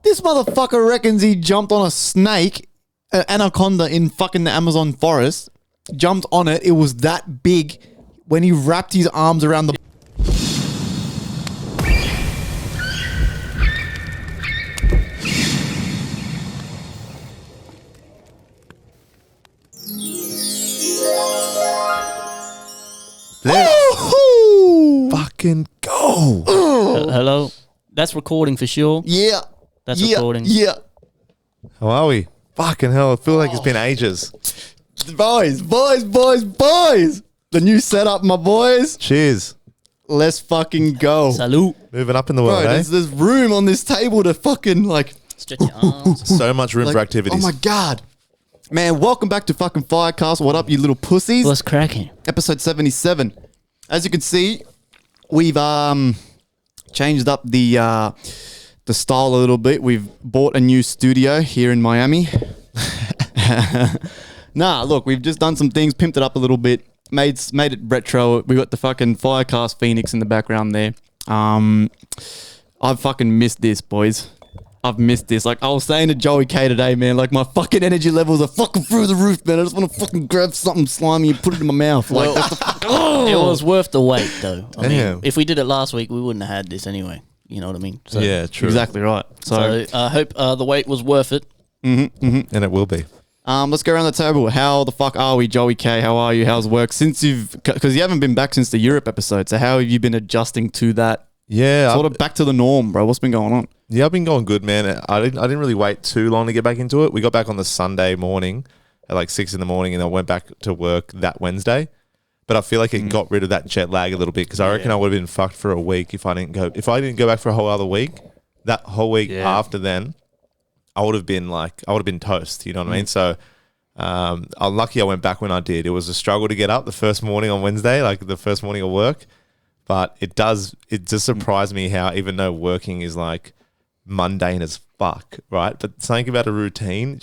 This motherfucker reckons he jumped on a snake, an anaconda in fucking the Amazon forest. Jumped on it. It was that big when he wrapped his arms around the... Let's fucking go. Hello? That's recording for sure. Yeah. That's recording. Yeah. How are we? Fucking hell, I feel like it's been ages. Boys. The new setup, my boys. Cheers. Let's fucking go. Salute. Moving up in the Bro, world, eh? there's room on this table to fucking like... Stretch your arms. So much room for activities. Oh my God. Man, welcome back to fucking FireCast. What up, you little pussies? What's cracking? Episode 77. As you can see, we've changed up the style a little bit. We've bought a new studio here in Miami. Nah, look, we've just done some things, pimped it up a little bit, made it retro. We got the fucking FireCast Phoenix in the background there. I've fucking missed this, boys. I've missed this. Like, I was saying to Joey K today, man, like, my fucking energy levels are fucking through the roof, man. I just want to fucking grab something slimy and put it in my mouth. Like, that's the It was worth the wait, though. I Damn. mean, if we did it last week, we wouldn't have had this anyway. You know what I mean? So, Yeah, true. exactly right. So I hope the wait was worth it. And it will be. Let's go around the table. How the fuck are we, Joey K? How are you? How's work? Because you haven't been back since the Europe episode. So how have you been adjusting to that? Yeah. Sort of back to the norm, bro. What's been going on? Yeah, I've been going good, man. I didn't really wait too long to get back into it. We got back on the Sunday morning at like 6 a.m. and I went back to work that Wednesday. But I feel like it got rid of that jet lag a little bit because I reckon I would have been fucked for a week if I didn't go. If I didn't go back for a whole other week, that whole week after then, I would have been toast. You know what I mean? So I'm lucky I went back when I did. It was a struggle to get up the first morning on Wednesday, like the first morning of work. But it just surprised me how even though working is like mundane as fuck, right? But something about a routine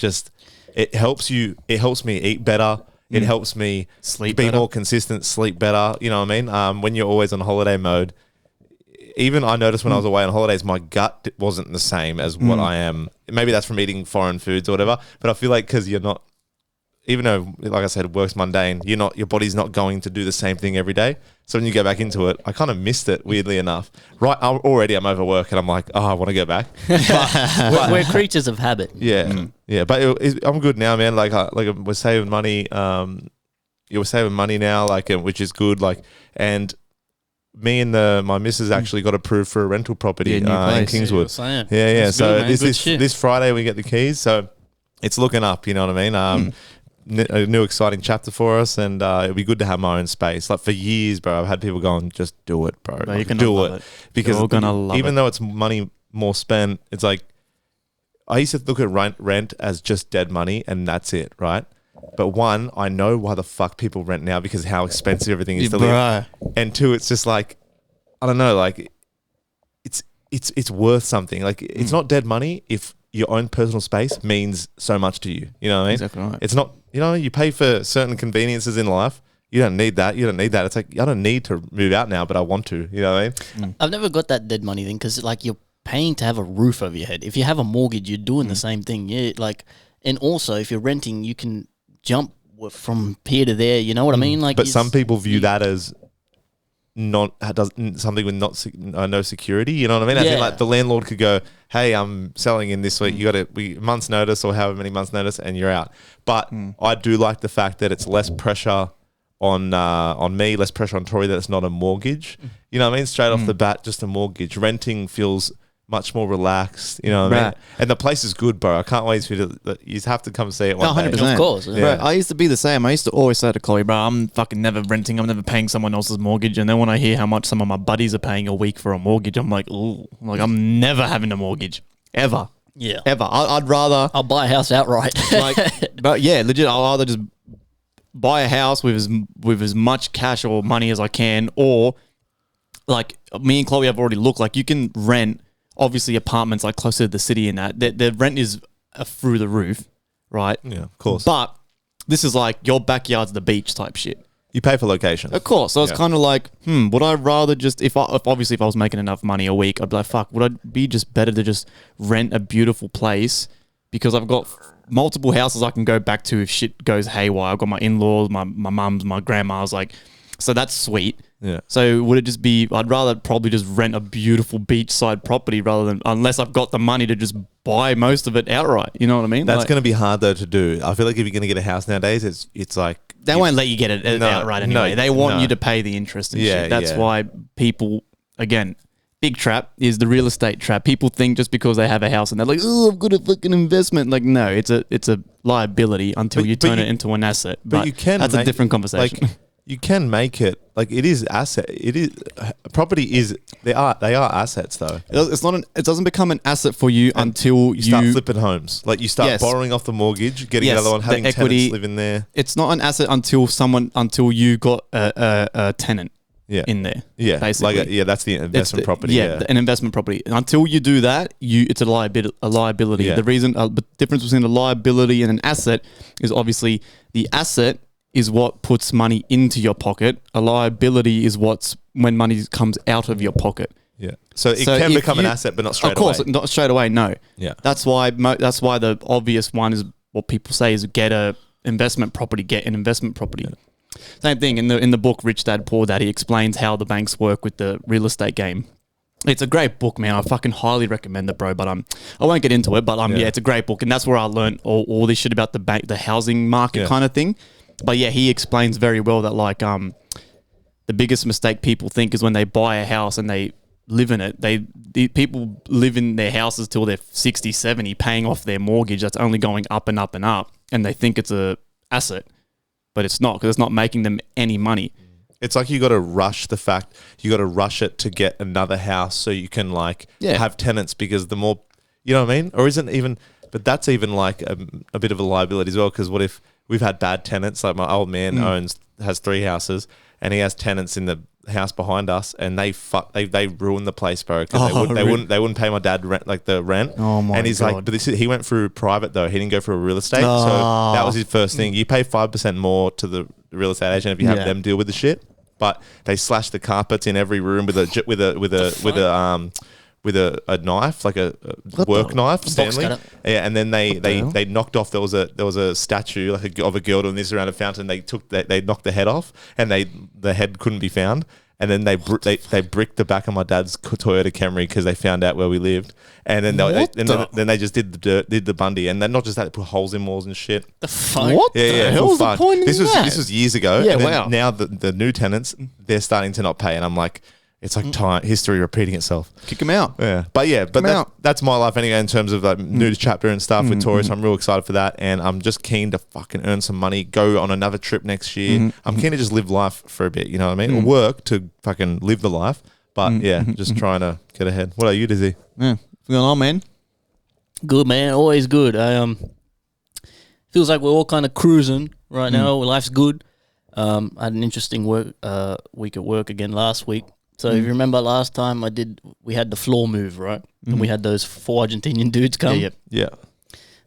it helps me eat better. It helps me be more consistent, sleep better. You know what I mean? When you're always on holiday mode, even I noticed when I was away on holidays, my gut wasn't the same as what I am. Maybe that's from eating foreign foods or whatever. But I feel like because you're not, even though, like I said, work's mundane, your body's not going to do the same thing every day. So when you go back into it, I kind of missed it, weirdly enough. Right, I'm overwork and I'm like, oh, I want to go back. We're creatures of habit. Yeah, yeah. But I'm good now, man. Like we're saving money. We're saving money now, which is good. And me and my missus actually got approved for a rental property in Kingswood. Yeah, Yeah. That's So good, man. this Friday we get the keys. So it's looking up. You know what I mean? A new exciting chapter for us, and it'll be good to have my own space. Like for years, bro, I've had people going, "Just do it, bro. You're gonna do love it." Because You're gonna love even it. though it's money more spent, it's like I used to look at rent as just dead money, and that's it, right? But one, I know why the fuck people rent now because how expensive everything is to live, and two, it's just like I don't know, like it's worth something. Like it's not dead money if your own personal space means so much to you. You know what I mean? Exactly right. It's not, you pay for certain conveniences in life. You don't need that. It's like, I don't need to move out now, but I want to. You know what I mean? I've never got that dead money thing because like you're paying to have a roof over your head. If you have a mortgage, you're doing the same thing. Yeah, and also if you're renting, you can jump from here to there. You know what I mean? Like, But some people view that as something with no security. You know what I mean? I think like the landlord could go, "Hey, I'm selling in this week. You got a month's notice or however many months notice, and you're out." But I do like the fact that it's less pressure on me, less pressure on Tori that it's not a mortgage. You know what I mean? Straight off the bat, just a mortgage. Renting feels much more relaxed. You know what I mean? And the place is good, bro. I can't wait for you to. You have to come see it one day. 100%. Of course. Bro, I used to be the same. I used to always say to Chloe, bro, I'm fucking never renting. I'm never paying someone else's mortgage. And then when I hear how much some of my buddies are paying a week for a mortgage, I'm like, ooh, like I'm never having a mortgage. Ever. Yeah. Ever. I'd rather... I'll buy a house outright. But yeah, legit, I'll either just buy a house with as much cash or money as I can, or like me and Chloe have already looked, like you can rent obviously apartments like closer to the city and that. The rent is through the roof, right? Yeah, of course. But this is like your backyard's the beach type shit. You pay for location. Of course. So it's kind of like, would I rather just, if I was making enough money a week, I'd be like, fuck, would I be just better to just rent a beautiful place because I've got multiple houses I can go back to if shit goes haywire. I've got my in-laws, my mum's, my grandma's, like, so that's sweet. Yeah. So would it just be, I'd rather probably just rent a beautiful beachside property rather than, unless I've got the money to just buy most of it outright. You know what I mean? That's like, going to be hard though to do. I feel like if you're going to get a house nowadays, it's like they won't let you get it outright anyway. No, they want you to pay the interest and shit. That's why people, again, big trap is the real estate trap. People think just because they have a house and they're like, oh, I've got a fucking investment. Like, no, it's a liability until you turn it into an asset. But you can. That's a different conversation. Like, you can make it like it is asset. It is property. They are assets though. It's not. It doesn't become an asset for you until you start flipping homes. Like you start borrowing off the mortgage, getting another one, having equity, tenants live in there. It's not an asset until you got a tenant. In there, basically, like that's the investment property. An investment property. Until you do that, it's a liability. Yeah. The reason, the difference between a liability and an asset is obviously the asset is what puts money into your pocket. A liability is when money comes out of your pocket. Yeah. So it can become an asset, but not straight away. Of course, not straight away. No. Yeah. That's why the obvious one is what people say is get an investment property. Yeah. Same thing in the book Rich Dad Poor Dad. He explains how the banks work with the real estate game. It's a great book, man. I fucking highly recommend it, bro. But I won't get into it. But it's a great book, and that's where I learned all this shit about the housing market kind of thing. But yeah, he explains very well that like the biggest mistake people think is when they buy a house and they live in it. The people live in their houses till they're 60, 70, paying off their mortgage that's only going up and up and up, and they think it's a asset. But it's not, because it's not making them any money. It's like you got to rush it to get another house so you can have tenants, because the more, you know what I mean? Or isn't even, but that's even like a bit of a liability as well, because what if we've had bad tenants? Like my old man has 3 houses and he has tenants in the house behind us, and they ruined the place, bro, because they wouldn't pay my dad the rent. Oh my And he's God. like, but he went through private though. He didn't go through real estate, so that was his first thing. You pay 5% more to the real estate agent if you have them deal with the shit. But they slash the carpets in every room with a knife, like a work knife, Stanley. Yeah, and then they knocked off. There was a statue of a girl doing this around a fountain. They knocked the head off, and the head couldn't be found. And then they bricked the back of my dad's Toyota Camry because they found out where we lived. And then they just did the Bundy, and then not just that, they put holes in walls and shit. The fuck? What the hell was the point in this that? This was years ago. Yeah, and then wow. Now the new tenants, they're starting to not pay, and I'm like, it's like history repeating itself. Kick them out. Yeah, but that's my life anyway in terms of like new chapter and stuff with Taurus. I'm real excited for that, and I'm just keen to fucking earn some money, go on another trip next year. I'm keen to just live life for a bit, you know what I mean? Or work to fucking live the life, but just trying to get ahead. What are you, Dizzy? Yeah, what's going on, man? Good, man. Always good. Feels like we're all kind of cruising right now. Life's good. I had an interesting week at work again last week. So if you remember last time we had the floor move, right? And we had those 4 Argentinian dudes come. Yeah.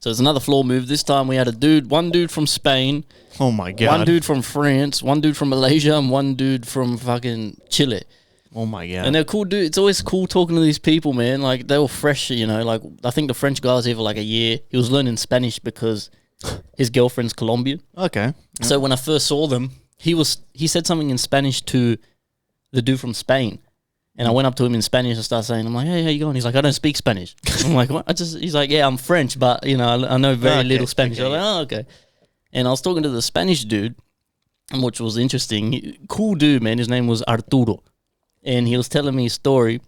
So it's another floor move. This time we had one dude from Spain. Oh my God. One dude from France, one dude from Malaysia, and one dude from fucking Chile. Oh my God. And they're cool dudes. It's always cool talking to these people, man. Like, they were fresh, you know. Like, I think the French guy was here for like a year. He was learning Spanish because his girlfriend's Colombian. Okay. So when I first saw them, he said something in Spanish to the dude from Spain. And I went up to him in Spanish and started saying, I'm like, hey, how you going? He's like, I don't speak Spanish. I'm like, what? He's like, yeah, I'm French, but, you know, I know very little Spanish. I was like, oh, okay. And I was talking to the Spanish dude, which was interesting. Cool dude, man. His name was Arturo. And he was telling me a story.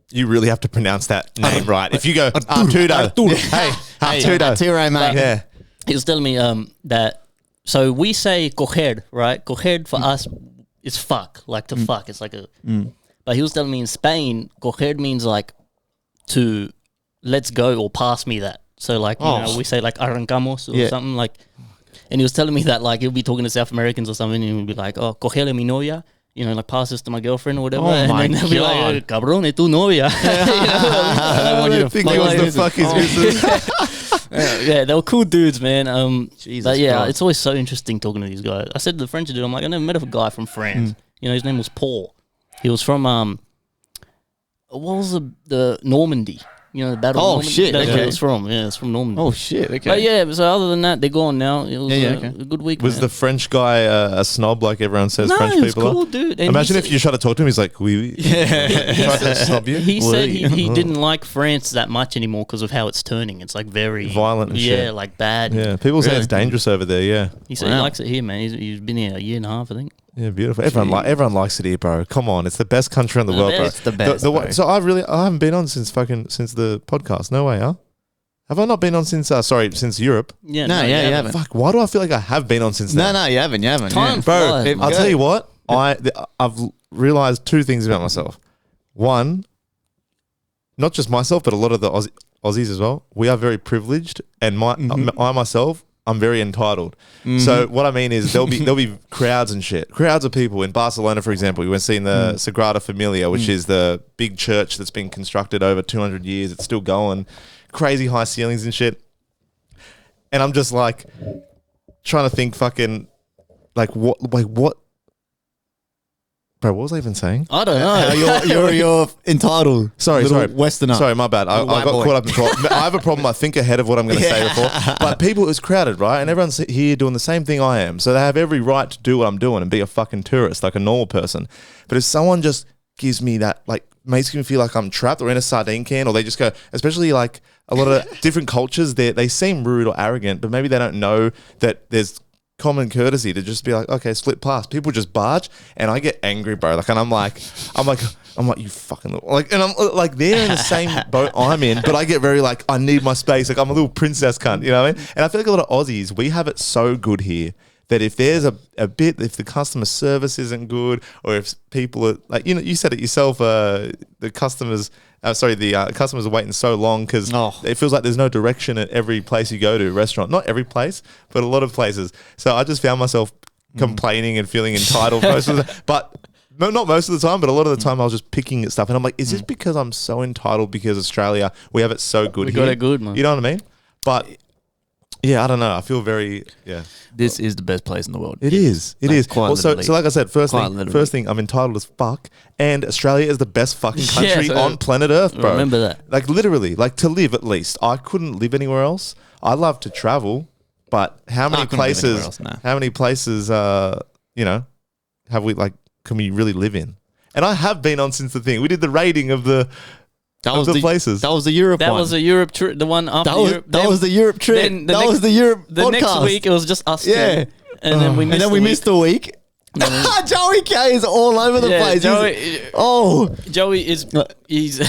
You really have to pronounce that name right. If you go, Arturo. Hey, Arturo, mate. Yeah. He was telling me that, so we say coger, right? Coger for us is fuck, like to fuck. It's like a, but he was telling me in Spain, coger means like to let's go or pass me that. So like, you know, we say like arrancamos or something like, and he was telling me that like he'll be talking to South Americans or something and he'll be like, oh, cogele mi novia. You know, like pass this to my girlfriend or whatever. Oh my and then they'll be like, cabrón, es tu novia. I want you to think he was the fuck his business. Yeah, they were cool dudes, man. Jesus but yeah, Christ. it's always so interesting talking to these guys. I said to the French dude, I'm like, I never met a guy from France. You know, his name was Paul. He was from what was the Normandy? You know, the Battle of Normandy? Shit, That's where okay. it was from. Yeah, it's from Normandy. Oh shit. Okay. But yeah, so other than that, they're gone now. It was okay. a good week. Was man. the French guy a snob like everyone says No, French he was people cool, are? dude. And Imagine he if you try to talk to him, he's like, "We try to snub you." He said Oui. he didn't like France that much anymore because of how it's turning. It's like very Violent and shit. like bad. Yeah, people say Really? it's dangerous over there. Yeah, He said he Wow. likes it here, man. He's been here a year and a half, I think. yeah, beautiful. Everyone likes it here, bro. Come on, it's the best country in the world, bro. best. It's the best, bro. So I haven't been on since the podcast. No way, huh? Have I not been on since since Europe? Yeah, No, yeah, you haven't. Fuck, why do I feel like I have been on since then? No, you haven't. Time Yeah. Bro, flies, I'll man. tell you what. I've realized two things about myself. One, not just myself, but a lot of the Aussies as well. We are very privileged, and I myself, I'm very entitled. So what I mean is there'll be crowds and shit, crowds of people in Barcelona, for example. We went seeing the Sagrada Familia, which is the big church that's been constructed over 200 years. It's still going, crazy high ceilings and shit. And I'm just like trying to think, fucking, what. Bro, what was I even saying? I don't know. You're entitled. Sorry. Westerner. Sorry, my bad. I white got boy. caught up in talk. I have a problem. I think ahead of what I'm going to say before. But people, it was crowded, right? And everyone's here doing the same thing I am. So they have every right to do what I'm doing and be a fucking tourist, like a normal person. But if someone just gives me that, like, makes me feel like I'm trapped or in a sardine can, or they just go, especially like a lot of different cultures, they seem rude or arrogant, but maybe they don't know that there's common courtesy to just be like, okay, split past. People just barge, and I get angry, bro. Like, and I'm like, you fucking little, like, and I'm like, they're in the same boat I'm in, but I get very like, I need my space. Like, I'm a little princess cunt, you know what I mean? And I feel like a lot of Aussies, we have it so good here that if there's a bit, if the customer service isn't good, or if people are like, you know, you said it yourself, the customers are waiting so long because it feels like there's no direction at every place you go to, restaurant. Not every place, but a lot of places. So I just found myself complaining and feeling entitled most of the, but not most of the time, but a lot of the time I was just picking at stuff. And I'm like, is this because I'm so entitled because Australia, we have it so good We here? got it good, man. You know what I mean? But yeah, I don't know. I feel very, This is the best place in the world. It is. It is. quite Well, so literally. like I said, Quite literally. first thing, I'm entitled as fuck, and Australia is the best fucking Yeah, country so on planet Earth, bro. remember that. Like, literally, like, to live at least. I couldn't live anywhere else. I love to travel, but how many couldn't live anywhere places? else, no. How many places? You know, have we like? Can we really live in? And I have been on since the thing. We did the rating of the places. That was the Europe That one. was a Europe trip. The one after Europe. That was the Europe trip. then That was the Europe The podcast. next week it was just us two. Yeah. And then we missed. And then we missed a week. Joey K is all over the Yeah, place. Joey is. He's.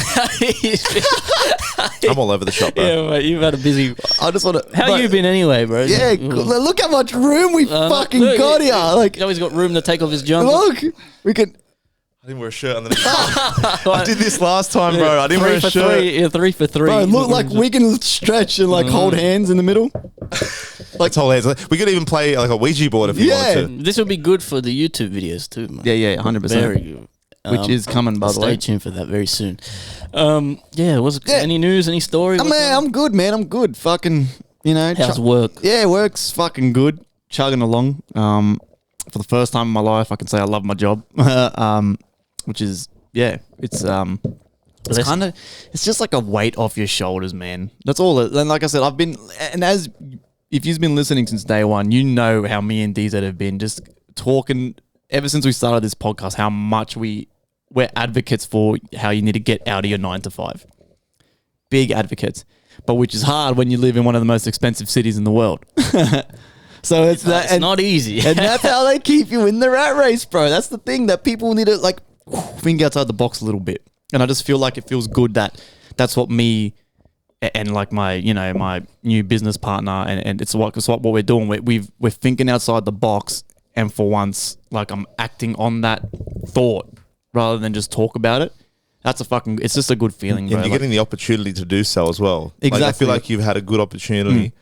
I'm all over the shop, bro. Yeah, mate, you've had a busy. I just want to. How you been anyway, bro? Yeah, look how much room we fucking look, got here. Like, Joey's got room to take off his jumper. look, we can. I didn't wear a shirt underneath. I did this last time, bro. I didn't wear a for shirt. three. Yeah, 3 for 3. Bro, look like we can stretch and like hold hands in the middle. Like, whole hands. We could even play like a Ouija board if you wanted to. This would be good for the YouTube videos too, man. Yeah, 100%. Very good. Which is coming, by the way. Stay tuned for that very soon. Any news, any story? Oh, man, I'm good, man. I'm good. Fucking, you know. How's work? Yeah, work's fucking good. Chugging along. For the first time in my life, I can say I love my job. Which is, it's kind of, it's just like a weight off your shoulders, man. That's all. And like I said, if you've been listening since day one, you know how me and DZ have been just talking ever since we started this podcast, how much we're advocates for how you need to get out of your 9 to 5. Big advocates. But which is hard when you live in one of the most expensive cities in the world. So it's not easy. And that's how they keep you in the rat race, bro. That's the thing that people need to like think outside the box a little bit. And I just feel like it feels good that that's what me and like my new business partner and it's what we're doing. We're thinking outside the box, and for once, like, I'm acting on that thought rather than just talk about it. It's just a good feeling, bro. And you're getting the opportunity to do so as well. Exactly. Like, I feel like you've had a good opportunity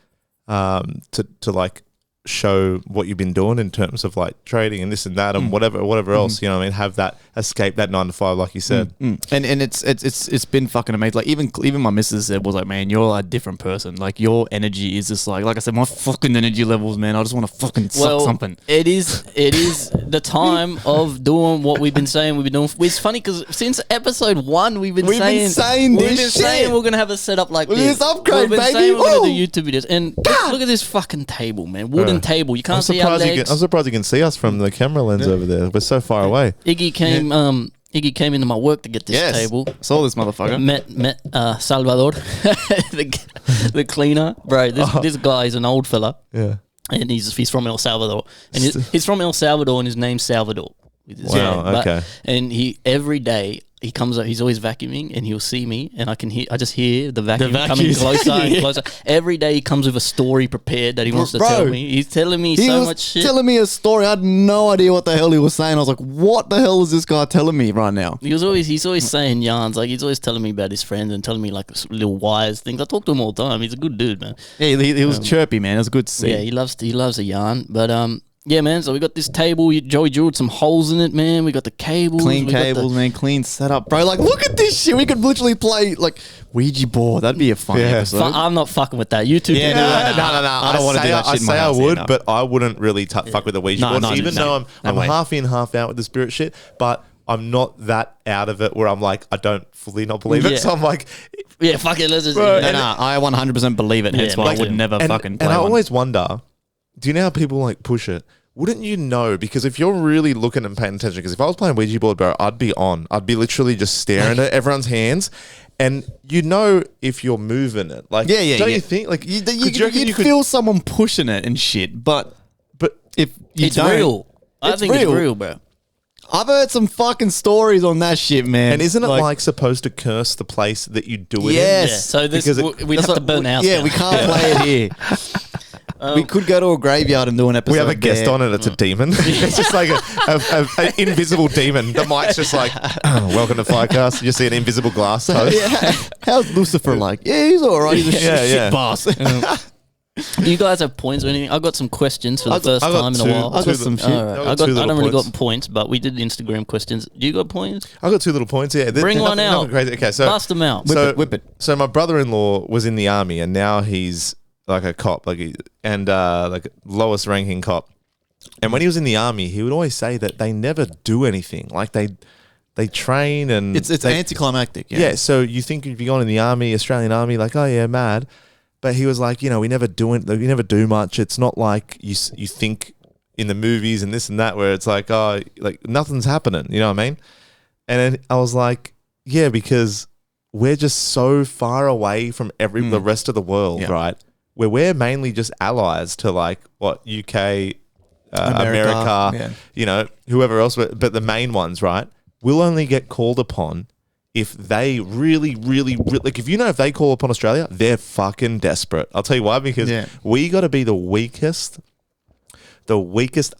to like show what you've been doing in terms of like trading and this and that and whatever else, you know what I mean? Have that escape that 9 to 5, like you said. And it's been fucking amazing. Like even my missus said was like, man, you're a different person. Like your energy is just like I said, my fucking energy levels, man. I just want to fucking suck something. It is the time of doing what we've been saying. We've been doing. It's funny because since episode 1, we've been saying we're gonna have a setup like this. Upgrade, we've been baby. saying we're gonna do YouTube videos. And look at this fucking table, man. Wooden table. You can't see our legs. I'm surprised you can see us from the camera lens over there. We're so far away. Iggy came into my work to get this table. Saw this motherfucker. Met Salvador, the cleaner, bro. This guy is an old fella. Yeah. And he's from El Salvador, and he's from El Salvador, and his name's Salvador. Wow. Okay. And every day he comes up. He's always vacuuming, and he'll see me, and I just hear the vacuum coming closer and closer. Every day he comes with a story prepared that he wants to tell me. He's telling me so much shit. Telling me a story. I had no idea what the hell he was saying. I was like, "What the hell is this guy telling me right now?" He's always saying yarns. Like he's always telling me about his friends and telling me like little wise things. I talk to him all the time. He's a good dude, man. Yeah, he was chirpy, man. It was good to see. Yeah, he loves a yarn, but yeah, man. So we got this table. Joey drilled some holes in it, man. We got the cables. Clean cables, man. Clean setup, bro. Like, look at this shit. We could literally play like Ouija board. That'd be a fun episode. I'm not fucking with that. YouTube. Yeah, no. I don't want to do that shit. I say I would, but I wouldn't really fuck with the Ouija board, even though I'm half in, half out with the spirit shit. But I'm not that out of it where I'm like, I don't fully not believe it. So I'm like, yeah, fuck it. Let's just. I 100% believe it. Hence why I would never fucking play. And I always wonder, do you know how people like push it? Wouldn't you know? Because if you're really looking and paying attention, because if I was playing Ouija board, bro, I'd be on. I'd be literally just staring at everyone's hands, and you know if you're moving it. Like, don't you think? Like, you'd feel someone pushing it and shit, but if you it's real. I think it's real, bro. I've heard some fucking stories on that shit, man. And isn't it like supposed to curse the place that you do it in? Yeah, so we'd have to burn out. Yeah, we can't play it here. We could go to a graveyard and do an episode. We have a guest on it. It's a demon. It's just like an invisible demon. The mic's just like, welcome to FireCast. You see an invisible glass host. Yeah. How's Lucifer like? Yeah, he's all right. He's a shit boss. Do you guys have points or anything? I got some questions for the first time in a while. I got some shit. I don't really got points, but we did Instagram questions. Do you got points? I got 2 little points. Yeah, bring one out. Crazy. Okay, so bust them out. Whip it. So my brother-in-law was in the army, and now he's like a cop, like lowest ranking cop. And when he was in the army, he would always say that they never do anything. Like they train and it's anticlimactic. Yeah. So you think if you're going in the army, Australian army, like, oh yeah, mad. But he was like, we never do much. It's not like you think in the movies and this and that where it's like, oh, like nothing's happening. You know what I mean? And then I was like, yeah, because we're just so far away from the rest of the world, right? Where we're mainly just allies to like what UK, America, whoever else, but the main ones, right? We'll only get called upon if they really, really, like if they call upon Australia, they're fucking desperate. I'll tell you why, because we got to be the weakest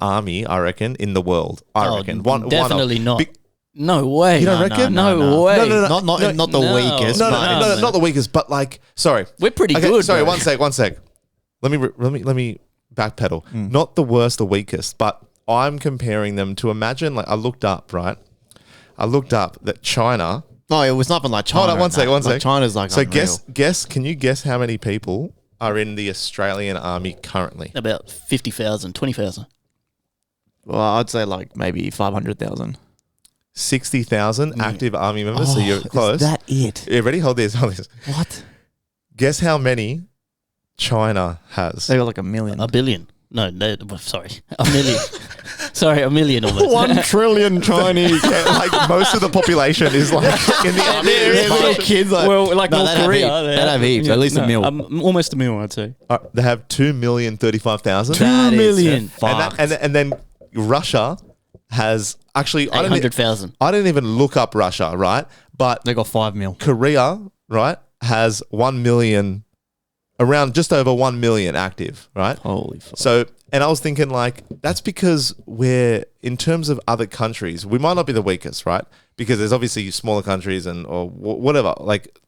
army, I reckon, in the world. I reckon. Definitely not. No way. You don't reckon? No way. No. Not the weakest. No, not the weakest, but like, sorry. We're pretty good. Sorry, one sec. Let me backpedal. Not the worst, the weakest, but I'm comparing them to imagine, like I looked up that China. No, it was nothing like China. Hold on, one sec. Like China's like so unreal. guess. Can you guess how many people are in the Australian army currently? About 50,000, 20,000. Well, I'd say like maybe 500,000. 60,000 active army members. So you're close. Is that it? Yeah, ready? Hold this. What? Guess how many China has? They got like 1 million. 1 billion. No, sorry. 1 million. Sorry, 1 million almost. 1 trillion Chinese. Like most of the population is like in the army. Little kids like, North Korea. They have heaps. At least 1 mil. Almost 1 million, I'd say. They have 2,035,000. 2 million. And then Russia has actually 800,000. I didn't even look up Russia, right? But they got 5 mil. Korea, right, has 1 million, around just over 1 million active, right? Holy fuck. So, and I was thinking like, that's because we're, in terms of other countries, we might not be the weakest, right? Because there's obviously smaller countries or whatever. Like,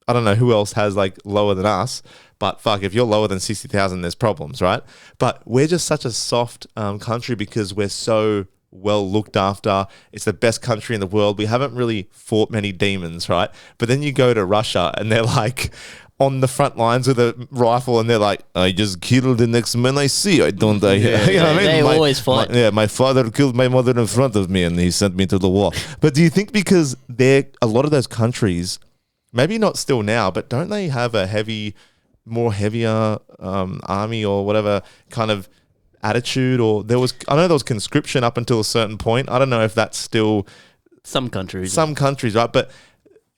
I don't know who else has like lower than us, but fuck, if you're lower than 60,000, there's problems, right? But we're just such a soft country because we're so well looked after. It's the best country in the world. We haven't really fought many demons, right? But then you go to Russia and they're like on the front lines with a rifle and they're like, I just killed the next man I see. I don't die here. You know what I mean? They always fight. My father killed my mother in front of me and he sent me to the war. But do you think because a lot of those countries, maybe not still now, but don't they have a heavier army or whatever kind of attitude? Or I know there was conscription up until a certain point. I don't know if that's still Some countries. right? But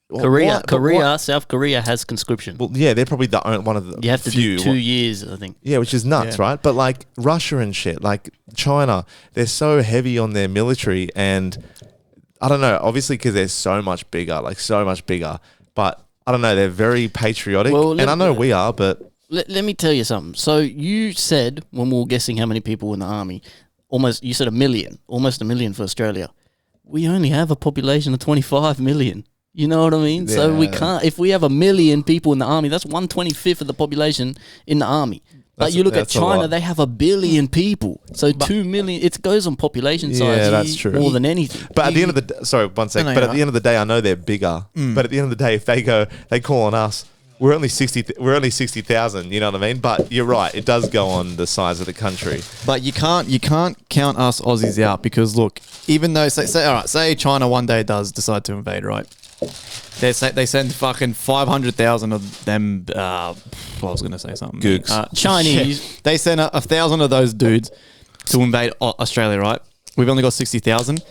South Korea has conscription. well, yeah, they're probably one of the You have to few. do 2 years, I think. Yeah, which is nuts, right? But like Russia and shit, like China, they're so heavy on their military, and I don't know, obviously because they're so much bigger, but I don't know, they're very patriotic, and I know we are, but Let me tell you something. So you said, when we were guessing how many people in the army, you said 1 million, almost 1 million for Australia. We only have a population of 25 million. You know what I mean? So we can't, if we have 1 million people in the army, that's 1/25 of the population in the army. But you look at China, they have 1 billion people. So 2 million, it goes on population size. Yeah, that's true. More than anything. But at the end of the day, sorry, one sec. But at the end of the day, I know they're bigger. But at the end of the day, if they call on us, we're only 60,000. You know what I mean? But you're right, it does go on the size of the country. But you can't count us Aussies out because look, even though say China one day does decide to invade, right? They send fucking 500,000 of them. I was gonna say something. Gooks. Chinese. Yeah, they send 1,000 of those dudes to invade Australia, right? We've only got 60,000.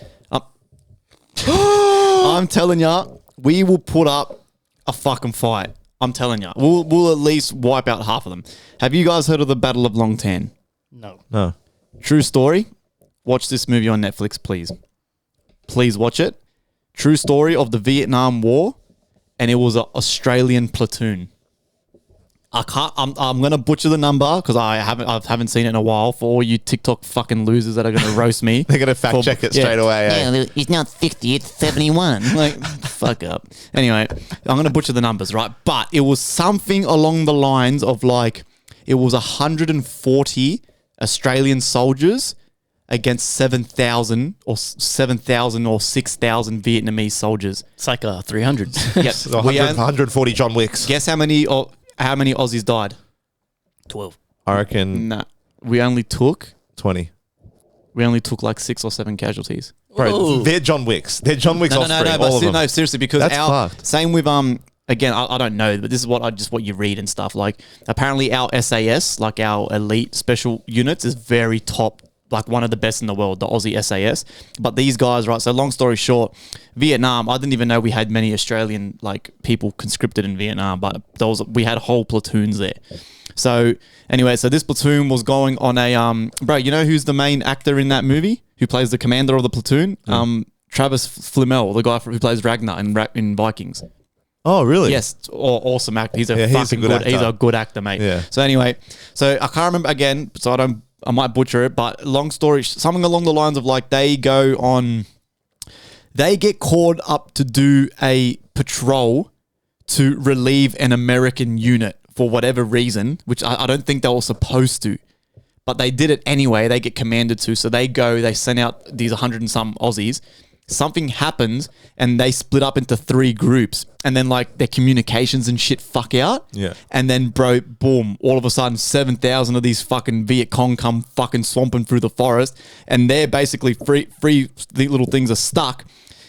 I'm telling ya, we will put up a fucking fight. I'm telling ya, we'll at least wipe out half of them. Have you guys heard of the Battle of Long Tan? No. True story. Watch this movie on Netflix, please. Please watch it. True story of the Vietnam War, and it was an Australian platoon. I'm gonna butcher the number because I haven't seen it in a while. For all you TikTok fucking losers that are gonna roast me, They're gonna fact check it straight away. Yeah, it's not 60, it's 71. like fuck up. Anyway, I'm gonna butcher the numbers, right? But it was something along the lines of like it was 140 Australian soldiers against 7,000 or 6,000 Vietnamese soldiers. It's like 300. Yep. So 140 John Wicks. Guess how many Aussies died? 12. I reckon Nah, we only took 20. like 6 or 7 casualties. Bro, Whoa. they're John Wicks. They're John Wicks offspring, all of them. No, seriously, because That's fucked. same with again, I don't know, but this is what you read and stuff. Like apparently our SAS, like our elite special units, is very top, like one of the best in the world, the Aussie SAS. But these guys, right? So long story short, Vietnam, I didn't even know we had many Australian like people conscripted in Vietnam, but we had whole platoons there. So anyway, so this platoon was going on a bro, you know who's the main actor in that movie? Who plays the commander of the platoon? Travis Flamel, the guy who plays Ragnar in Vikings. Oh, really? Yes, awesome actor. He's a he's fucking a good good. actor. He's a good actor, mate. Yeah. So anyway, so I can't remember again. So I might butcher it, but long story, something along the lines of like they get called up to do a patrol to relieve an American unit for whatever reason, which I don't think they were supposed to, but they did it anyway. They get commanded to, so they send out these 100 and some Aussies. Something happens and they split up into 3 groups, and then like their communications and shit fuck out. Yeah. And then bro, boom, all of a sudden 7,000 of these fucking Viet Cong come fucking swamping through the forest, and they're basically free the little things are stuck.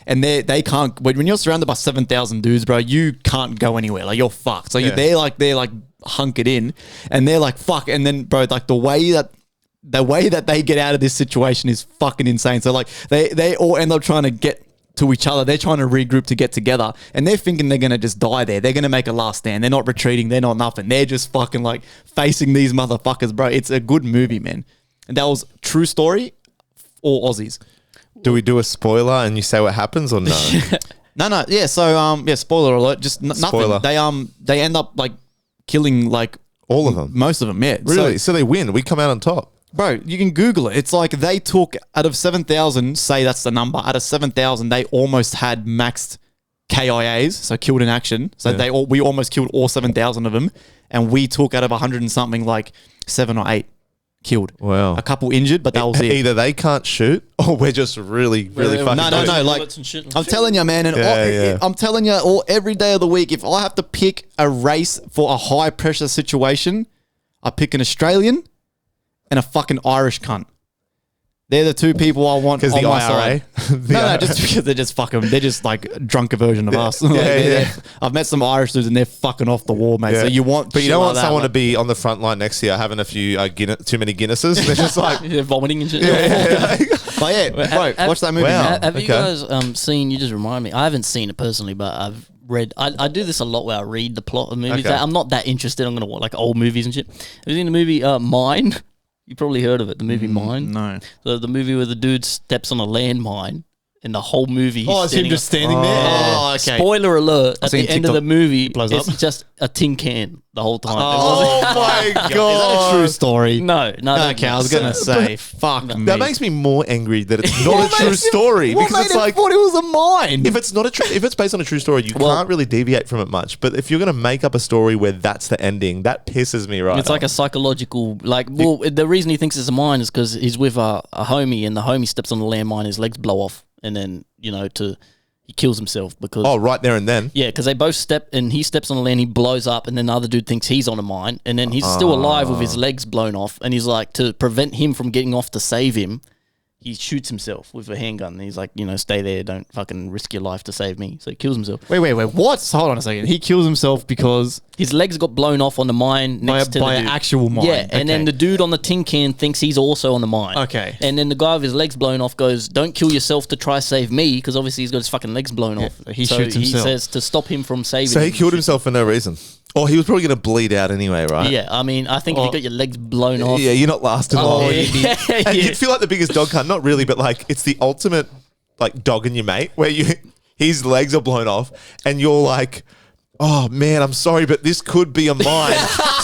And they can't, when you're surrounded by 7,000 dudes, bro, you can't go anywhere. Like you're fucked. So they're like hunkered in, and they're like fuck. And then bro, like the way that they get out of this situation is fucking insane. So like they all end up trying to get to each other. They're trying to regroup to get together, and they're thinking they're gonna just die there. They're gonna make a last stand. They're not retreating. They're not nothing. They're just fucking like facing these motherfuckers, bro. It's a good movie, man. And that was true story, all Aussies. Do we do a spoiler and you say what happens or no? No. Yeah. So spoiler alert. Just Spoiler. nothing. They end up like killing like All of them? most of them. Yeah. Really? So they win. We come out on top. Bro, you can Google it. It's like they took, out of 7,000, say that's the number, out of 7,000, they almost had maxed KIAs, so killed in action. So we almost killed all 7,000 of them, and we took out of 100 and something like 7 or 8. killed. Wow. A couple injured, but that was it. Either they can't shoot or we're just really fucking No, good. like I'm telling you, man, and Yeah. I'm telling you, all every day of the week, if I have to pick a race for a high pressure situation, I pick an Australian and a fucking Irish cunt. They're the two people I want on the my IRA? side. No, just because they're just fucking, they're just like a drunker version of us. I've met some Irish dudes and they're fucking off the wall, mate. Yeah. So you want, but you don't shit want like that, someone like- to be on the front line next to you having a few too many Guinnesses. They're just like, They're vomiting and shit. But yeah, bro, watch that movie. Wow. man. Have you Okay. guys seen? You just remind me. I haven't seen it personally, but I've read. I do this a lot where I read the plot of movies. Okay. I'm not that interested. I'm gonna watch like old movies and shit. Have you seen the movie Mine? You probably heard of it. The movie Mine. No. So the movie where the dude steps on a landmine, and the whole movie. Oh, he's it's him just standing there? Oh, okay. Spoiler alert! At seen the end of TikTok. the movie, blows it's up. just a tin can the whole time. oh my Is that a god. true story? No, Okay, I was gonna say, fuck me. That makes me more angry that it's not a true story What because made it's him like thought it was a mine? if it's not a if it's based on a true story, you Well- can't really deviate from it much. But if you're gonna make up a story where that's the ending, that pisses me right. It's like a psychological, the reason he thinks it's a mine is because he's with a homie, and the homie steps on the landmine, his legs blow off, and then, he kills himself because... oh, right there and then. Yeah, because they both step, and he steps on the land, he blows up, and then the other dude thinks he's on a mine, and then he's still alive with his legs blown off, and he's like, to prevent him from getting off to save him, he shoots himself with a handgun, and he's like, stay there, don't fucking risk your life to save me. So he kills himself. Wait, what? Hold on a second. He kills himself because His legs got blown off on the mine next to by the an dude. actual mine. Yeah, and then Okay. the dude on the tin can thinks he's also on the mine. Okay. And then the guy with his legs blown off goes, "Don't kill yourself to try save me," because obviously he's got his fucking legs blown off. he So shoots himself. He says to stop him from saving. So he him. killed himself for no reason. Or he was probably going to bleed out anyway, right? Yeah, I mean, I think if you got your legs blown off. Yeah, you're not lasting long. Oh, yeah. And you'd feel like the biggest dog cunt. Not really, but like it's the ultimate like dog in your mate where his legs are blown off and you're like, oh man, I'm sorry, but this could be a mine.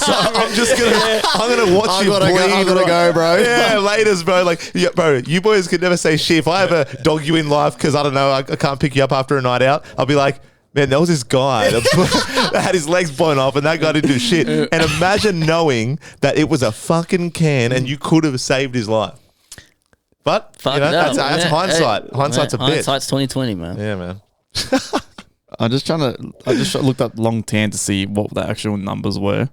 So I'm gonna watch you bleed. I gotta go, bro. Yeah, laters, bro. Like, yeah, bro, you boys could never say shit. If I ever dog you in life because I don't know, I can't pick you up after a night out, I'll be like, man, there was this guy that had his legs blown off and that guy didn't do shit. And imagine knowing that it was a fucking can and you could have saved his life. But, Fuck that's no. that's Yeah, hindsight. hey, Hindsight's a bitch. Hindsight's 2020, man. Yeah, man. I just looked up long tan to see what the actual numbers were.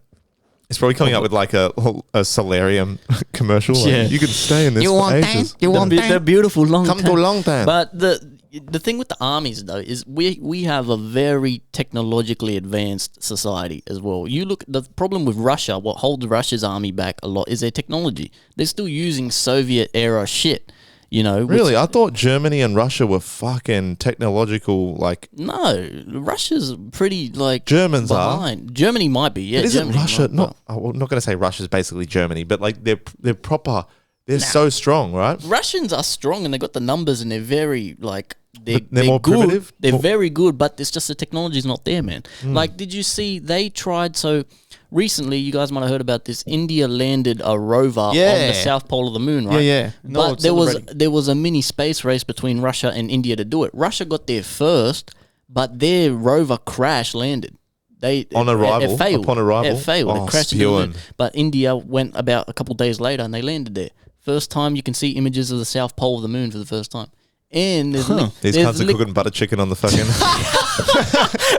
It's probably coming up with like a solarium commercial. Like, Yeah. you can stay in this You for want ages. that? You want They're that? beautiful long Come time. to long time. But the thing with the armies though is we have a very technologically advanced society as well. You look, the problem with Russia, what holds Russia's army back a lot is their technology. They're still using Soviet era shit. Which- Really? I thought Germany and Russia were fucking technological, like... No, Russia's pretty like Germans behind. Germany might be, yeah. But isn't Germany Russia... might, Not, I'm not going to say Russia's basically Germany, but like they're proper... They're so strong, right? Russians are strong and they got the numbers and they're very like they're more good. primitive? They're More- very good, but it's just the technology's not there, man. Like, did you see they tried so recently? You guys might have heard about this. India landed a rover on Yeah. the south pole of the moon, right? Yeah. No, but it's there was celebrating. there was a mini space race between Russia and India to do it. Russia got there first, but their rover crash landed. On arrival? it failed. Upon arrival? It failed. Oh, It crashed into the moon. spewing. But India went about a couple days later and they landed there. First time you can see images of the south pole of the moon for the first time. And there's These cunts are cooking butter chicken on the fucking...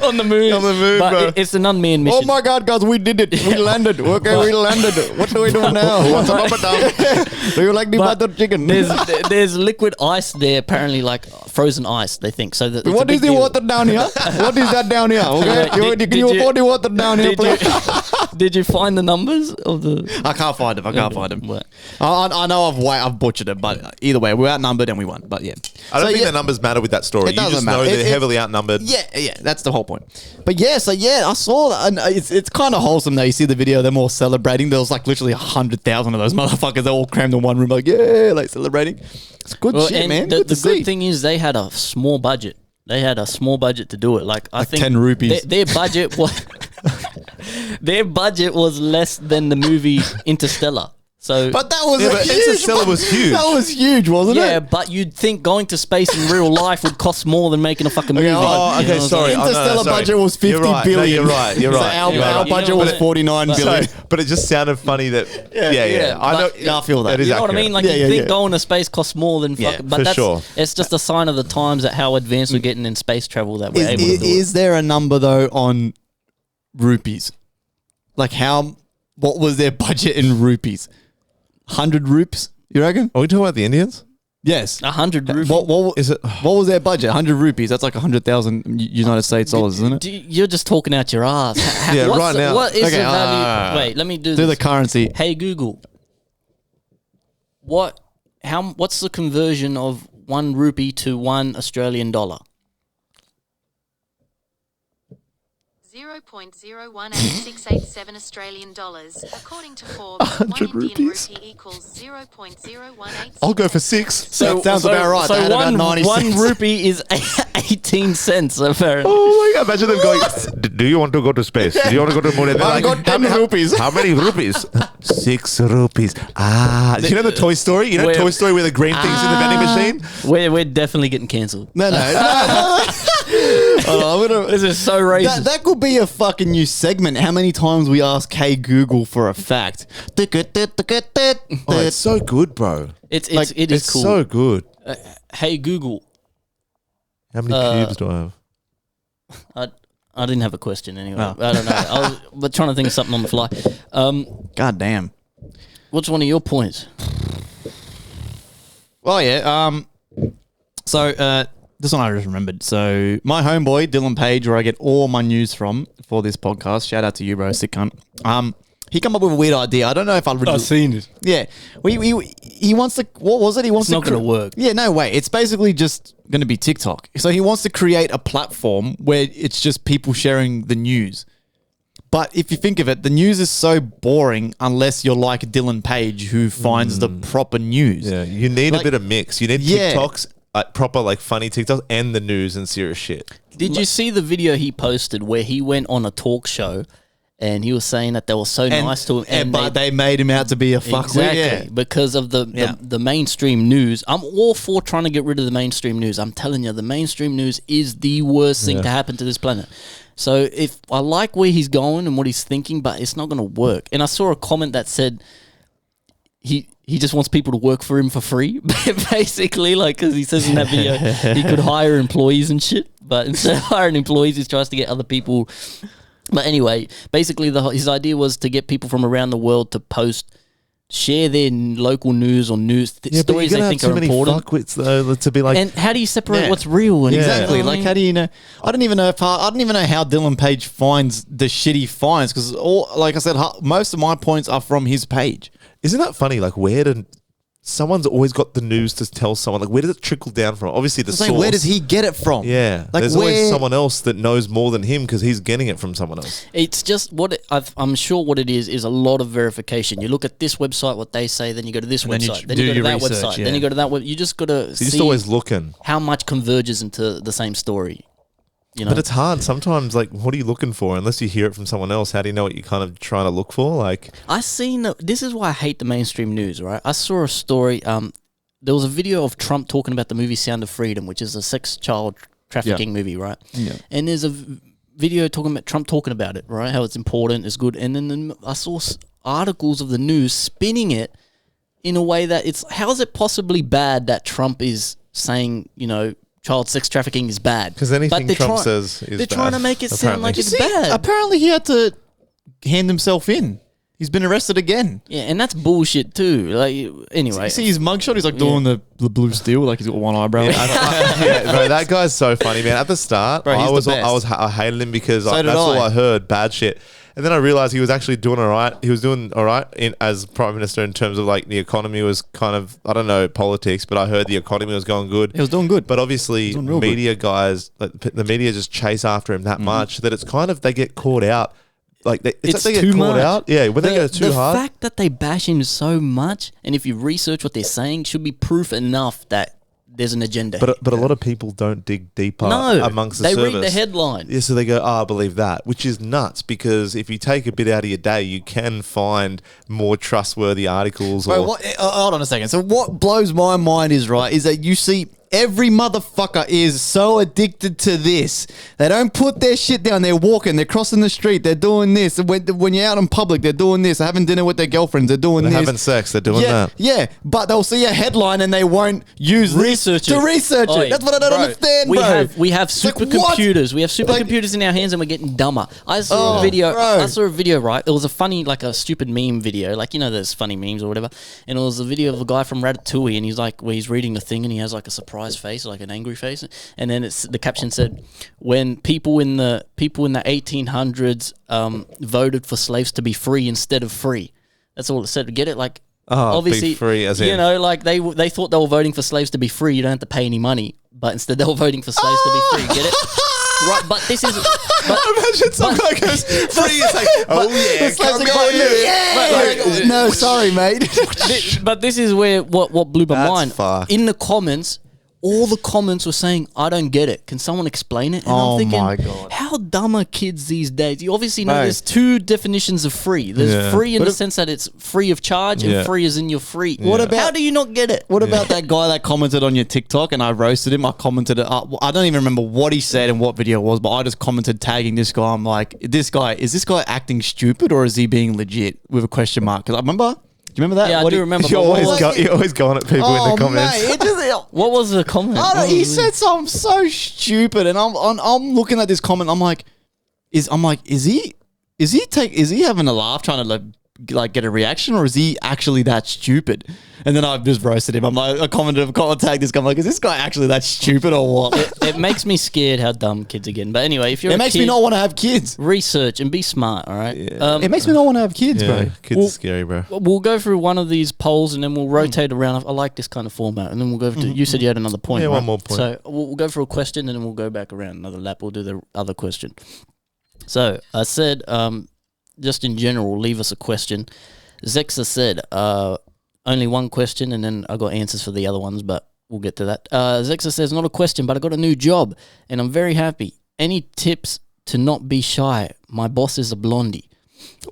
on the moon. On the moon, but bro. it's an unmanned mission. Oh my god, guys, we did it. We landed. Okay, we landed. What do we do now? What's up and down? Do you like the But butter chicken? there's liquid ice there, apparently like frozen ice. They think so. That it's a What big is the deal. water down here? What is that down here? Okay, Yeah, can you afford the water down here, Did please? did you find the numbers of the? I can't find him. I can't find him. What? I know I've butchered it, but either way, we're outnumbered and we won. But yeah, I don't So, think yeah, the numbers matter with that story. It You doesn't just know matter. they're heavily outnumbered. Yeah, that's the whole point. But yeah, so yeah, I saw that, and it's kind of wholesome though. You see the video, they're all celebrating. There was like literally 100,000 of those motherfuckers. They're all crammed in one room, like yeah, like celebrating. It's good shit, and man. The Good to good see. thing is they had a small budget. They had a small budget to do it. Like I think 10 rupees. Their budget was their budget was less than the movie Interstellar. So, But that was Yeah, but Interstellar was huge. That was huge, wasn't yeah, it? but you'd think going to space in real life would cost more than making a fucking movie. Oh, You know okay, what I'm sorry. saying? Oh, no, Interstellar sorry. budget was 50 You're right. billion. No, you're right. You're So right. our, You're our right. You budget know was what? 49 But- billion. But it just sounded funny that. Yeah. I know. Yeah, I feel that. That is You know what I accurate. mean? Like, Yeah, you yeah, think yeah. going to space costs more than Yeah, fucking. But for that's sure. it's just a sign of the times that how advanced we're getting in space travel that we're able to do it. Is there a number though on rupees? Like what was their budget in rupees? 100 rupees, you reckon? Are we talking about the Indians? Yes. 100 rupees. What Is it? what was their budget? 100 rupees. That's like 100,000 United States dollars, isn't it? You're just talking out your ass. Yeah, What's right now. What is Okay, the value? Wait, let me do Do the this. currency. Hey Google, what's the conversion of 1 rupee to 1 Australian dollar? 0.018687 Australian dollars. According to Forbes, 1 Indian rupee equals 0.0186. I'll go for 6. That sounds about right. So They had about 90 one cents. rupee is 18 cents apparently. Oh my god! Imagine them going. Do you want to go to space? Do you want to go to the moon? And they're I've got 10 rupees. How many rupees? 6 rupees. Do you know the Toy Story? You know Where- Toy Story where the green things in the vending machine? We're definitely getting cancelled. No. Hold on, I'm gonna- This is so racist. that could be a fucking new segment. How many times we ask Hey Google for a fact? Oh, it's so good, bro. it is It's cool. so good. Hey Google, How many cubes do I have? I didn't have a question anyway. Oh. I don't know. I was trying to think of something on the fly. God damn. What's one of your points? Well, yeah. So this one I just remembered. So my homeboy Dylan Page, where I get all my news from for this podcast. Shout out to you, bro, sick cunt. He come up with a weird idea. I don't know if I'll really. I've seen it. Yeah, he wants to. What was it? He wants It's to. not gonna work. Yeah, no way. It's basically just going to be TikTok. So he wants to create a platform where it's just people sharing the news. But if you think of it, the news is so boring unless you're like Dylan Page, who finds the proper news. Yeah, you need Like- a bit of mix. You need Yeah. TikToks, proper like funny TikToks, and the news and serious shit. Did you see the video he posted where he went on a talk show and he was saying that they were so nice to him, But they made him out to be a fuckwit. exactly Yeah. because of the mainstream news. I'm all for trying to get rid of the mainstream news. I'm telling you, the mainstream news is the worst thing to happen to this planet. So if I like where he's going and what he's thinking, but it's not going to work. And I saw a comment that said he just wants people to work for him for free, basically, like, because he says in that video he could hire employees and shit, but instead of hiring employees, he tries to get other people. But anyway, basically, his idea was to get people from around the world to share their local news or stories they think are important. fuckwits though to be like. And how do you separate Yeah. what's real? And Exactly. you know what I Like, mean? how do you know? I don't even know how Dylan Page finds the shit he finds because, like I said, most of my points are from his page. Isn't that funny? Like, someone's always got the news to tell someone. Like, where does it trickle down from? Obviously, the It's source. like, where does he get it from? Yeah, Like, there's where? always someone else that knows more than him because he's getting it from someone else. It's just I'm sure what it is a lot of verification. You look at this website, what they say, then you go to this then you website, then do you go to your that research, website, yeah. then you go to that web. You just got to You're see just always looking. how much converges into the same story. You know, But it's hard sometimes. Like, what are you looking for? Unless you hear it from someone else, how do you know what you're kind of trying to look for? Like, this is why I hate the mainstream news, right? I saw a story. There was a video of Trump talking about the movie Sound of Freedom, which is a sex child trafficking movie, right? Yeah. And there's a video talking about Trump talking about it, right? How it's important, it's good. And then I saw articles of the news spinning it in a way that how is it possibly bad that Trump is saying, child sex trafficking is bad? because anything But Trump says is they're trying to make it sound apparently. like You it's see, bad. apparently he had to hand himself in. He's been arrested again. Yeah, and that's bullshit too. Like, anyway. You see his mugshot? He's like doing the blue steel, like he's got one eyebrow. Yeah, bro, that guy's so funny, man. At the start, Bro, he's the best. I hated him because So did that's all I. I heard, bad shit. And then I realized he was actually doing all right. He was doing all right as prime minister in terms of like the economy was kind of, I don't know, politics, but I heard the economy was going good. He was doing good. But obviously, doing real good. media guys, like, the media just chase after him that much that it's kind of they get caught out. Like It's they too get caught much. out. Yeah, when they go too the hard. fact that they bash him so much, and if you research what they're saying, should be proof enough that there's an agenda. But a lot of people don't dig deeper amongst the they service. read the headline. Yeah, so they go, I believe that, which is nuts because if you take a bit out of your day, you can find more trustworthy articles. Bro, hold on a second. So what blows my mind is that you see every motherfucker is so addicted to this. They don't put their shit down. They're walking. They're crossing the street. They're doing this. When you're out in public, they're doing this. They're having dinner with their girlfriends. They're doing this. They're having sex. They're doing that. Yeah, but they'll see a headline and they won't use Research to research it. That's what I don't understand, bro. We have supercomputers. We have supercomputers in our hands and we're getting dumber. I saw a video. Bro. I saw a video, right? It was a funny, like a stupid meme video. Like, you know, there's funny memes or whatever. And it was a video of a guy from Ratatouille and he's like, where he's reading the thing and he has like a surprised face, like an angry face, and then the caption said, "When people in the 1800s voted for slaves to be free instead of free." That's all it said. Get it? Like, obviously, be free as in, like they thought they were voting for slaves to be free. You don't have to pay any money, but instead they were voting for slaves to be free. Get it? Right, but this is. Imagine some guy goes free. It's like, oh yeah, come here. No, sorry, mate. But this is where what blew my That's mind. fucked. In the comments, all the comments were saying, "I don't get it. Can someone explain it?" And I'm thinking, my God. how dumb are kids these days? You obviously know there's two definitions of free. There's free in the sense that it's free of charge, and free as in you're free. What about? How do you not get it? What about that guy that commented on your TikTok and I roasted him? I commented it. I don't even remember what he said and what video it was, but I just commented tagging this guy. I'm like, is this guy acting stupid or is he being legit with a question mark? Because I remember. Do you remember that? Yeah, I do remember. You're always going at people in the comments. Mate, What was the comment? he said something so stupid, and I'm looking at this comment. I'm like, is he having a laugh trying to like get a reaction, or is he actually that stupid? And then I've just roasted him. I'm like, I tagged this guy. I'm like, is this guy actually that stupid or what? It makes me scared how dumb kids are getting. But anyway, if you're It makes me not want to have kids. research and be smart. All right. It makes me not want to have kids, Yeah, bro. kids are scary, bro. We'll go through one of these polls and then we'll rotate around. I like this kind of format. And then we'll go to, you said you had another point. Yeah, right? one more point. So we'll go for a question and then we'll go back around another lap. We'll do the other question. So I said, just in general, leave us a question. Zexa said, only one question and then I got answers for the other ones, but we'll get to that. Zexa says, not a question, but I got a new job and I'm very happy. Any tips to not be shy? My boss is a blondie.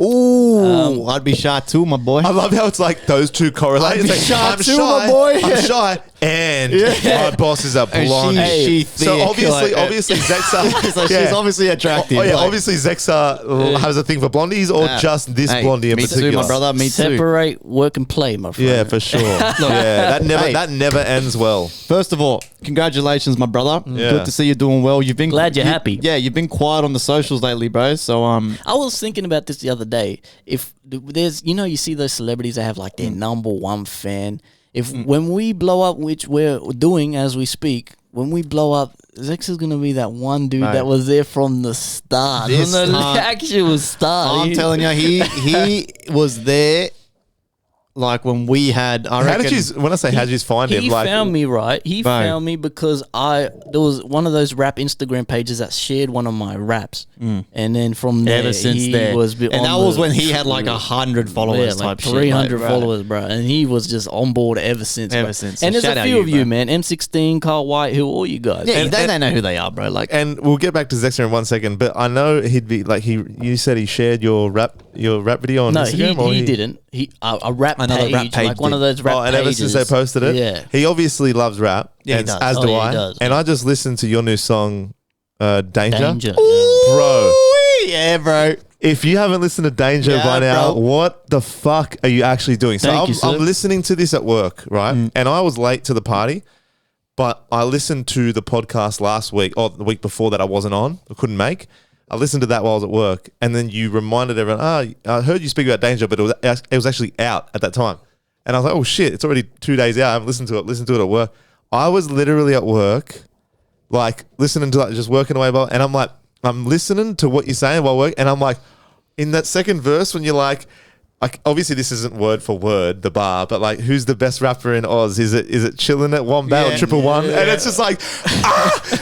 Ooh, I'd be shy too, my boy. I love how it's like those two correlate. I'd be It's like, shy I'm too, shy, my boy. I'm shy, and my boss is a And blonde. she So thick, obviously Zexa. so she's obviously attractive. Oh yeah, Like, obviously Zexa has a thing for blondies, or just this hey, blondie in me particular. too, my brother. Me too. Separate work and play, my friend. Yeah, for sure. Yeah, that never ends well. First of all, congratulations, my brother. Yeah. Good to see you doing well. You've been Glad you're happy. Yeah, you've been quiet on the socials lately, bro. So I was thinking about this the other day. If there's, you see those celebrities that have like their number one fan. If when we blow up, which we're doing as we speak, when we blow up, Zex is gonna be that one dude that was there from the start, from the actual start. I'm telling you, he was there. Like when we had, How did you? When I say how did you find him? He Like, found me, right? He found me because there was one of those rap Instagram pages that shared one of my raps, and then from there, ever since he there, was and that was when he had like 100 followers, like type 300 shit, followers, bro, and he was just on board ever since. Ever bro. since. And So there's shout a out few you, of you, bro. man. M16, Carl White, who all you guys? Yeah, they don't know who they are, bro. Like, and we'll get back to Zexa in 1 second, but I know he'd be like you said he shared your rap video on No, Instagram. Or he didn't. A rap Another page, rap page like one did. of those rap and ever since they pages. posted it, Yeah. he obviously loves rap. Yeah, he and does. as Oh, do yeah, he I. does, And I just listened to your new song, Danger. Danger. Bro. yeah, bro. If you haven't listened to Danger Yeah, by now, bro. what the fuck are you actually doing? So Thank you, sir. I'm listening to this at work, right? And I was late to the party, but I listened to the podcast last week or the week before that I wasn't on, I couldn't make. I listened to that while I was at work, and then you reminded everyone, I heard you speak about Danger, but it was actually out at that time. And I was like, oh shit, it's already 2 days out. I haven't listened to it at work. I was literally at work, like listening to just working away, and I'm like, I'm listening to what you're saying while work, and I'm like, in that second verse when you're like obviously this isn't word for word the bar, but like who's the best rapper in Oz? Is it Chillin' at Wombat or Triple One? And it's just like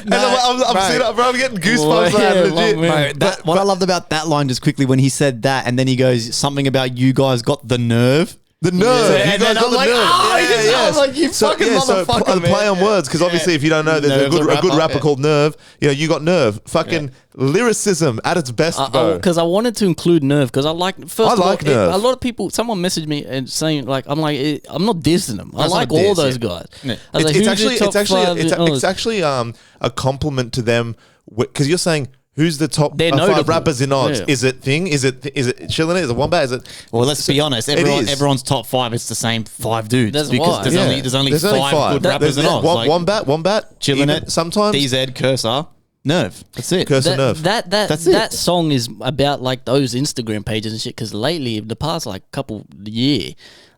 and I'm sitting up, bro, I'm getting goosebumps. What I loved about that line just quickly when he said that, and then he goes something about you guys got the nerve. The nerve. Yeah, You and guys then got I'm the like, nerve. I'm like, you fucking motherfucker, play on words, because obviously if you don't know, there's Nerve's a good a rapper rapper, called Nerve. You got Nerve. Fucking lyricism at its best, bro. Because I wanted to include Nerve because I like. First I of all, like Nerve. a lot of people. Someone messaged me and saying like, I'm not dissing them. I That's like not a all diss, those yeah. guys. Yeah. I was like, who's your top five? It's actually a compliment to them, because you're saying who's the top They're 5 notable. rappers in Oz. Yeah. Is it Chillin'? Is it Wombat? Is it? Well, let's be honest. It is. Everyone's top 5. It's the same 5 dudes. That's because why. there's only 5 good rappers in Oz. Like Wombat, Chillin' even It, sometimes. DZ, Cursor, Nerve. That's it. Cursor Nerve. That's it. That song is about like those Instagram pages and shit. Because lately, the past like couple year,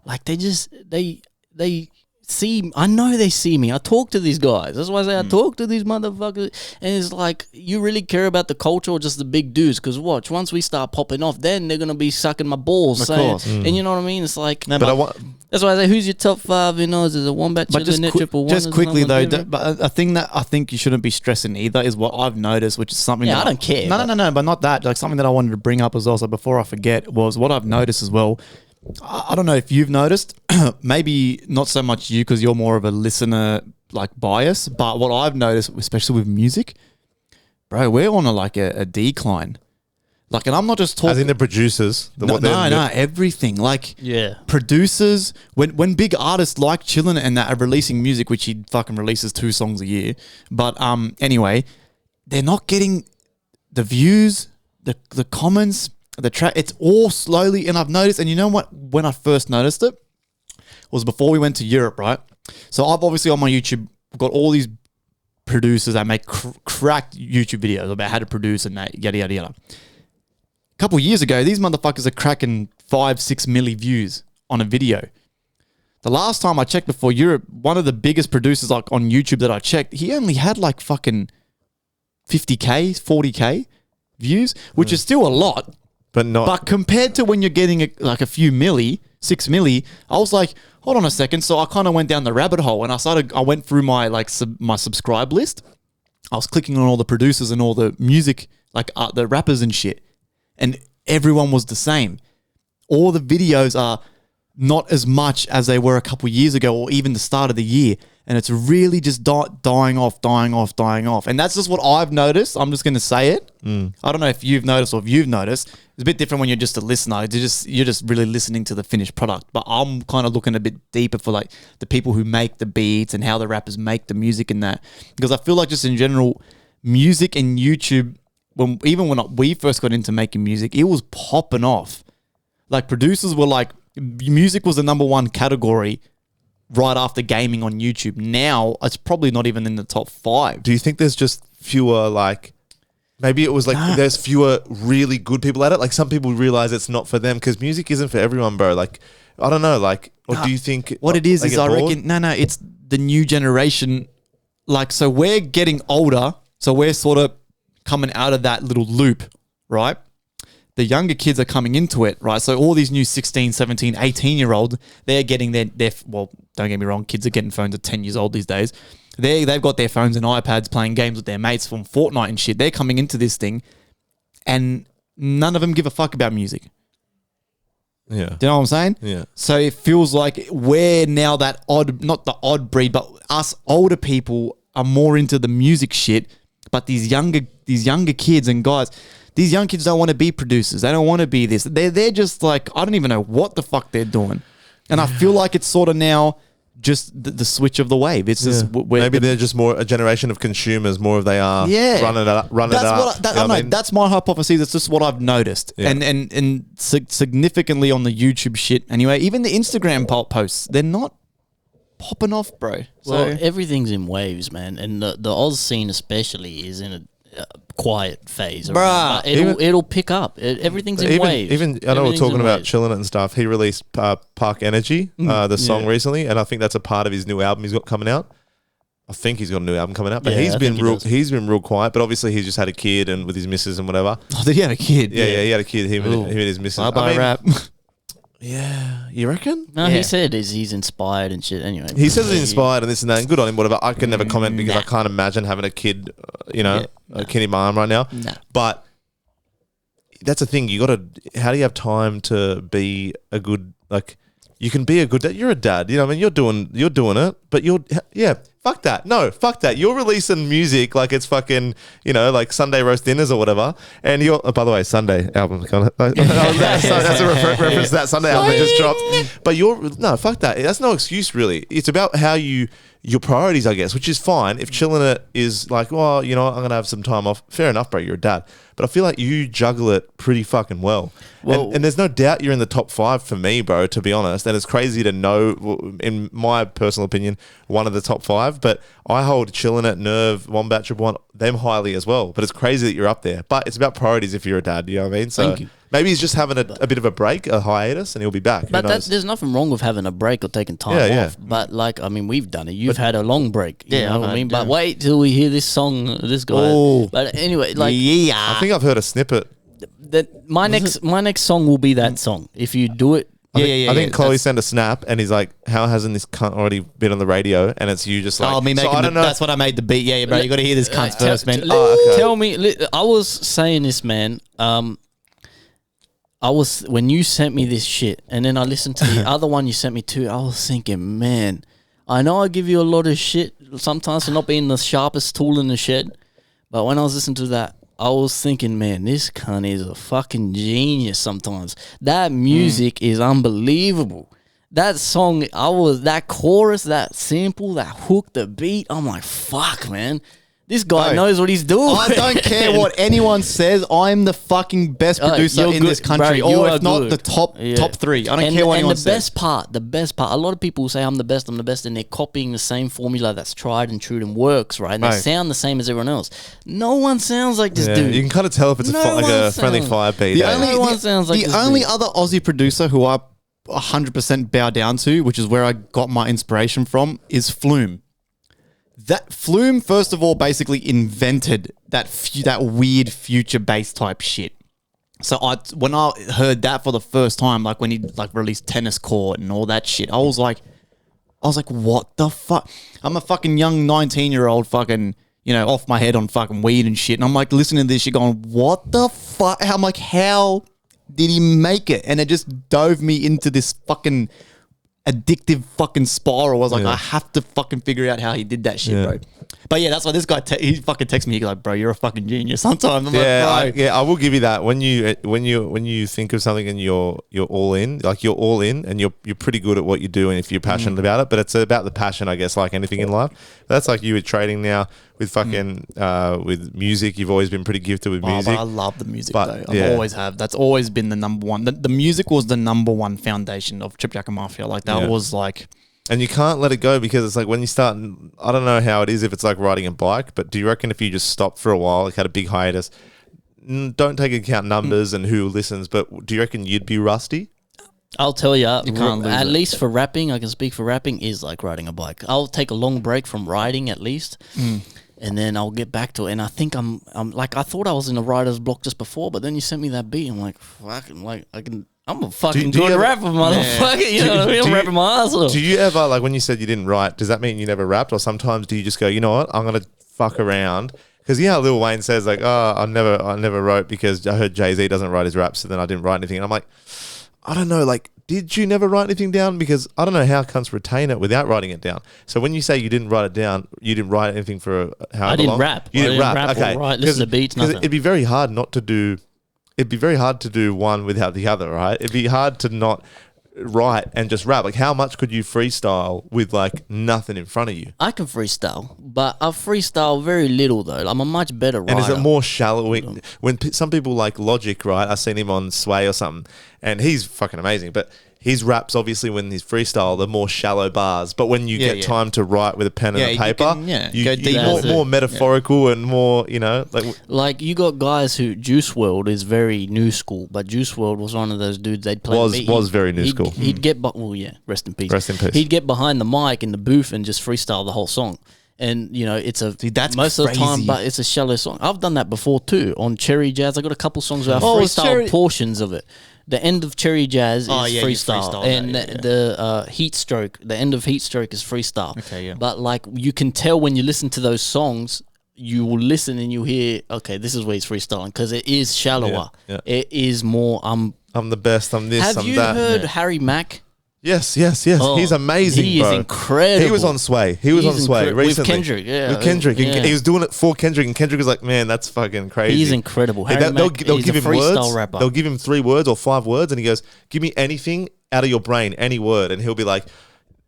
like they see. I know they see me. I talk to these guys. That's why I say I talk to these motherfuckers. And it's like, you really care about the culture or just the big dudes? Because watch, once we start popping off, then they're gonna be sucking my balls. Of saying, course. And you know what I mean? It's like, But I want. that's why I say, who's your top 5? You know, is it a Wombat, But Chillin' It, Triple One? just quickly though, whatever? but a thing that I think you shouldn't be stressing either is what I've noticed, which is something. Yeah, that I don't care, No, but not that. Like something that I wanted to bring up as well. So before I forget, was what I've noticed as well. I don't know if you've noticed, maybe not so much you because you're more of a listener like bias, but what I've noticed, especially with music, bro, we're on a decline. Like, and I'm not just talking. As in the producers. No, everything. Like, Yeah. producers, when big artists like Chillin' and that are releasing music, which he fucking releases 2 songs a year, but anyway, they're not getting the views, the comments, the track. It's all slowly, and I've noticed, and you know what? When I first noticed it was before we went to Europe, right? So I've obviously on my YouTube got all these producers that make cracked YouTube videos about how to produce and that, yada yada yada. A couple of years ago, these motherfuckers are cracking 5-6 milli views on a video. The last time I checked before Europe, one of the biggest producers like on YouTube that I checked, he only had like fucking 50k, 40k views, which is still a lot. But not. But compared to when you're getting like a few milli, 6 milli, I was like, hold on a second. So I kind of went down the rabbit hole and I went through my my subscribe list. I was clicking on all the producers and all the music, like the rappers and shit. And everyone was the same. All the videos are not as much as they were a couple of years ago or even the start of the year. And it's really just dying off. And that's just what I've noticed. I'm just going to say it. I don't know if you've noticed or if you've noticed. It's a bit different when you're just a listener. You're just really listening to the finished product. But I'm kind of looking a bit deeper for like the people who make the beats and how the rappers make the music and that. Because I feel like just in general, music and YouTube, when we first got into making music, it was popping off. Like producers were like, music was the number 1 category right after gaming on YouTube. Now it's probably not even in the top 5. Do you think there's just fewer, like, maybe it was like there's fewer really good people at it? Like some people realize it's not for them because music isn't for everyone, bro. Like, I don't know, like, or do you think what it is they is get I bored? reckon it's the new generation. Like, so we're getting older, so we're sort of coming out of that little loop, right? The younger kids are coming into it, right? So all these new 16, 17, 18-year-olds, they're getting their well, don't get me wrong, kids are getting phones at 10 years old these days. They've got their phones and iPads playing games with their mates from Fortnite and shit. They're coming into this thing and none of them give a fuck about music. Yeah. Do you know what I'm saying? Yeah. So it feels like we're now that not the odd breed, but us older people are more into the music shit. But these younger kids and guys, these young kids don't want to be producers. They don't want to be this. They're just like, I don't even know what the fuck they're doing. And I feel like it's sort of now just the switch of the wave. It's just maybe they're just more a generation of consumers, more of they are running it up. That's my hypothesis. It's just what I've noticed, and significantly on the YouTube shit. Anyway, even the Instagram posts, they're not popping off, bro. Well, everything's in waves, man, and the Oz scene especially is in a quiet phase, bruh. But it'll pick up. Everything's in waves. Even I know we're talking about Chillin' It and stuff. He released Park Energy, the song recently, and I think that's a part of his new album he's got coming out. I think he's got a new album coming out, but he's been real quiet. But obviously he's just had a kid and with his missus and whatever. Oh, did he have a kid? Yeah, he had a kid. Him and his missus. Bye rap. Yeah, you reckon? No, he said he's inspired and shit. Anyway, he says he's inspired and this and that, and good on him. Whatever. I can never comment because I can't imagine having a kid. A kid in my arm right now. Nah. But that's the thing. You got to. How do you have time to be a good you can be a good dad. You're a dad. You know what I mean? You're doing it, but fuck that. No, fuck that. You're releasing music like it's fucking, like Sunday roast dinners or whatever. And by the way, Sunday album. That's a reference to that Sunday album that just dropped. But fuck that. That's no excuse, really. It's about how your priorities, I guess, which is fine. If chilling it is like, well, I'm going to have some time off. Fair enough, bro. You're a dad. But I feel like you juggle it pretty fucking well. And there's no doubt you're in the top 5 for me, bro, to be honest. And it's crazy to know, in my personal opinion, one of the top 5. But I hold Chillin' It, Nerve, Wombat, Triple One, them highly as well. But it's crazy that you're up there. But it's about priorities if you're a dad, you know what I mean? So Thank you. Maybe he's just having a bit of a break, a hiatus, and he'll be back. But there's nothing wrong with having a break or taking time off. But we've done it. You've had a long break. You know what I mean? But wait till we hear this song, this guy. Oh. But anyway, I think I've heard a snippet. My next song will be that song. If you do it. I think Chloe sent a snap and he's like, how hasn't this cunt already been on the radio? And it's you just like, me making I don't know. That's what I made the beat. Yeah, bro, you got to hear this cunt first, man. Tell me, I was saying this, man. When you sent me this shit, and then I listened to the other one you sent me too, I was thinking, man, I know I give you a lot of shit sometimes for not being the sharpest tool in the shed, but when I was listening to that, I was thinking, man, this cunt is a fucking genius sometimes. That music is unbelievable. That song, that chorus, that sample, that hook, the beat, I'm like, fuck, man. This guy knows what he's doing. I don't care what anyone says. I'm the fucking best producer in this country, bro, or if not the top 3. I don't care what anyone says. And the best part, a lot of people say I'm the best, and they're copying the same formula that's tried and true and works, right? And they sound the same as everyone else. No one sounds like this dude. You can kind of tell if it's a friendly fire beat. The only other Aussie producer who I 100% bow down to, which is where I got my inspiration from, is Flume. That Flume, first of all, basically invented that weird future bass type shit. So when I heard that for the first time, like when he released Tennis Court and all that shit, I was like, what the fuck? I'm a fucking young 19-year-old fucking, off my head on fucking weed and shit. And I'm like listening to this shit going, what the fuck? I'm like, how did he make it? And it just dove me into this fucking addictive fucking spiral. I was like, I have to fucking figure out how he did that shit, bro. But that's why this guy he fucking texts me. He's like, bro, you're a fucking genius. Sometimes I'm like, bro. I will give you that. When you think of something and you're all in, like you're all in, and you're pretty good at what you do, and if you're passionate about it. But it's about the passion, I guess, like anything in life. That's like you with trading now, with fucking with music. You've always been pretty gifted with music. But I love the music, though. I always have. That's always been the number one. The music was the number one foundation of Trip Jacker Mafia. Like that was like. And you can't let it go, because it's like when you start, I don't know how it is if it's like riding a bike, but do you reckon if you just stopped for a while, like had a big hiatus, don't take into account numbers and who listens, but do you reckon you'd be rusty? I'll tell you, at least for rapping, I can speak for rapping, is like riding a bike. I'll take a long break from riding at least, and then I'll get back to it. And I think I'm like, I thought I was in a writer's block just before, but then you sent me that beat. I'm like, fucking, like I'm a fucking good rapper, motherfucker. You know what I mean? I'm rapping my ass off. Do you ever, like when you said you didn't write, does that mean you never rapped? Or sometimes do you just go, you know what, I'm going to fuck around? Because how Lil Wayne says like, oh, I never wrote because I heard Jay-Z doesn't write his raps, so then I didn't write anything. And I'm like, I don't know, like, did you never write anything down? Because I don't know how cunts retain it without writing it down. So when you say you didn't write it down, you didn't write anything for how long? I didn't rap. You didn't rap. Okay. Right, listen to beats, nothing. It'd be very hard not to do. It'd be very hard to do one without the other, right? It'd be hard to not write and just rap. Like, how much could you freestyle with like nothing in front of you? I can freestyle, but I freestyle very little though. I'm a much better writer. And is it more shallow? When some people like Logic, right? I've seen him on Sway or something, and he's fucking amazing. But his raps, obviously, when he's freestyle, they're more shallow bars. But when you get time to write with a pen and a paper, you more metaphorical and more, like you got guys who Juice WRLD is very new school, but Juice WRLD was one of those dudes they'd play. Was very new school. He'd get, rest in peace. Rest in peace. He'd get behind the mic in the booth and just freestyle the whole song. And it's that's most crazy. Of the time, but it's a shallow song. I've done that before too on Cherry Jazz. I got a couple songs where I freestyle portions of it. The end of Cherry Jazz is freestyle, and the Heat Stroke, the end of Heat Stroke is freestyle. Okay, yeah. But like you can tell when you listen to those songs, you will listen and you hear, okay, this is where he's freestyling because it is shallower. Yeah. It is more. I'm the best. I'm this. Have I'm you that. heard Harry Mack? Yes. Oh, He's amazing, he bro. is incredible. He was on Sway. He was on Sway recently. With Kendrick, yeah. With Kendrick. Yeah. And he was doing it for Kendrick, and Kendrick was like, man, that's fucking crazy. He's incredible. Hey, Harry they'll Mack, they'll he's give a him freestyle words. rapper. They'll give him 3 words or 5 words, and he goes, give me anything out of your brain, any word. And he'll be like,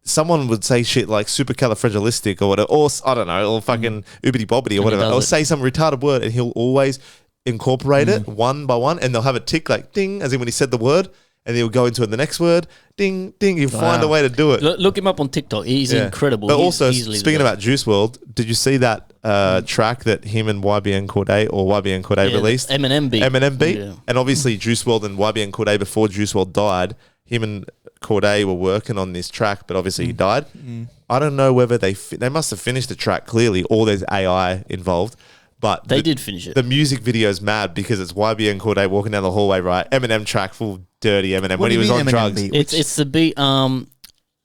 someone would say shit like supercalifragilistic or whatever, or I don't know, or fucking oobity bobbity or whatever, or say some retarded word, and he'll always incorporate it one by one, and they'll have a tick like ding, as in when he said the word, and he'll go into the next word, ding, ding. He'll find a way to do it. Look him up on TikTok. He's incredible. But He's also, easily speaking about Juice WRLD, did you see that track that him and YBN Cordae or YBN Cordae released? Eminem beat. Eminem beat. Yeah. And obviously, Juice WRLD and YBN Cordae, before Juice WRLD died, him and Cordae were working on this track, but obviously he died. I don't know whether they must have finished the track clearly, or there's AI involved. But They did finish it. The music video is mad because it's YBN Cordae walking down the hallway, right? Eminem track, full dirty Eminem when he was on drugs. It's the beat.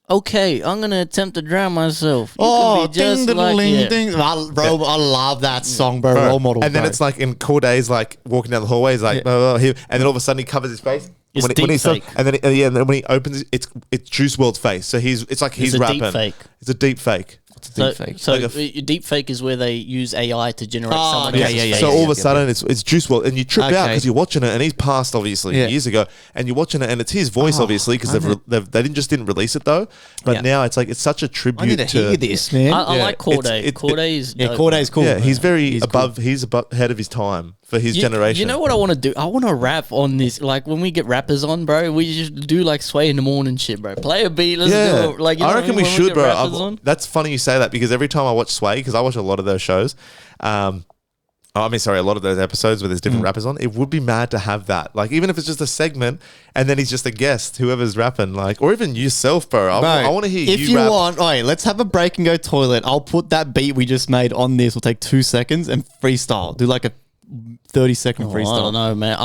Okay, I'm gonna attempt to drown myself. You Oh, can be just ding, like, yeah. ding. Bro, I love that song, bro. Role model. And then bro. it's like in Corday's like walking down the hallway, he's like, blah, blah, blah, and then all of a sudden he covers his face. It's when deep he fake. and then and then when he opens it, it's Juice WRLD's face. So it's like he's a rapping. deep fake. It's a deep fake. So, fake. so Like deep fake is where they use AI to generate Oh, someone yeah, else's yeah, yeah, face. So all of a yeah. sudden it's Juice WRLD, and you trip out Okay. because you're watching it, and he's passed obviously Yeah. years ago, and you're watching it, and it's his voice obviously because they just didn't release it though. But Yeah. now it's like it's such a tribute I need to hear this, man. I Yeah, like Cordae. it's- Cordae is yeah, dope, Corday's cool. Yeah, he's very He's above. cool. He's above ahead of his time for his generation. You know what I want to do? I want to rap on this. Like when we get rappers on, bro, we just do like Sway in the morning shit, bro. Play a beat. Let's do it. Like, you know I what reckon mean? we When should, get bro. rappers on. That's funny you say that because every time I watch Sway, because I watch a lot of those shows, a lot of those episodes where there's different rappers on, it would be mad to have that. Like, even if it's just a segment and then he's just a guest, whoever's rapping, like, or even yourself, bro. I want to hear if you rap. want, all right, let's have a break and go toilet. I'll put that beat we just made on this. We'll take 2 seconds and freestyle. Do like a 30-second Oh, freestyle. I don't know, man.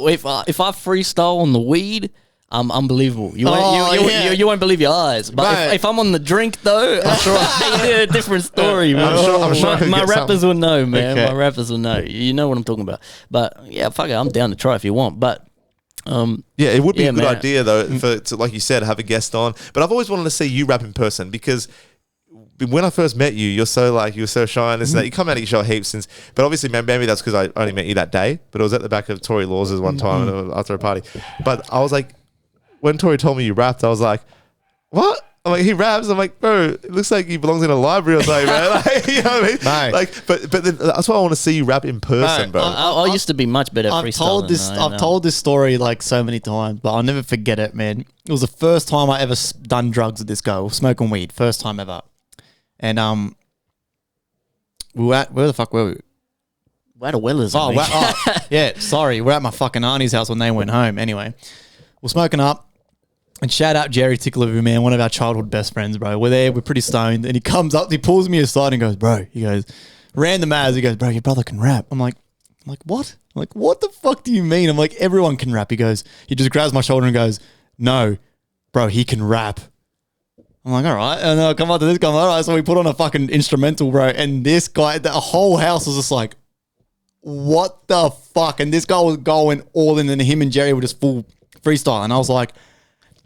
If I freestyle on the weed, I'm unbelievable. You won't believe your eyes. But Right. if I'm on the drink though, I'm sure a different story, man. I'm sure I could my get rappers will know, man. Okay. My rappers will know. You know what I'm talking about. But yeah, fuck it. I'm down to try if you want. But Yeah, it would be Yeah, a good man. idea though, to, like you said, have a guest on. But I've always wanted to see you rap in person because when I first met you, you were so shy and this and that. You come out of your show heaps since, but obviously maybe that's because I only met you that day. But it was at the back of Tory Laws's one time after a party. But I was like, when Tory told me you rapped, I was like, what? I'm like, he raps. I'm like, bro, it looks like he belongs in a library or something, man. Like, you know what I mean? Mate. Like, but then that's why I want to see you rap in person, Mate, bro. I used to be much better at I've freestyling. told this. than I am I've now. told this story like so many times, but I'll never forget it, man. It was the first time I ever done drugs with this guy, or smoking weed, first time ever. And we were at where the fuck were we? We're at Wellers. Oh, yeah. Sorry, we're at my fucking auntie's house when they went home. Anyway, we're smoking up. And shout out Jerry Ticklevu, man, one of our childhood best friends, bro. We're there, we're pretty stoned. And he comes up, he pulls me aside and goes, bro, he goes, random as, he goes, bro, your brother can rap. I'm like, what? I'm like, what the fuck do you mean? I'm like, everyone can rap. He goes, he just grabs my shoulder and goes, no, bro, he can rap. I'm like, all right. And I'll come up to this guy, all right. So we put on a fucking instrumental, bro. And this guy, the whole house was just like, what the fuck? And this guy was going all in, and him and Jerry were just full freestyle. And I was like,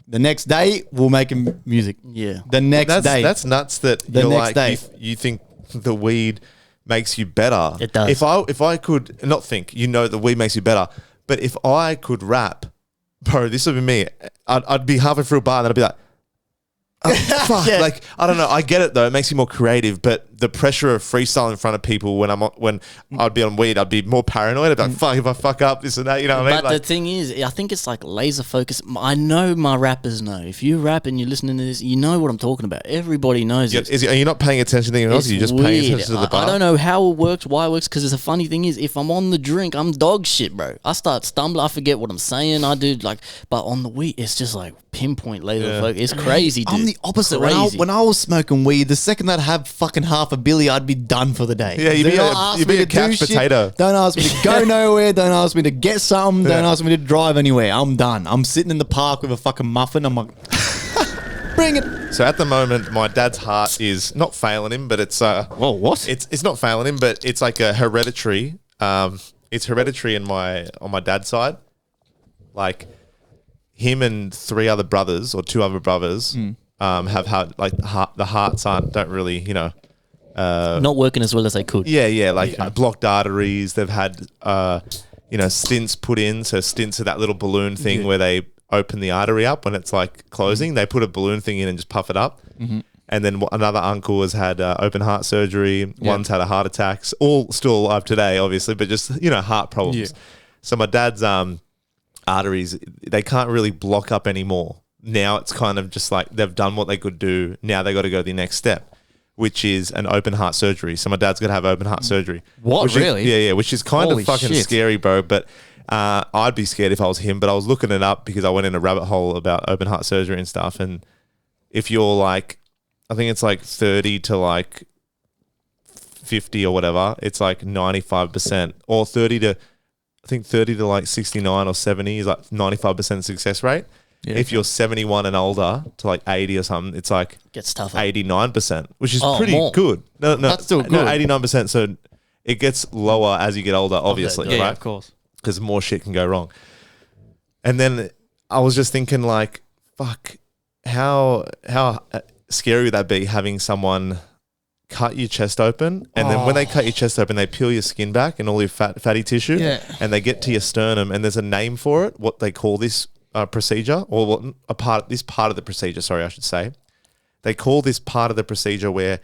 the next day, we'll make him music. Yeah. The next day. That's nuts that The you're next like, day. you think the weed makes you better. It does. If I could not think, the weed makes you better, but if I could rap, bro, this would be me. I'd be halfway through a bar and then I'd be like, oh, fuck. Yeah. Like, I don't know. I get it though. It makes you more creative, but the pressure of freestyle in front of people when I'd be on weed, I'd be more paranoid. I'd be like, fuck, if I fuck up this and that, you know what I mean? But the thing is, I think it's like laser focus. I know my rappers know. If you rap and you're listening to this, you know what I'm talking about. Everybody knows it. Are you not paying attention to anything else? It's You're just weird. paying attention to the bar? I don't know how it works, why it works, because the funny thing is, if I'm on the drink, I'm dog shit, bro. I start stumbling, I forget what I'm saying. I do but on the weed, it's just like pinpoint laser focus. It's crazy, dude. I'm the opposite. Crazy. When I was smoking weed, the second that I had fucking half a billy, I'd be done for the day. Yeah, you'd Do be not a- ask you'd me be a to do couch shit. potato. Don't ask me to go nowhere. Don't ask me to get something. Don't ask me to drive anywhere. I'm done. I'm sitting in the park with a fucking muffin. I'm like, bring it. So at the moment, my dad's heart is not failing him, but it's Whoa, what? it's not failing him, but it's like a hereditary. It's hereditary on my dad's side. Like him and 3 other brothers or 2 other brothers have had like the hearts don't really, Not working as well as they could. blocked arteries. They've had stents put in. So stents are that little balloon thing where they open the artery up when it's like closing. They put a balloon thing in and just puff it up. And then another uncle has had open heart surgery. One's had a heart attack. All still alive today, obviously, but just heart problems. So my dad's arteries, they can't really block up anymore. Now it's kind of just like they've done what they could do. Now they got to go the next step, which is an open heart surgery. So my dad's got to have open heart surgery. What, really? Which is kind Holy of fucking shit. scary, bro. But I'd be scared if I was him. But I was looking it up because I went in a rabbit hole about open heart surgery and stuff. And if you're like, I think it's like 30 to like 50 or whatever, it's like 95%, or 30 to like 69 or 70 is like 95% success rate. If you're 71 and older to like 80 or something, it's like Gets tougher. 89%, which is pretty more. good. No, That's still good. No, 89%. So it gets lower as you get older, obviously, Okay, Yeah, right? of course. Because more shit can go wrong. And then I was just thinking, like, fuck, how scary would that be having someone cut your chest open, and then when they cut your chest open, they peel your skin back and all your fatty tissue, and they get to your sternum, and there's a name for it, what they call this procedure, or this part of the procedure, sorry, I should say. They call this part of the procedure where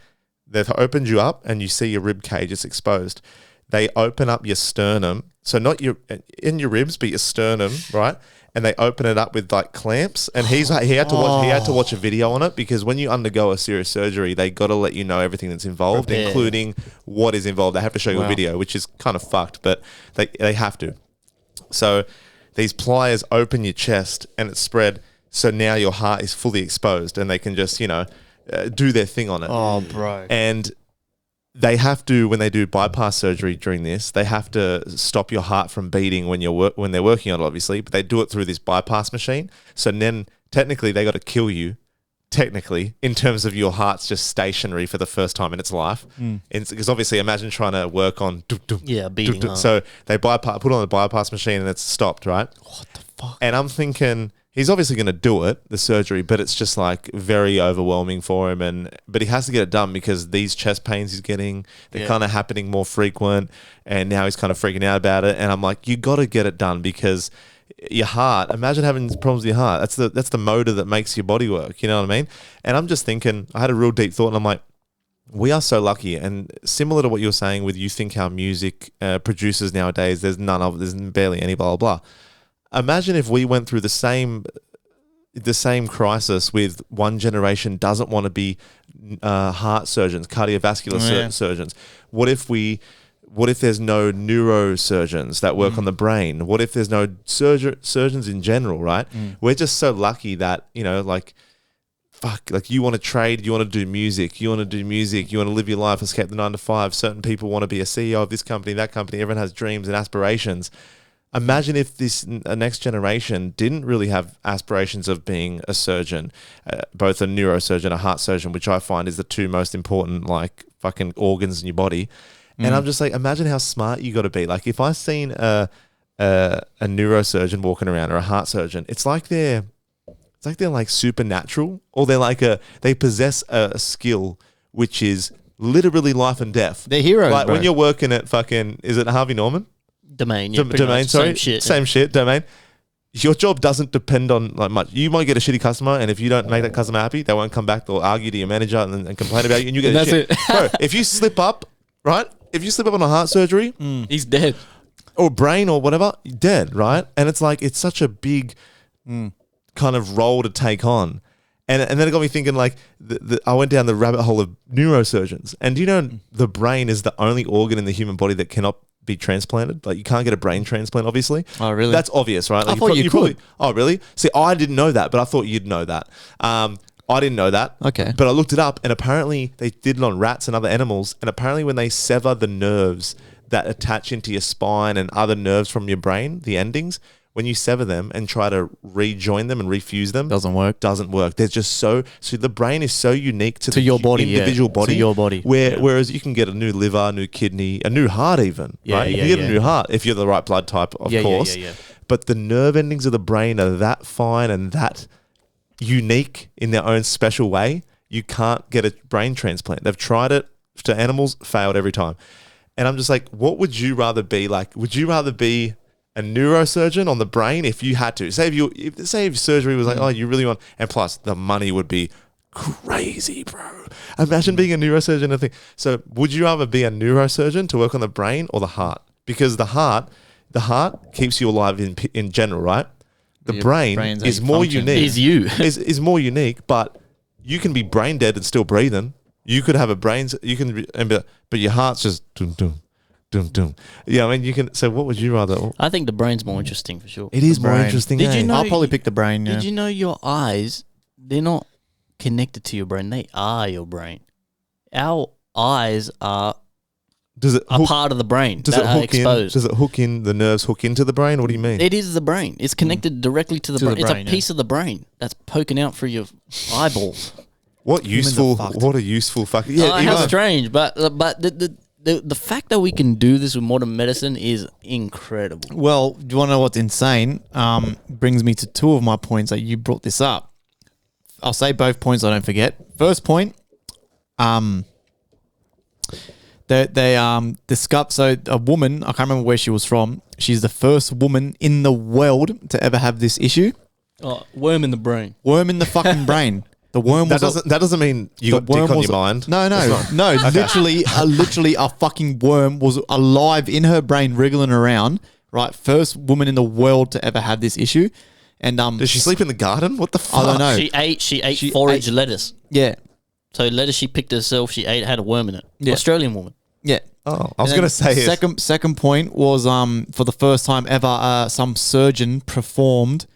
they've opened you up and you see your rib cage is exposed. They open up your sternum, so not in your ribs, but your sternum, right? And they open it up with like clamps. And he had to watch a video on it, because when you undergo a serious surgery, they got to let you know everything that's involved, including what is involved. They have to show you a video, which is kind of fucked, but they have to. So these pliers open your chest and it's spread. So now your heart is fully exposed, and they can just do their thing on it. Oh, bro. And they have to, when they do bypass surgery during this, they have to stop your heart from beating when they're working on it, obviously, but they do it through this bypass machine. So then technically they got to kill you, technically, in terms of your heart's just stationary for the first time in its life. Because obviously imagine trying to work on beating heart. So they put on the bypass machine and it's stopped, right? What the fuck? And I'm thinking, he's obviously going to do it, the surgery, but it's just like very overwhelming for him. But he has to get it done because these chest pains he's getting, they're kind of happening more frequent, and now he's kind of freaking out about it. And I'm like, you got to get it done, because your heart, imagine having problems with your heart. That's the motor that makes your body work. You know what I mean? And I'm just thinking, I had a real deep thought, and I'm like, we are so lucky. And similar to what you're saying with, you think how music producers nowadays, there's barely any blah, blah, blah. Imagine if we went through the same crisis with one generation doesn't want to be heart surgeons, cardiovascular surgeons. What if there's no neurosurgeons that work on the brain? What if there's no surgeons in general, right? We're just so lucky that, fuck, like you want to trade, you want to do music, you want to live your life, escape the 9 to 5. Certain people want to be a CEO of this company, that company. Everyone has dreams and aspirations. Imagine if this next generation didn't really have aspirations of being a surgeon, both a neurosurgeon, a heart surgeon, which I find is the 2 most important, like, fucking organs in your body. And I'm just like, imagine how smart you got to be. Like, if I seen a neurosurgeon walking around, or a heart surgeon, it's like they're like supernatural, or they possess a skill which is literally life and death. They're heroes, Like bro. when you're working at fucking, is it Harvey Norman? Domain, yeah, pretty Domain, much. sorry. Same shit. Domain. Your job doesn't depend on like much. You might get a shitty customer, and if you don't make that customer happy, they won't come back. They'll argue to your manager and complain about you, and you get That's shit. it. Bro, if you slip up, right? If you slip up on a heart surgery He's dead. or brain or whatever, you're dead, right? And it's like, it's such a big kind of role to take on. And then it got me thinking, like, I went down the rabbit hole of neurosurgeons. And do you know the brain is the only organ in the human body that cannot be transplanted? Like, you can't get a brain transplant, obviously. Oh, really? That's obvious, right? Like, I thought you could. Oh, really? See, I didn't know that, but I thought you'd know that. I didn't know that. Okay. But I looked it up, and apparently they did it on rats and other animals. And apparently when they sever the nerves that attach into your spine and other nerves from your brain, the endings, when you sever them and try to rejoin them and refuse them, Doesn't work. They're just so the brain is so unique to your body, individual body. To your body. Whereas you can get a new liver, a new kidney, a new heart even, Yeah, right? You yeah, can get yeah. a new heart if you're the right blood type, of course. Yeah. but the nerve endings of the brain are that fine and that unique in their own special way. You can't get a brain transplant. They've tried it to animals, failed every time. And I'm just like, what would you rather be like? Would you rather be a neurosurgeon on the brain if you had to? Say if surgery was like, oh, you really want, and plus the money would be crazy, bro. Imagine being a neurosurgeon and think. So would you rather be a neurosurgeon to work on the brain or the heart? Because the heart keeps you alive in general, right? The brain is more unique. Is more unique, but you can be brain dead and still breathing. You could have a brain, but your heart's just dum dum dum dum. Yeah, I mean you can. So what would you rather? I think the brain's more interesting for sure. It is more brain. interesting. Did you know? I'll probably pick the brain. Yeah. Did you know your eyes? They're not connected to your brain. They are your brain. Our eyes are a part of the brain that are exposed. Does it hook in? The nerves hook into the brain? What do you mean? It is the brain. It's connected directly to the brain. It's a piece of the brain that's poking out through your eyeballs. What useful? What a useful fucking. Yeah, how strange, but the fact that we can do this with modern medicine is incredible. Well, do you want to know what's insane? Brings me to two of my points that you brought this up. I'll say both points so I don't forget. First point, they discovered, so a woman, I can't remember where she was from, she's the first woman in the world to ever have this issue. Oh, worm in the brain. Worm in the fucking brain. The worm that doesn't mean you got dick on your mind. No. Okay. Literally a fucking worm was alive in her brain, wriggling around. Right, first woman in the world to ever have this issue. And does she sleep in the garden? What the fuck? I don't know. She ate forage lettuce. Yeah. So lettuce she picked herself, she ate, had a worm in it. Yeah. Australian woman. Yeah. Oh, I was going to say second point was for the first time ever some surgeon performed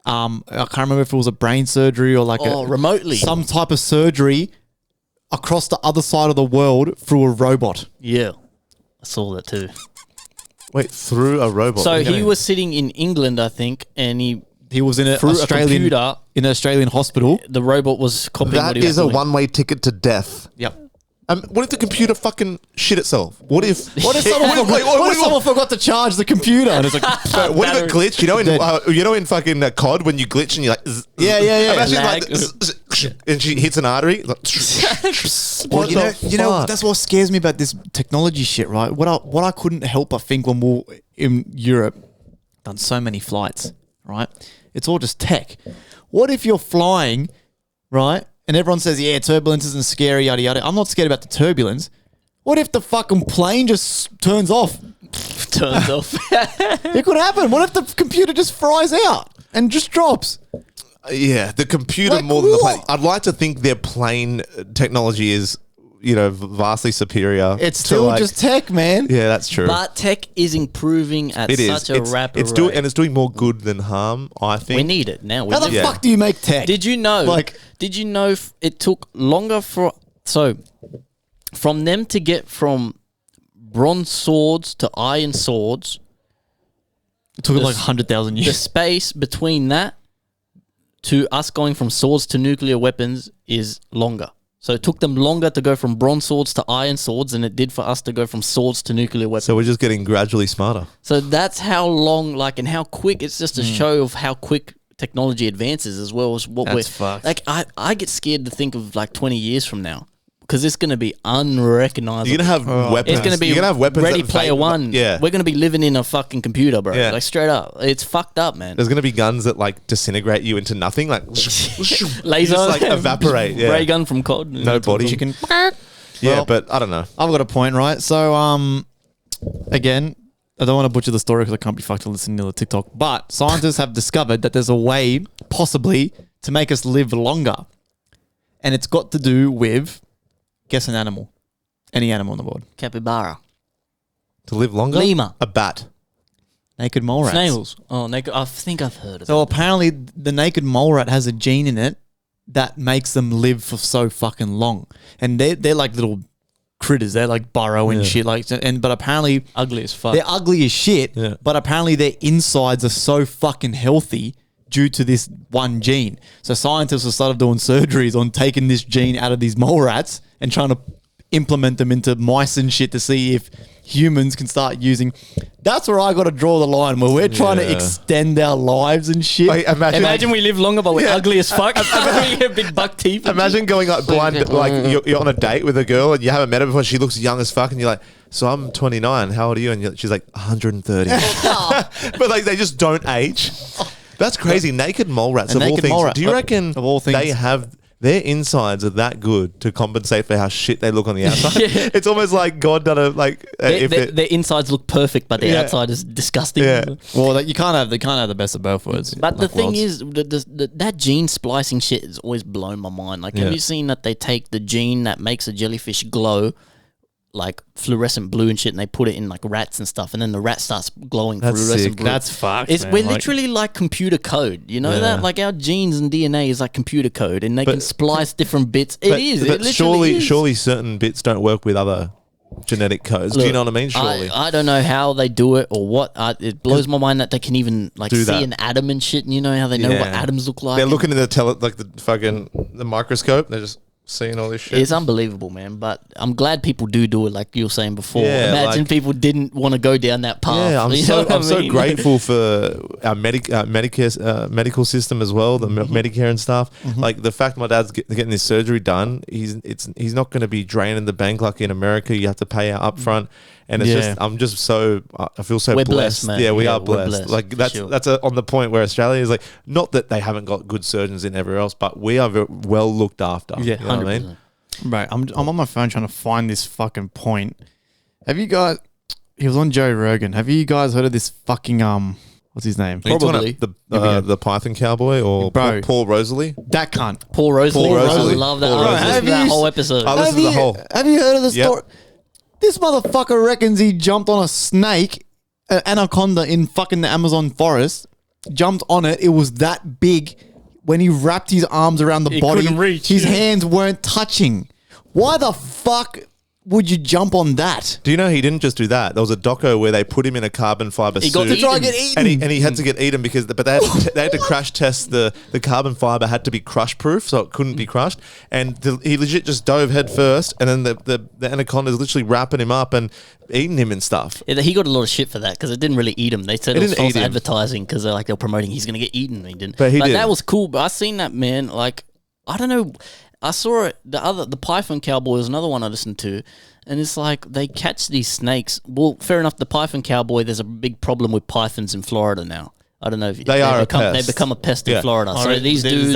I can't remember if it was a brain surgery or like remotely some type of surgery across the other side of the world through a robot. Yeah. I saw that too. Wait, through a robot? So he was sitting in England, I think, and he was in an Australian hospital. The robot was copying what he was doing. That is a one-way ticket to death. Yep. What if the computer fucking shit itself? What if someone forgot to charge the computer? And it's like, what if it glitched? You know in fucking COD when you glitch and you're like, yeah. Imagine like, and she hits an artery. Like, well, you know, that's what scares me about this technology shit, right? What I couldn't help but think when we were in Europe, done so many flights, right? It's all just tech. What if you're flying, right? And everyone says, yeah, turbulence isn't scary, yada, yada. I'm not scared about the turbulence. What if the fucking plane just turns off? It could happen. What if the computer just fries out and just drops? Yeah, the computer more than the plane. I'd like to think their plane technology is, vastly superior. It's still just tech, man. Yeah, that's true. But tech is improving at such a rapid rate. And it's doing more good than harm, I think. We need it now. How the fuck do you make tech? Did you know? Did you know it took longer from them to get from bronze swords to iron swords? It took like 100,000 years. The space between that to us going from swords to nuclear weapons is longer. So it took them longer to go from bronze swords to iron swords than it did for us to go from swords to nuclear weapons. So we're just getting gradually smarter. So that's how long, and how quick. It's just a show of how quick technology advances as well as what we're fucked. Like. I get scared to think of 20 years from now because it's going to be unrecognizable. You're gonna have weapons. It's going to be Ready Player One. Yeah, we're going to be living in a fucking computer, bro. Yeah. Straight up, it's fucked up, man. There's going to be guns that disintegrate you into nothing, laser, just evaporate. Yeah. Ray gun from COD. No body. Chicken. Yeah, but I don't know. I've got a point, right? So, again, I don't want to butcher the story because I can't be fucked to listening to the TikTok. But scientists have discovered that there's a way, possibly, to make us live longer, and it's got to do with, guess an animal, any animal in the world. Capybara. To live longer? Lemur. A bat. Naked mole rats. Snails. Oh, naked. I think I've heard of So that. apparently the naked mole rat has a gene in it that makes them live for so fucking long. And they're like little critters. They're like burrowing shit. But apparently Ugly as fuck. they're ugly as shit. Yeah. But apparently their insides are so fucking healthy due to this one gene. So scientists have started doing surgeries on taking this gene out of these mole rats and trying to implement them into mice and shit to see if humans can start using. That's where I got to draw the line, where we're trying to extend our lives and shit. Like, Imagine we live longer, but we're ugly as fuck. We have big buck teeth. Imagine going like blind, like you're on a date with a girl and you haven't met her before. She looks young as fuck, and you're like, "So I'm 29. How old are you?" And she's like, 130. But like they just don't age. That's crazy. Naked mole rats of all things. Do you reckon of all things, they have their insides are that good to compensate for how shit they look on the outside? It's almost like God done a like. Their insides look perfect, but their outside is disgusting. Yeah. Well, you can't have the best of both worlds. But the thing is, that gene splicing shit has always blown my mind. Like, have you seen that they take the gene that makes a jellyfish glow, like fluorescent blue and shit, and they put it in like rats and stuff, and then the rat starts glowing fluorescent sick. blue. That's fucked. We're literally like computer code. You know that? Like our genes and DNA is like computer code, and they can splice different bits. It literally is. Surely certain bits don't work with other genetic codes. Do you know what I mean? Surely. I don't know how they do it or what. It blows my mind that they can even like see an atom and shit. And you know how they know what atoms look like. They're looking in the microscope. They're just seeing all this shit. It's unbelievable, man. But I'm glad people do it, like you were saying before. Yeah, Imagine people didn't want to go down that path. Yeah, I'm so grateful for our medical system as well, the Medicare and stuff. Like the fact my dad's getting this surgery done, he's not going to be draining the bank like in America. You have to pay out upfront. And it's just, I feel so blessed. Man. Yeah, we are blessed. Like that's on the point where Australia is like, not that they haven't got good surgeons in everywhere else, but we are well looked after. Yeah, you know what I mean? Right, I'm on my phone trying to find this fucking point. Have you guys? He was on Joe Rogan. Have you guys heard of this fucking what's his name? Probably the Python Cowboy or Paul Rosalie. That cunt. Paul Rosalie. I love that. I listened to that whole episode. I listened to the whole. Have you heard of the story? This motherfucker reckons he jumped on a snake, an anaconda in fucking the Amazon forest, jumped on it. It was that big. When he wrapped his arms around the body, couldn't reach. His hands weren't touching. Why the fuck would you jump on that? Do you know he didn't just do that? There was a doco where they put him in a carbon fiber suit. got to try and get eaten. And he had to get eaten because they had to crash test the carbon fiber had to be crush proof, so it couldn't be crushed. And he legit just dove head first, and then the anaconda is literally wrapping him up and eating him and stuff. Yeah, he got a lot of shit for that because it didn't really eat him. They said it was false advertising because they're promoting he's going to get eaten. And he didn't. But he did. That was cool. But I seen that, man. Like, I don't know. I saw it. The Python Cowboy was another one I listened to. And it's like they catch these snakes. Well, fair enough. The Python Cowboy, there's a big problem with pythons in Florida now. I don't know if they become a pest in Florida. So these dudes,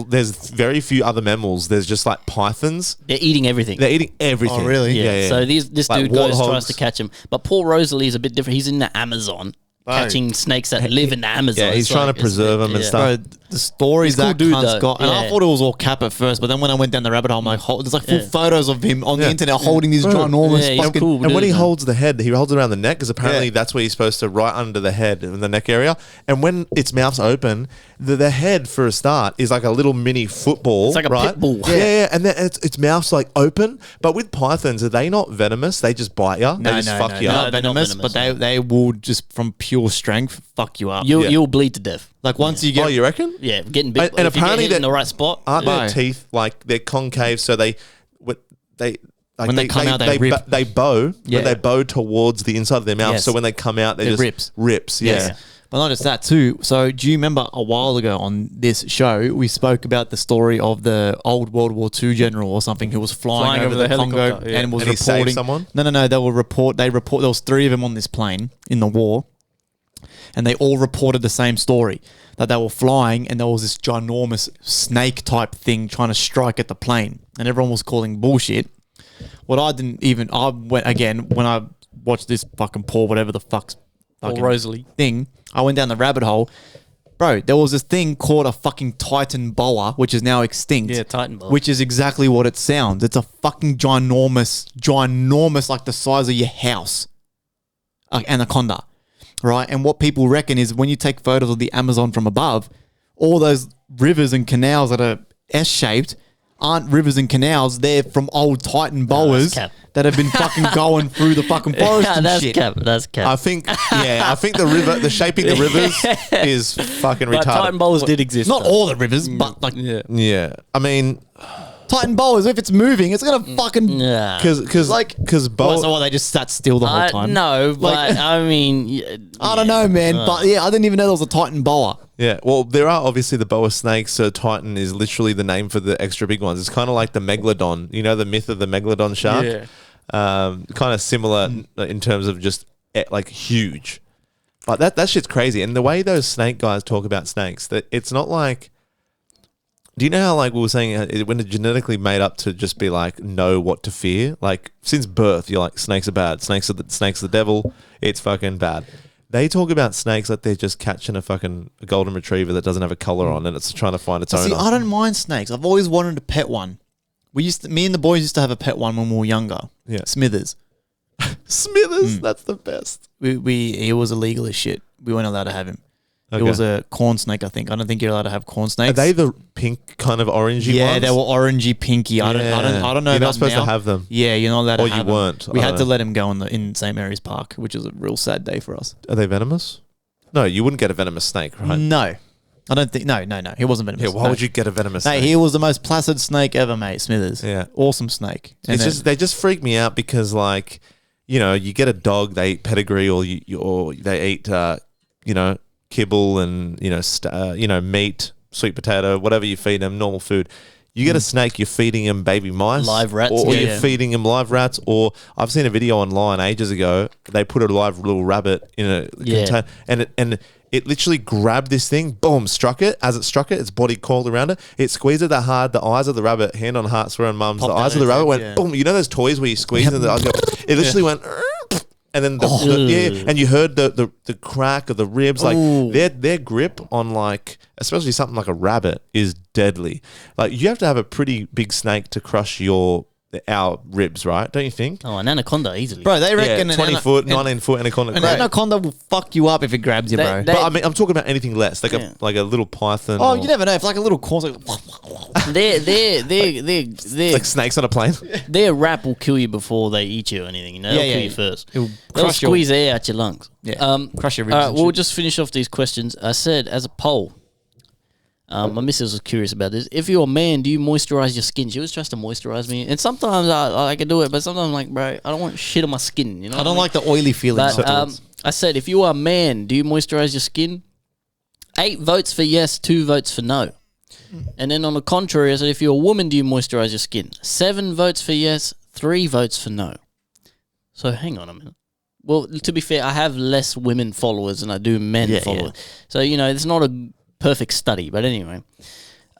there's very few other mammals. There's just like pythons. They're eating everything. Oh, really? Yeah. So this Like dude tries warthogs. to catch him. But Paul Rosalie is a bit different. He's in the Amazon. Catching snakes that live in the Amazon. Yeah, he's trying to preserve them and stuff. Bro, the stories that dude, cunt's though. got, and I thought it was all cap at first, but then when I went down the rabbit hole, I'm like, there's like full photos of him on the internet holding these ginormous he's fucking. cool. And when he man. holds the head, he holds it around the neck because apparently that's where he's supposed to, right under the head in the neck area. And when its mouth's open, the head for a start is like a little mini football. It's like a right? pit bull. Yeah. And then its mouth's like open. But with pythons, are they not venomous? They just bite you. They just fuck you Not up. venomous, but they will just from pure strength fuck you up. You'll bleed to death. Like once you get, Oh, you reckon? Yeah, getting bit. And if you apparently get hit in the right spot. Aren't their Right. teeth like they're concave? So they When they come out, they rip. They bow. Yeah. But they bow towards the inside of their mouth. Yes. So when they come out, they just rips. Yeah. Yes. But not just that too. So do you remember a while ago on this show we spoke about the story of the old World War II general or something who was flying over the Congo helicopter, and was And he saved reporting someone? No. They report there was 3 of them on this plane in the war. And they all reported the same story, that they were flying and there was this ginormous snake type thing trying to strike at the plane. And everyone was calling bullshit. When I watched this fucking Paul, whatever the fuck's fucking Rosalie thing, I went down the rabbit hole. Bro, there was this thing called a fucking Titan boa, which is now extinct. Yeah, Titan boa. Which is exactly what it sounds. It's a fucking ginormous, like the size of your house. Anaconda. Right? And what people reckon is when you take photos of the Amazon from above, all those rivers and canals that are S-shaped aren't rivers and canals. They're from old Titan boas that have been fucking going through the fucking forest and that's shit. That's cap. I think the shaping the rivers is fucking But retarded. Titan bowls did exist. Not though. all the rivers, but like Yeah. I mean, Titan boas, if it's moving, it's gonna fucking Yeah. Because boa. So what, they just sat still the whole time? No, but I mean, I don't know, man. But yeah, I didn't even know there was a Titan boa. Yeah, well, there are obviously the boa snakes. So Titan is literally the name for the extra big ones. It's kind of like the megalodon. You know the myth of the megalodon shark? Yeah. Kind of similar in terms of just like huge. But that shit's crazy. And the way those snake guys talk about snakes, that it's not like... Do you know how, like, we were saying, when it's genetically made up to just be like, know what to fear? Like, since birth, you're like, snakes are bad. Snakes are the devil. It's fucking bad. They talk about snakes like they're just catching a golden retriever that doesn't have a collar on and it's trying to find its owner. See, I don't mind snakes. I've always wanted to pet one. Me and the boys used to have a pet one when we were younger. Yeah. Smithers. Smithers, that's the best. He was illegal as shit. We weren't allowed to have him. Okay. It was a corn snake, I think. I don't think you're allowed to have corn snakes. Are they the pink kind of orangey yeah, ones? they were orangey, pinky. I don't know. You're not about supposed now. to have them. Yeah, you're not allowed to Or have you them. weren't. We I had don't to know. let him go in St. Mary's Park, which was a real sad day for us. Are they venomous? No, you wouldn't get a venomous snake, right? No. I don't think... No. He wasn't venomous. Yeah, why No. would you get a venomous Mate, snake? he was the most placid snake ever, mate. Smithers. Yeah. Awesome snake. And then- They just freak me out because, like, you know, you get a dog, they eat pedigree, or they eat kibble and meat, sweet potato, whatever you feed them, normal food. You get a snake, you're feeding them baby mice, Live rats, or yeah. you're feeding them live rats. Or I've seen a video online ages ago. They put a live little rabbit in a container, and it literally grabbed this thing, boom, struck it. As it struck it, its body coiled around it. It squeezed it that hard. The eyes of the rabbit, hand on heart, swear on mums, the Popped eyes out of the its rabbit head, went yeah. boom. You know those toys where you squeeze and the eyes go, it literally went. And then and you heard the crack of the ribs, like their grip on, like, especially something like a rabbit is deadly. Like, you have to have a pretty big snake to crush our ribs, right? Don't you think? Oh, an anaconda easily. Bro, they reckon... 20 foot, 19 foot anaconda. An Great. anaconda will fuck you up if it grabs you, bro. They- But I mean, I'm talking about anything less, like like a little python. Oh, or- you never know. If like a little corn... like snakes on a plane. Their rap will kill you before they eat you or anything. You know, they'll kill you first. It'll They'll crush your- squeeze air out your lungs. Yeah. Crush your ribs All right, and we'll shit. just finish off these questions. I said, as a poll, my missus was curious about this. If you're a man, do you moisturize your skin? She always tries to moisturize me. And sometimes I can do it, but sometimes I'm like, bro, I don't want shit on my skin. You know, I don't like the oily feeling. But I said, if you are a man, do you moisturize your skin? 8 votes for yes, 2 votes for no. And then on the contrary, I said, if you're a woman, do you moisturize your skin? 7 votes for yes, 3 votes for no. So hang on a minute. Well, to be fair, I have less women followers than I do men followers. So, you know, it's not a perfect study. But anyway.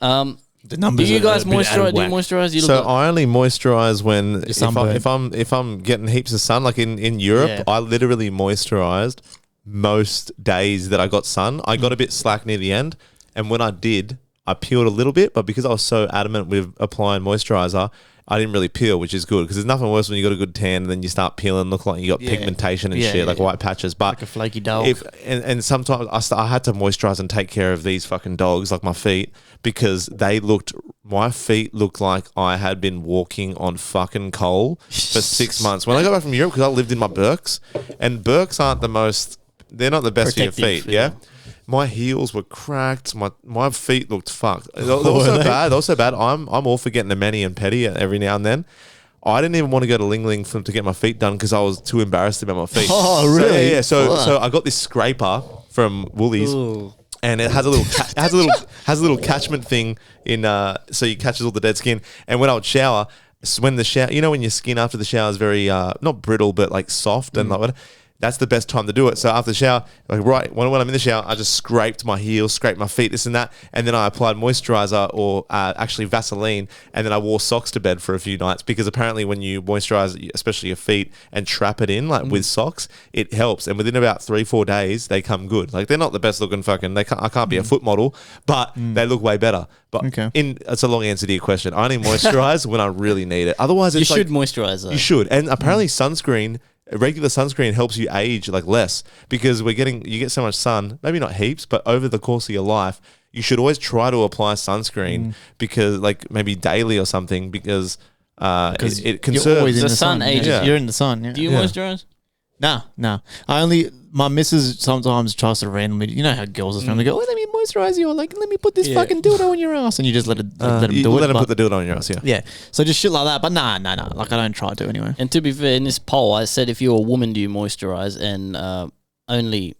the Do numbers you are guys a bit out of moisturize? Do you whack. moisturize? You So look like, I only moisturize when sunburned. if I'm getting heaps of sun, like in Europe, Yeah. I literally moisturized most days that I got sun. I got a bit slack near the end, and when I did, I peeled a little bit, but because I was so adamant with applying moisturizer, I didn't really peel, which is good because there's nothing worse when you got a good tan and then you start peeling, look like you got pigmentation and shit, like white patches. But Like a flaky dog. and sometimes I had to moisturize and take care of these fucking dogs, like my feet, because my feet looked like I had been walking on fucking coal for 6 months. When I got back from Europe, because I lived in my Birks, and Birks aren't they're not the best for your Protective, feet, yeah? My heels were cracked. My feet looked fucked. They were so bad. They were so bad. I'm all for getting a mani and pedi every now and then. I didn't even want to go to Ling Ling to get my feet done because I was too embarrassed about my feet. Oh, So, really? yeah. So I got this scraper from Woolies, and it has a little catchment thing in. So it catches all the dead skin. And when I would shower, when your skin after the shower is very not brittle but like soft and like whatever. That's the best time to do it. So after the shower, like when I'm in the shower, I just scraped my heels, scraped my feet, this and that, and then I applied moisturizer or actually Vaseline, and then I wore socks to bed for a few nights because apparently when you moisturize, especially your feet, and trap it in with socks, it helps. And within about 3-4 days, they come good. Like they're not the best looking fucking. I can't be a foot model, but they look way better. But it's a long answer to your question. I only moisturize when I really need it. Otherwise, you it's should moisturize though. You should, and apparently sunscreen. Regular sunscreen helps you age like less because you get so much sun, maybe not heaps, but over the course of your life, you should always try to apply sunscreen because like maybe daily or something because it conserves. You're always in The the sun sun. ages Yeah. you. You're in the sun. Yeah. Do you moisturize? Nah. My missus sometimes tries to randomly, you know how girls are randomly go, oh, let me moisturize you, or like, let me put this fucking dildo in your ass, and you just let them do it. Let him but- put the dildo on your ass, yeah. Yeah. So just shit like that. But nah. Like, I don't try to anyway. And to be fair, in this poll, I said if you're a woman, do you moisturize? And only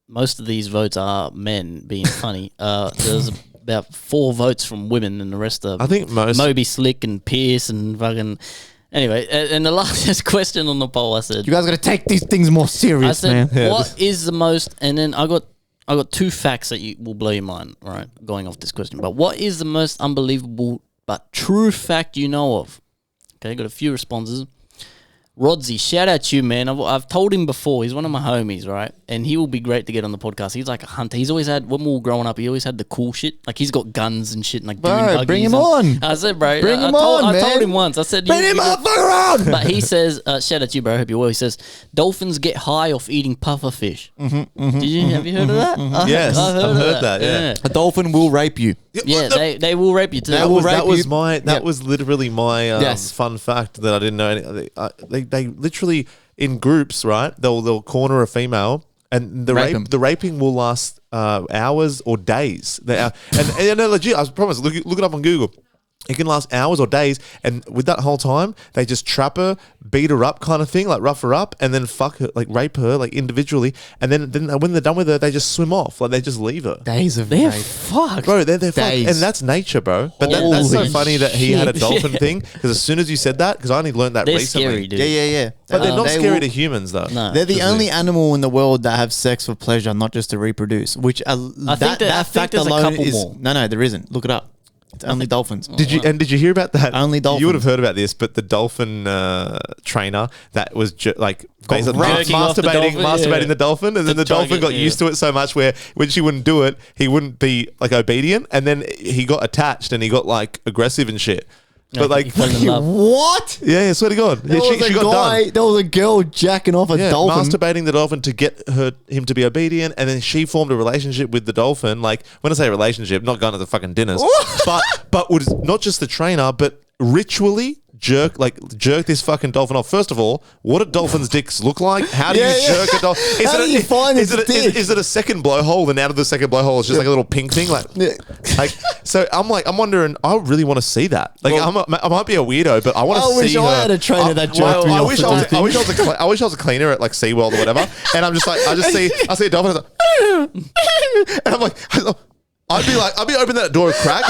most of these votes are men being funny. There's about 4 votes from women, and the rest are I think most. Moby Slick and Pierce and fucking. Anyway, and the last question on the poll, I said, You guys got to take these things more I serious, said, man. what is the most? And then I got 2 facts that you will blow your mind, right? Going off this question, but what is the most unbelievable but true fact you know of? Okay, got a few responses. Rodsy, shout out to you, man. I've told him before. He's one of my homies, right? And he will be great to get on the podcast. He's like a hunter. He's always had, when we were growing up, he always had the cool shit. Like, he's got guns and shit, and like Bro, dune buggies bring him and- on. I said, bro, Bring I him told, on, I told man. him once. I said, Bring him motherfucker on. But he says, shout out to you, bro. I hope you're well. He says, dolphins get high off eating pufferfish. Have you heard of that? Yes, I've I've heard that, yeah. A dolphin will rape you. Yeah, they will rape you too. They will rape That was you. my. That Yep. was literally my Yes. fun fact that I didn't know. They literally in groups, right? They'll corner a female, and Rape 'em. the raping will last hours or days. And legit, I promise. Look it up on Google. It can last hours or days, and with that whole time, they just trap her, beat her up, kind of thing, like rough her up, and then fuck her, like rape her, like individually, and then when they're done with her, they just swim off, like they just leave her. Days of They're rape. fucked. Bro, they're fucked. Days. And that's nature, bro. But that's so Holy funny that he had a shit. dolphin thing, because as soon as you said that, because I only learned that They're recently. scary, dude. Yeah. But they're not They scary will- to humans, though. No. They're the Isn't only it? animal in the world that have sex for pleasure, not just to reproduce. Which I think fact there's a alone couple is more. no, there isn't. Look it up. It's only dolphins. Did you hear about that? Only You would have dolphins. heard about this, but the dolphin trainer that was basically jerking off the dolphin, masturbating yeah. the dolphin, and then the try dolphin and got get- used to it so much where when she wouldn't do it, he wouldn't be like obedient, and then he got attached and he got like aggressive and shit. But like, he fell in love. What? yeah, swear to God, There was she a got guy. done. There was a girl jacking off a Yeah, dolphin. masturbating the dolphin to get him to be obedient, and then she formed a relationship with the dolphin. Like, when I say relationship, not going to the fucking dinners, but was not just the trainer, but ritually jerk this fucking dolphin off. First of all, what do dolphins' dicks look like? How do you jerk a dolphin? How do you find is its it dick? is it a second blowhole, and out of the second blowhole it's just like a little pink thing, like. So I'm wondering. I really want to see that. Like, I might be a weirdo, but I want to see. I wish her. I had a trainer that jerked me I off wish to I was. do things. I wish I was a cleaner at like SeaWorld or whatever, and I'm just like, I see a dolphin, I was like, and I'm like, I'd be opening that door a crack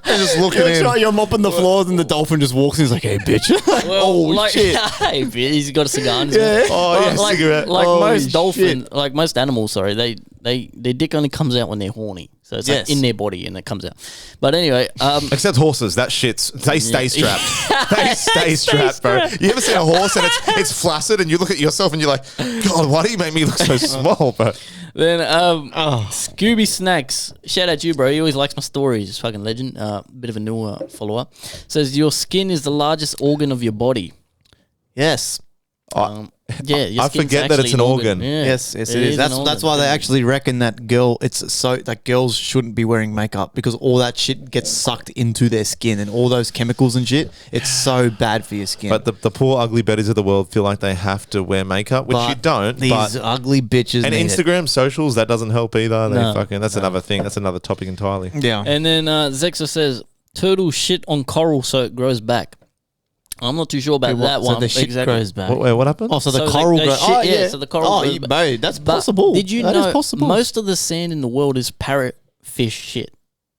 and just looking in. You're mopping the floors and the dolphin just walks in. He's like, "Hey, bitch!" Well, shit! Hey, he's got a cigar in his mouth. Oh, yeah, like, cigarette. Like Holy most dolphin, shit. like most animals, sorry, their dick only comes out when they're horny. So it's Yes. like in their body and it comes out. But anyway, Except horses, they stay strapped. They stay strapped, bro. You ever see a horse and it's flaccid, and you look at yourself and you're like, God, why do you make me look so small, bro? then Scooby Snacks, shout out to you, bro. He always likes my stories. He's a fucking legend. Bit of a newer follower. Says your skin is the largest organ of your body. Yes, Yeah, your I skin's forget that actually it's an organ. Yeah, yes, it is. an That's organ. why they actually reckon that girls shouldn't be wearing makeup, because all that shit gets sucked into their skin and all those chemicals and shit. It's so bad for your skin. But the poor ugly betties of the world feel like they have to wear makeup, which But you don't. These But ugly bitches. and need it. Instagram socials, that doesn't help either. They No. that's another thing. That's another topic entirely. Yeah. And then Zexa says turtle shit on coral so it grows back. I'm not too sure about that so one. the shit exactly. grows back. What happened? Oh, so the So coral they grows. shit- Oh, yeah, yeah. so the coral Oh, grows back. bro, that's But possible. Did you That know is possible. most of the sand in the world is parrotfish shit?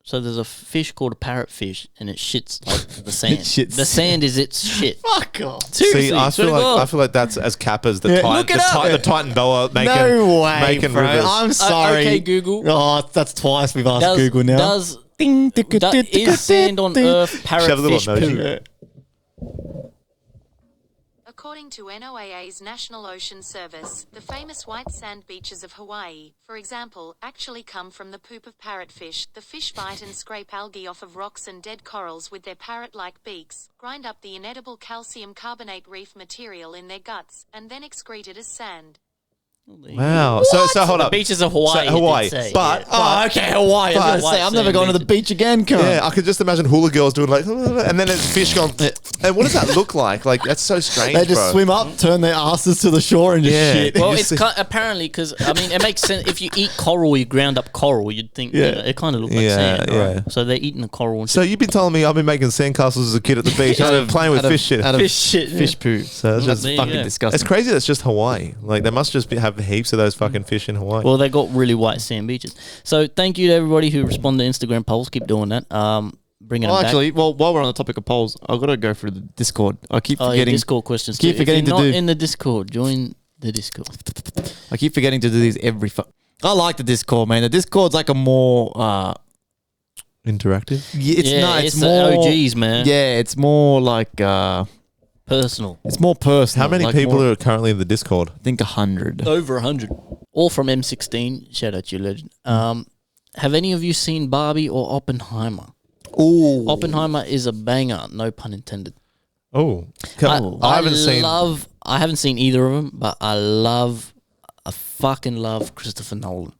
So there's a fish called a parrotfish, and it shits like the sand. shits. The sand is its shit. Fuck off. Seriously, See, I swear to God. feel like that's as cap as the Yeah, Titan, look it up. the Titan Boa making No way, making bro. rivers. I'm sorry. Okay, Google. Oh, that's twice we've asked Does, Google now. does Ding, is sand on Earth She has a little parrotfish emoji. poo? According to NOAA's National Ocean Service, the famous white sand beaches of Hawaii, for example, actually come from the poop of parrotfish. The fish bite and scrape algae off of rocks and dead corals with their parrot-like beaks, grind up the inedible calcium carbonate reef material in their guts, and then excrete it as sand. Wow. So hold The up. beaches of Hawaii. So Hawaii. it did say, But Oh, okay, Hawaii. I was But- going to say, I'm never going to the beach again, cunt. yeah, I could just imagine hula girls doing like, and then it's fish gone. And what does that look like? Like that's so strange. They just bro. swim up, turn their asses to the shore, and just Yeah. shit. Well, You it's see- apparently because I mean it makes sense if you eat coral, you ground up coral, you'd think Yeah. it kind of looks like Yeah, sand, right? yeah. So they're eating the coral and So you've been telling me I've been making sandcastles as a kid at the beach, playing with fish shit. Out of Fish shit, fish poo. So it's That's just There you fucking go. disgusting. It's crazy. That's just Hawaii. Like they must just have heaps of those fucking fish in Hawaii. Well, they got really white sand beaches. So thank you to everybody who responded to Instagram polls. Keep doing that. Bringing Well, them back. actually, while we're on the topic of polls, I've got to go through the Discord. I keep Oh, yeah, forgetting. Discord questions. keep too. forgetting if you're to not do- in the Discord, join the Discord. I keep forgetting to do these every. I like the Discord, man. The Discord's like a more. Interactive. It's Yeah, not. it's It's the more. OGs, man. Yeah, it's more like. Personal. It's more personal. How many like people more- are currently in the Discord? I think 100. Over 100. All from M16. Shout out to you, legend. Have any of you seen Barbie or Oppenheimer? Ooh. Oppenheimer is a banger, no pun intended. Oh, I haven't seen. I haven't seen either of them, but I fucking love Christopher Nolan.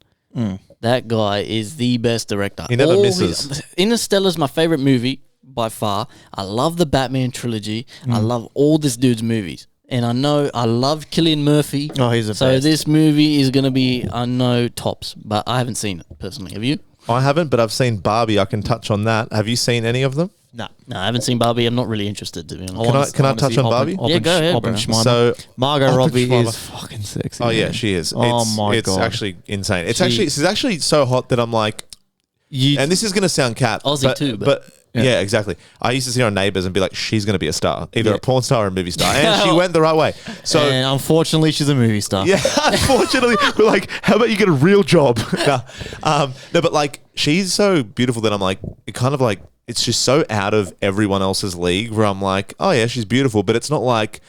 That guy is the best director. He never misses. Interstellar's my favorite movie by far. I love the Batman trilogy. I love all this dude's movies. And I know I love Cillian Murphy. Oh, he's the So best. this movie is going to be, I know, tops. But I haven't seen it personally. Have you? I haven't, but I've seen Barbie. I can touch on that. Have you seen any of them? Nah. No, I haven't seen Barbie. I'm not really interested, to be honest. Can I touch on Barbie? Yeah, go ahead, bro. So Margot Robbie Oppenheimer. is fucking sexy. Oh yeah, man. she is. Oh It's, my it's God. actually insane. It's She- actually so hot that I'm like, and this is gonna sound cap, Aussie too, but- yeah, exactly. I used to see her on Neighbours and be like, she's gonna be a star, either Yeah. a porn star or a movie star, and she went the right way. So And unfortunately, she's a movie star. yeah, unfortunately, we're like, how about you get a real job? No, but like, she's so beautiful that I'm like, it kind of like, it's just so out of everyone else's league where I'm like, oh yeah, she's beautiful, but it's not like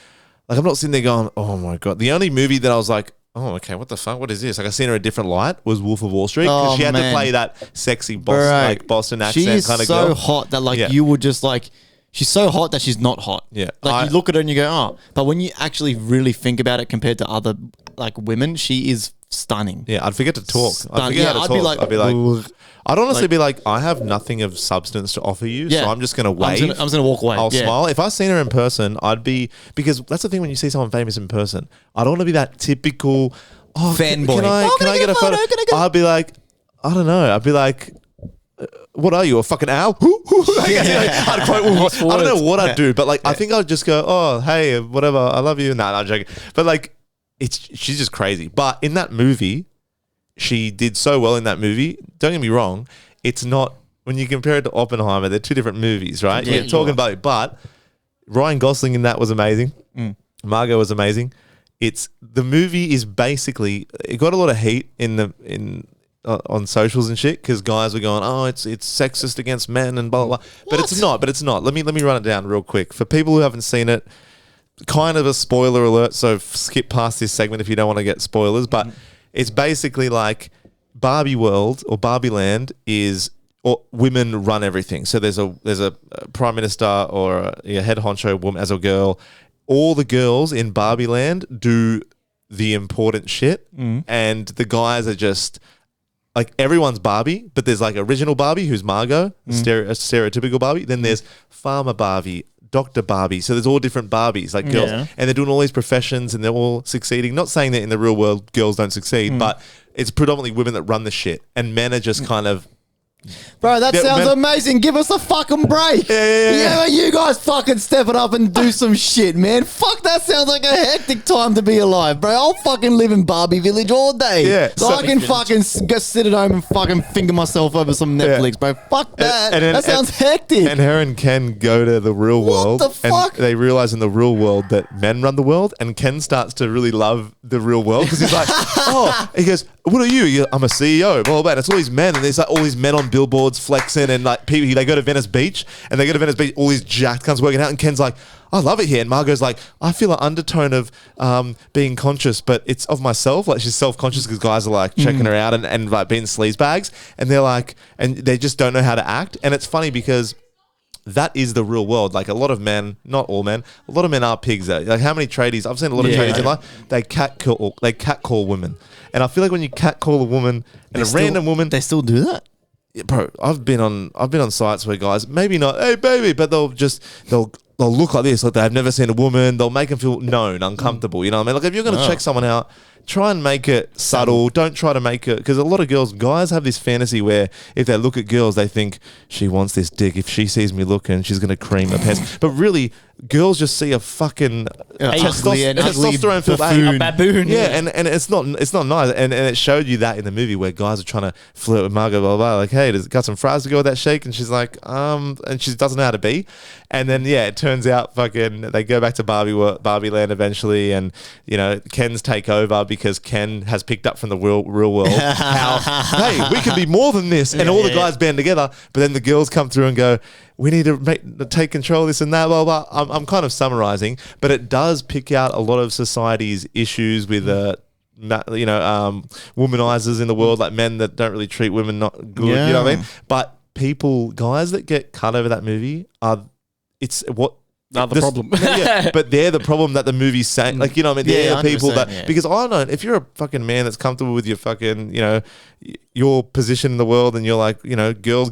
I'm not sitting there going, oh my God. The only movie that I was like, oh, okay, what the fuck? What is this? Like, I seen her in a different light was Wolf of Wall Street because Oh, she had to man. play that sexy Boston, Right. like Boston accent She's kind of so girl. hot that like Yeah. you would just like. She's so hot that she's not hot. Yeah. Like you look at her and you go, oh. But when you actually really think about it compared to other like women, she is stunning. Yeah, I'd forget to talk. I'd forget Yeah, how to I'd talk. be like, I'd be like, "Ugh." I'd honestly Like- be like, I have nothing of substance to offer you, Yeah. so I'm just gonna wave. I'm just gonna walk away. I'll Yeah. smile. If I seen her in person, I'd be, because that's the thing when you see someone famous in person. I don't want to be that typical Fanboy. Can I, Oh, can I get a photo? I'd be like, I don't know. I'd be like, what are you, a fucking owl? I don't know what I'd do, but like, I think I'd just go, oh, hey, whatever, I love you. Nah, I'm joking. But like, she's just crazy. But in that movie, she did so well in that movie. Don't get me wrong, it's not, when you compare it to Oppenheimer, they're two different movies, right? Yeah, You're talking about it, but Ryan Gosling in that was amazing. Margot was amazing. The movie is basically, it got a lot of heat on socials and shit because guys were going, oh, it's sexist against men and blah blah blah. But it's not. Let me run it down real quick for people who haven't seen it. Kind of a spoiler alert, so skip past this segment if you don't want to get spoilers. But it's basically like Barbie World or Barbie Land is, or women run everything. So there's a prime minister or a head honcho woman as a girl. All the girls in Barbie Land do the important shit, and the guys are just like, everyone's Barbie, but there's like original Barbie who's Margot, a stereotypical Barbie. Then there's Farmer Barbie, Dr. Barbie. So there's all different Barbies, like girls, and they're doing all these professions and they're all succeeding. Not saying that in the real world girls don't succeed, but it's predominantly women that run the shit, and men are just kind of. Bro, that Yeah, sounds man. amazing. Give us a fucking break. Yeah. You guys fucking step it up and do some shit, man. Fuck, that sounds like a hectic time to be alive, bro. I'll fucking live in Barbie Village all day. Yeah, So I so- can fucking go sit at home and fucking finger myself over some Netflix, bro. Fuck that. That sounds hectic. And her and Ken go to the real world. the fuck? And they realize in the real world that men run the world. And Ken starts to really love the real world because he's like, oh, he goes, what are you? He goes, I'm a CEO. Blah, blah, blah. And it's all these men. And there's like all these men on billboards flexing. And like people, they go to Venice Beach. And they go to Venice Beach, all these jacked cunts working out. And Ken's like, I love it here. And Margot's like, I feel an undertone of being conscious, but it's of myself. Like she's self-conscious because guys are like checking her out and like being sleaze bags. And they're like, and they just don't know how to act. And it's funny because that is the real world. Like a lot of men, not all men, a lot of men are pigs. Like how many tradies? I've seen a lot of tradies in life. They catcall women, and I feel like when you catcall a woman and random woman, they still do that. Yeah, bro, I've been on sites where guys maybe not, hey baby, but they'll look like this, like they've never seen a woman. They'll make them feel known, uncomfortable. You know what I mean? Like if you're gonna check someone out, try and make it subtle. Don't try to make it, because a lot of guys have this fantasy where if they look at girls, they think she wants this dick. If she sees me looking, she's gonna cream her pants. But really, girls just see a fucking testosterone filled a baboon. Yeah, and it's not nice. And it showed you that in the movie where guys are trying to flirt with Margot, blah, blah, blah. Like, hey, does it got some fries to go with that shake? And she's like, and she doesn't know how to be. And then it turns out fucking they go back to Barbie Land eventually, and Ken's take over because Ken has picked up from the real world how hey, we can be more than this, and all the guys band together. But then the girls come through and go, we need to take control of this and that, blah, blah. I'm kind of summarizing, but it does pick out a lot of society's issues with womanizers in the world, like men that don't really treat women not good. You know what I mean? But guys that get cut over that movie are the problem. Yeah, but they're the problem that the movie's saying. Like, you know what I mean? They're the people that, because I don't, if you're a fucking man that's comfortable with your fucking, your position in the world, and you're like,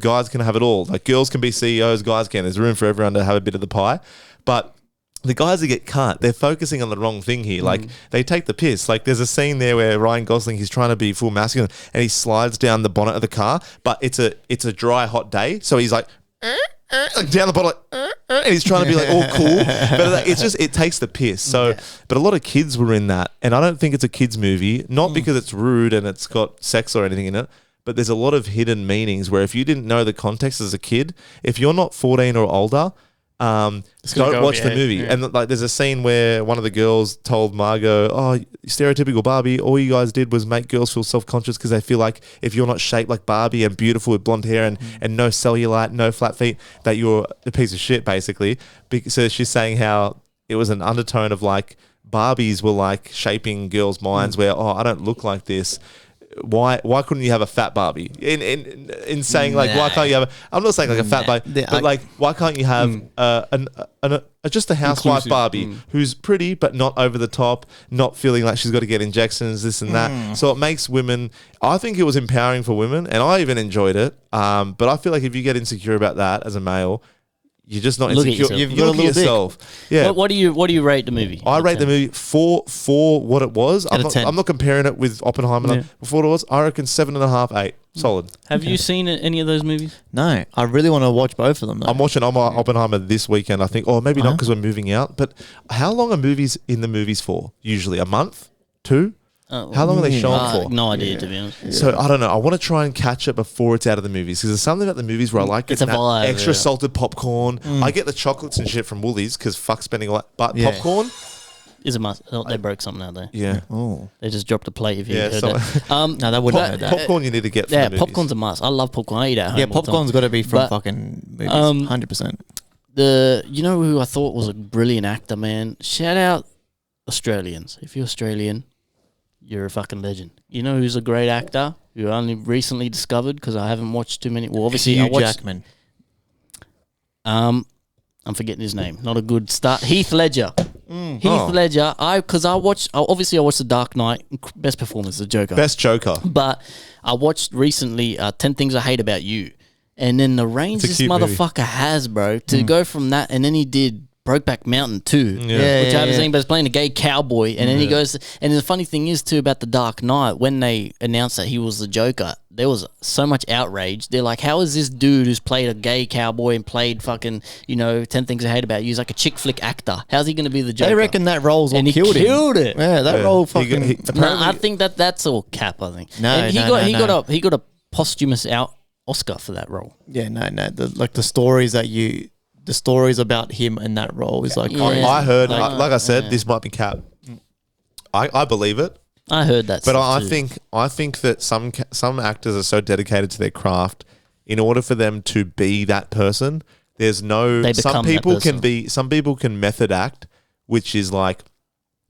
guys can have it all. Like girls can be CEOs, guys can. There's room for everyone to have a bit of the pie. But the guys that get cut, they're focusing on the wrong thing here. Like they take the piss. Like there's a scene there where Ryan Gosling, he's trying to be full masculine, and he slides down the bonnet of the car, but it's a dry, hot day. So he's like down the bottom, and he's trying to be like all cool, but it takes the piss. So, but a lot of kids were in that, and I don't think it's a kids movie, not because it's rude and it's got sex or anything in it, but there's a lot of hidden meanings where if you didn't know the context as a kid, if you're not 14 or older, don't watch the movie. And like there's a scene where one of the girls told Margot, oh, stereotypical Barbie, all you guys did was make girls feel self-conscious because they feel like if you're not shaped like Barbie and beautiful with blonde hair and no cellulite, no flat feet, that you're a piece of shit, basically. So she's saying how it was an undertone of like Barbies were like shaping girls' minds where, I don't look like this. Why couldn't you have a fat Barbie? In saying like, why can't you have I'm not saying like a fat Barbie, but like, why can't you have just a housewife Barbie who's pretty but not over the top, not feeling like she's got to get injections, this and that. So it makes women, I think it was empowering for women, and I even enjoyed it. But I feel like if you get insecure about that as a male, you're just not insecure. You've got a little yourself. Yeah. What do you rate the movie? I rate the movie for what it was. I'm not comparing it with Oppenheimer. For what it was, I reckon 7.5, 8. Solid. Have you seen any of those movies? No, I really want to watch both of them, though. I'm watching Oppenheimer this weekend, I think. Or maybe not because we're moving out. But how long are movies in the movies for? Usually a month? 2? How long are they showing for? No idea, to be honest. So I don't know. I want to try and catch it before it's out of the movies, because there's something about the movies where I like it's a vibe, extra salted popcorn. I get the chocolates and shit from Woolies because fuck spending all that. But popcorn is a must. Oh, they broke something out there. Yeah. Oh, they just dropped a plate. If you heard that. No, they wouldn't know that. Popcorn you need to get. From the movies. Popcorn's a must. I love popcorn. I eat at home. Yeah, popcorn's got to be from fucking movies. 100%. You know who I thought was a brilliant actor, man? Shout out Australians. If you're Australian, you're a fucking legend. You know who's a great actor who I only recently discovered because I haven't watched too many. Well, obviously Hugh I watched Jackman. I'm forgetting his name. Not a good start. Heath Ledger. Heath Ledger. I watched The Dark Knight. Best performance, the Joker. Best Joker. But I watched recently 10 Things I Hate About You, and then the range this motherfucker has, bro, to go from that, and then he did Brokeback Mountain too, which I haven't seen, but it's playing a gay cowboy, and then he goes. And the funny thing is too about The Dark Knight, when they announced that he was the Joker, there was so much outrage. They're like, "How is this dude who's played a gay cowboy and played fucking 10 Things I Hate About You, he's like a chick flick actor? How's he going to be the Joker?" They reckon that role's all and killed it. Yeah, that role fucking. No, I think that's all cap. I think. No, and he got a posthumous Oscar for that role. Yeah, no. The stories about him and that role is like... I heard, like I said, this might be cap. I believe it. I heard that. But I think that some actors are so dedicated to their craft, in order for them to be that person, there's no... Some people can method act, which is like,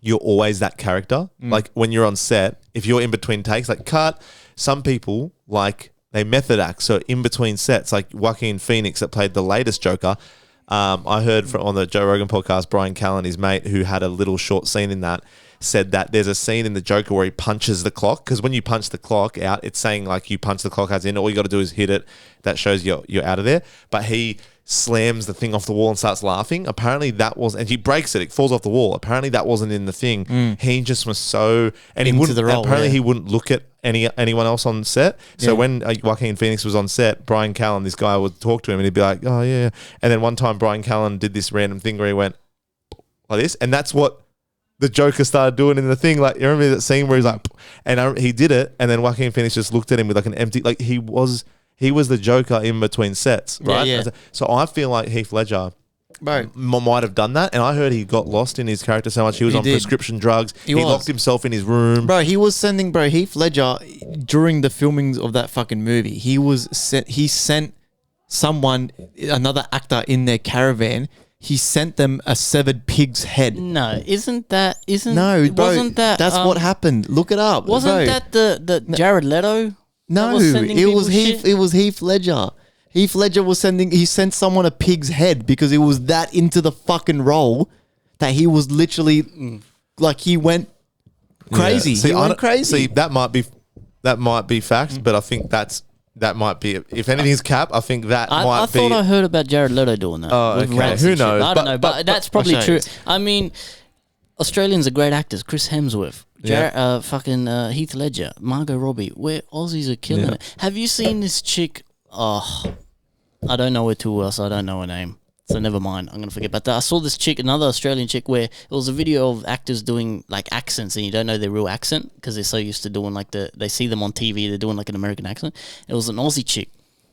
you're always that character. Like when you're on set, if you're in between takes, like cut, some people, like... they method act. So in between sets, like Joaquin Phoenix that played the latest Joker, I heard on the Joe Rogan podcast, Brian Callen, his mate, who had a little short scene in that, said that there's a scene in the Joker where he punches the clock, because when you punch the clock out, it's saying like you punch the clock as in all you got to do is hit it. That shows you're out of there. But he slams the thing off the wall and starts laughing. Apparently that was, and he breaks it. It falls off the wall. Apparently that wasn't in the thing. He just was so, and he Into wouldn't. the role, apparently yeah. he wouldn't look at anyone else on set. So when Joaquin Phoenix was on set, Brian Callen, this guy would talk to him and he'd be like, "Oh yeah." And then one time Brian Callen did this random thing where he went like this, and that's what the Joker started doing in the thing. Like, you remember that scene where he's like, and he did it, and then Joaquin Phoenix just looked at him with like an empty, like he was the Joker in between sets, right? Yeah. So I feel like Heath Ledger Bro, might have done that, and I heard he got lost in his character so much. He was He on did. prescription drugs. He was. locked himself in his room. Bro, he was sending Heath Ledger during the filmings of that fucking movie. He sent someone, another actor in their caravan. He sent them a severed pig's head. No, No, bro, wasn't that that's what happened. Look it up. Wasn't bro. that the Jared Leto? No, that was sending it was people Heath. shit? It was Heath Ledger. Heath Ledger was sending. He sent someone a pig's head because it was that into the fucking role that he was literally like he went crazy. Yeah. See, he I went don't- crazy. See, that might be facts, but I think that might be, if anything's cap, I think that I might be. thought I heard about Jared Leto doing that. Oh, with okay. rats Who and shit. knows? I don't But- know, but but- that's but- probably I'll show true. you. I mean, Australians are great actors. Chris Hemsworth, Heath Ledger, Margot Robbie. We're Aussies are killing it. Have you seen this chick? Oh, I don't know her too well, so I don't know her name. So never mind. I'm gonna forget about that. I saw this chick, another Australian chick, where it was a video of actors doing like accents, and you don't know their real accent because they're so used to doing like they see them on TV, they're doing like an American accent. It was an Aussie chick,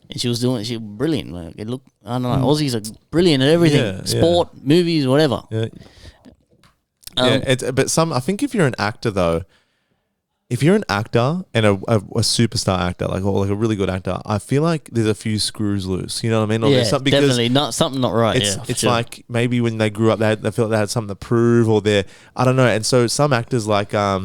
and she was brilliant. Like, it looked, I don't know, Aussies are brilliant at everything, Yeah, sport, movies, whatever. Yeah. But I think if you're an actor though, if you're an actor and a superstar actor, like a really good actor, I feel like there's a few screws loose. You know what I mean? Or Yeah, there's something, because definitely not something not right. It's yeah, for it's sure. like maybe when they grew up, they felt they had something to prove, or I don't know. And so some actors like I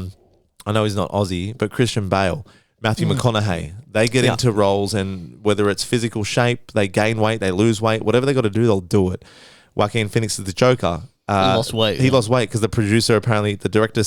know he's not Aussie, but Christian Bale, Matthew McConaughey, they get into roles, and whether it's physical shape, they gain weight, they lose weight, whatever they got to do, they'll do it. Joaquin Phoenix is the Joker. He lost weight. He yeah. lost weight because the producer, apparently, the director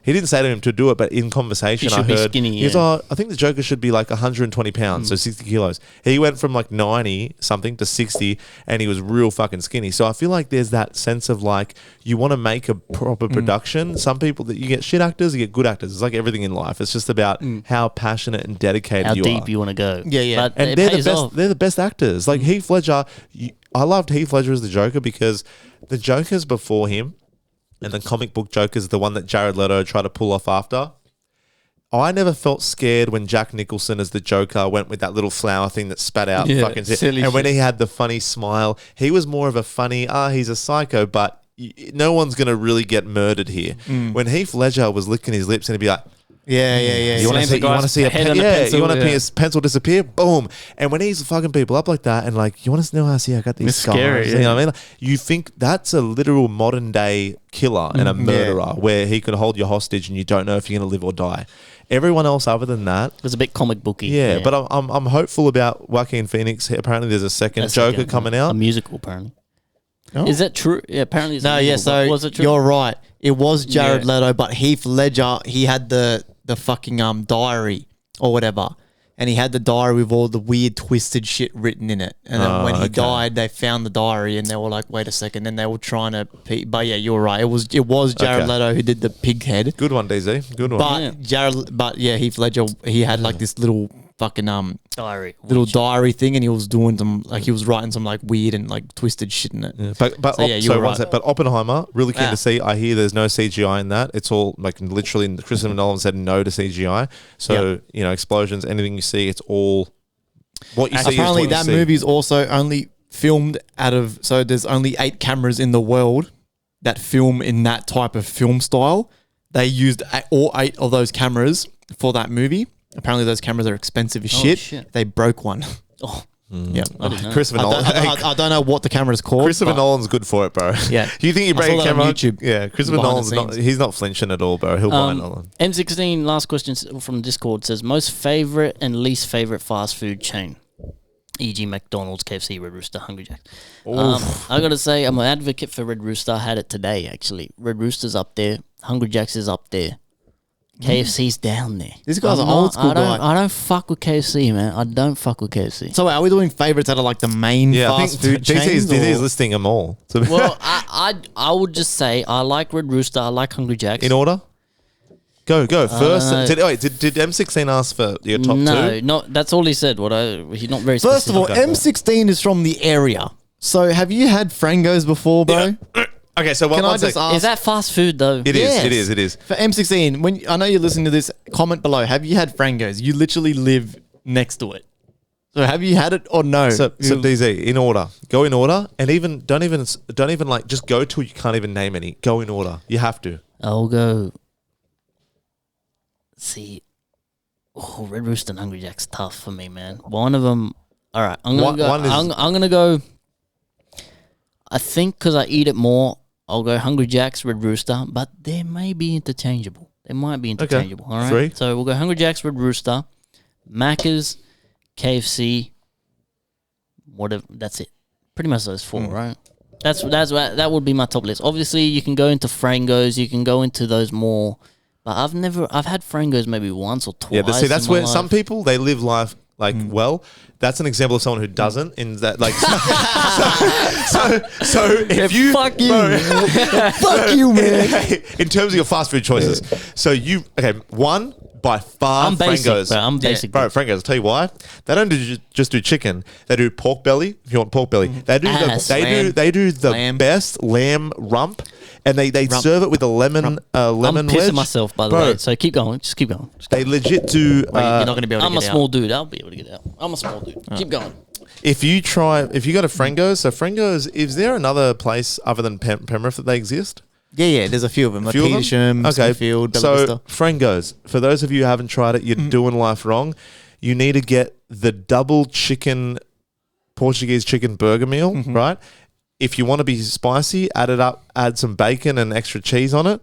he didn't say to him to do it, but in conversation, He should I be heard, skinny, he goes, yeah. "Oh, I think the Joker should be like 120 pounds, so 60 kilos." He went from like 90 something to 60, and he was real fucking skinny. So I feel like there's that sense of like, you want to make a proper production. Some people that you get shit actors, you get good actors. It's like everything in life. It's just about how passionate and dedicated How you deep are. you want to go. Yeah, yeah. But And it they're the pays best. off. They're the best actors. Like Heath Ledger, I loved Heath Ledger as the Joker because the Jokers before him, and the comic book Joker's the one that Jared Leto tried to pull off after. I never felt scared when Jack Nicholson as the Joker went with that little flower thing that spat out. Yeah, fucking silly and when shit. he had the funny smile, he was more of a funny, he's a psycho, but no one's going to really get murdered here. When Heath Ledger was licking his lips and he'd be like, yeah. you want to Slams see? the You want to guy's see a head pen? on a Yeah, pencil, you want to yeah. see a pencil disappear? Boom! And when he's fucking people up like that, and like, you want to know how I got these It's scars? scary, You know yeah. what I mean? Like, you think that's a literal modern day killer and a murderer, where he could hold you hostage and you don't know if you're going to live or die. Everyone else other than that. It was a bit comic booky. Yeah, but I'm hopeful about Joaquin Phoenix. Apparently, there's a second Joker coming A out. musical, apparently. Oh. Is that true? Yeah, apparently it's a No, yeah. musical, So but was it true? you're right. It was Jared Yeah. Leto, but Heath Ledger, he had the fucking diary or whatever, and he had the diary with all the weird twisted shit written in it. And then when he died, they found the diary, and they were like, "Wait a second." Then they were trying to, but yeah, you're right. It was Jared Leto who did the pig head. Good one, DZ. Good one. But Heath Ledger, he had like this little fucking diary. little diary thing, and he was doing some he was writing some like weird and like twisted shit in it. Yeah, but So, yeah, you were one right. sec. But Oppenheimer, really keen Yeah. to see. I hear there's no CGI in that. It's all like literally. Christopher Nolan said no to CGI. So explosions, anything you see, it's all what you see. Apparently, is what that you see. movie's also only filmed so there's only 8 cameras in the world that film in that type of film style. They used all 8 of those cameras for that movie. Apparently, those cameras are expensive as shit. shit. They broke one. Oh, Yeah. Christopher Nolan. I don't know what the camera's called. Christopher but- Nolan's good for it, bro. Yeah. You think you I break saw a that on camera on YouTube. Yeah, Christopher Behind the Nolan's not. scenes. He's not flinching at all, bro. He'll buy Nolan. M16, last question from Discord says, most favorite and least favorite fast food chain? E.g. McDonald's, KFC, Red Rooster, Hungry Jack. I got to say, I'm an advocate for Red Rooster. I had it today, actually. Red Rooster's up there. Hungry Jack's is up there. KFC's down there. This guy's an old school guy. I don't fuck with KFC, man. I don't fuck with KFC. So are we doing favorites out of like the main Yeah, I fast think food chains? DC is or- listing them all. So Well, I would just say I like Red Rooster. I like Hungry Jack's. in order. Go first. know. Did M16 ask for your top No, two? no, that's all he said. He's not very First of all, specific. M16 is from the area. So have you had Frangos before, bro? Okay, so Can I one just sec. ask? Is that fast food though? It is. Yes. It is. For M16, when I know you're listening to this, comment below. Have you had Frangos? You literally live next to it. So have you had it or no? So DZ, in order. Go in order, and don't even like just go till you can't even name any. Go in order. You have to. I'll go. See, Red Rooster and Hungry Jack's tough for me, man. One of them. All right, I'm gonna go. I'm gonna go. I think because I eat it more, I'll go Hungry Jack's, Red Rooster, but they may be interchangeable. They might be interchangeable. All right. 3. So we'll go Hungry Jack's, Red Rooster, Macca's, KFC. Whatever. That's it. Pretty much those 4, right? That would be my top list. Obviously, you can go into Frangos, you can go into those more. But I've had Frangos maybe once or twice. Yeah, but see, that's in my where life. some people they live life like well. That's an example of someone who doesn't. In that, like, so if you fuck you. bro, Fuck you, man. in terms of your fast food choices, so one by far I'm basic, Frangos. bro. I'm basic, bro. Frangos. I'll tell you why. They don't just do chicken. They do pork belly. If you want pork belly, they do Lamb. they do the Lamb. best lamb rump. And they serve it with a lemon I'm lemon pissing wedge. myself, by the Bro, way. So keep going. Just keep going. They legit do. You're not going to be able to I'm get a out. small dude. I'll be able to get out. I'm a small dude. Keep going. If you go to Frangos, so Frangos, is there another place other than Penrith that they exist? Yeah, there's a few of them. Like Few of them? Petersham, Okay, Smithfield, Bella so Vista. Frangos, for those of you who haven't tried it, you're doing life wrong. You need to get the double chicken, Portuguese chicken burger meal, right? If you want to be spicy, add some bacon and extra cheese on it.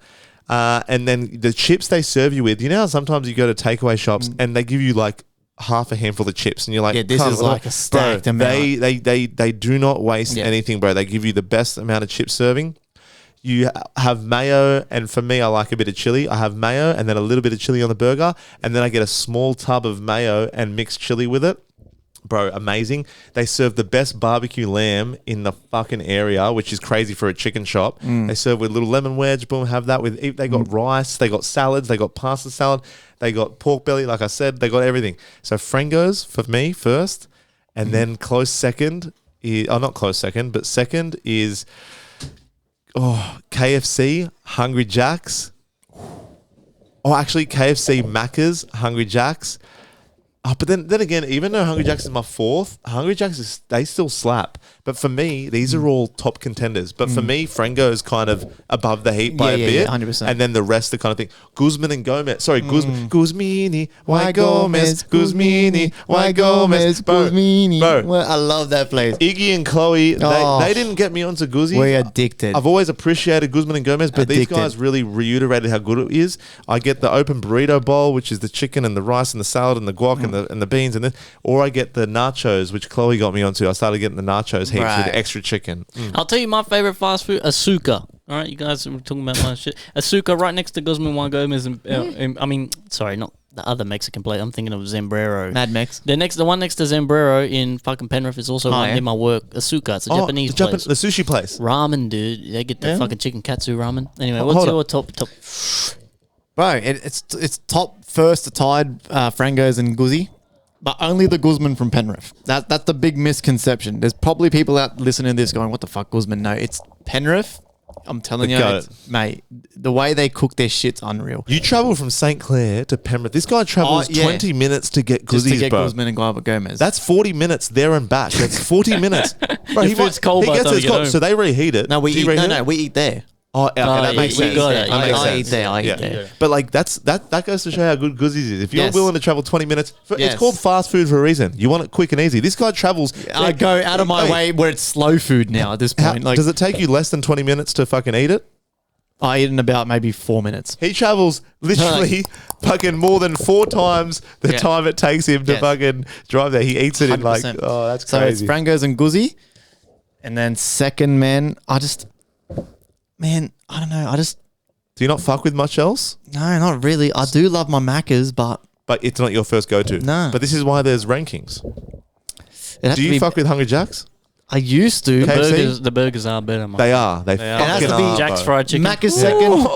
And then the chips they serve you with, you know how sometimes you go to takeaway shops and they give you like half a handful of chips and you're like, Yeah, this "Come is on." like a stacked Bro, amount. They do not waste Yeah. anything, bro. They give you the best amount of chip serving. You have mayo, and for me, I like a bit of chili. I have mayo and then a little bit of chili on the burger, and then I get a small tub of mayo and mixed chili with it. Bro, amazing. They serve the best barbecue lamb in the fucking area, which is crazy for a chicken shop. They serve with little lemon wedge, boom, have that with, they got rice, they got salads, they got pasta salad, they got pork belly, like I said, they got everything. So Frangos for me first, and then close second, not close second, but second is KFC, Hungry Jack's. Oh, actually KFC, Macca's, Hungry Jack's. Oh, but then again, even though Hungry Jack's is my fourth, Hungry Jack's they still slap. But for me, these are all top contenders. But for me, Frango is kind of above the heap by a bit. Yeah, 100%. And then the rest are kind of thing. Guzman and Gomez. Sorry, Guzmini, why Gomez? Guzmini, why Gomez? Bro, Well, I love that place. Iggy and Chloe, Oh. they didn't get me onto Guzzi. We're addicted. I've always appreciated Guzman and Gomez, but these Addicted. guys really reiterated how good it is. I get the open burrito bowl, which is the chicken and the rice and the salad and the guac and the beans, and then, or I get the nachos, which Chloe got me onto. I started getting the nachos heaps Right. with extra chicken. I'll tell you my favorite fast food, Asuka. All right, you guys were talking about my shit. Asuka right next to Guzman Juan Gomez. And, I mean, sorry, not the other Mexican place. I'm thinking of Zambrero. Mad Mex. The one next to Zambrero in fucking Penrith is also one yeah. in my work. Asuka. It's a Japanese place. The sushi place. Ramen, dude. They get the Yeah. fucking chicken katsu ramen. Anyway, Oh, what's hold your up. top? Bro, it's top first tied Frangos and Guzzi, but only the Guzman from Penrith. That's the big misconception. There's probably people out listening to this going, "What the fuck, Guzman?" No, it's Penrith. I'm telling you, Got mate. The way they cook their shit's unreal. You travel from St. Clair to Penrith. This guy travels 20 minutes to get Just to Guzzi's, get bro. Guzman and Guava Gomez. That's 40 minutes there and back. That's 40 minutes. Bro, Your food's cold by the time you get home. So they reheat it. no, we Do you eat. reheat No, it? we eat there. Oh, okay, that yeah, makes you sense. got it. That I makes eat sense. there, I eat Yeah. there. But like that goes to show how good Guzzies is. If you're Yes. willing to travel 20 minutes, Yes. it's called fast food for a reason. You want it quick and easy. This guy travels. I go out of my Hey, way where it's slow food now at this point. Like, does it take you less than 20 minutes to fucking eat it? I eat in about maybe 4 minutes. He travels literally fucking more than 4 times the Yeah. time it takes him to Yes. fucking drive there. He eats it in like, 100%. oh, that's So crazy. it's Frangos and Guzzi. And then second, man, I don't know. Do you not fuck with much else? No, not really. I do love my Maccas, but But it's not your first go-to. No. But this is why there's rankings. it has Do to you be. fuck with Hungry Jacks? I used to. KFC? The burgers are better, man. They are. They are. fucking It has to be are. Jack's bro. fried chicken. Macca's second.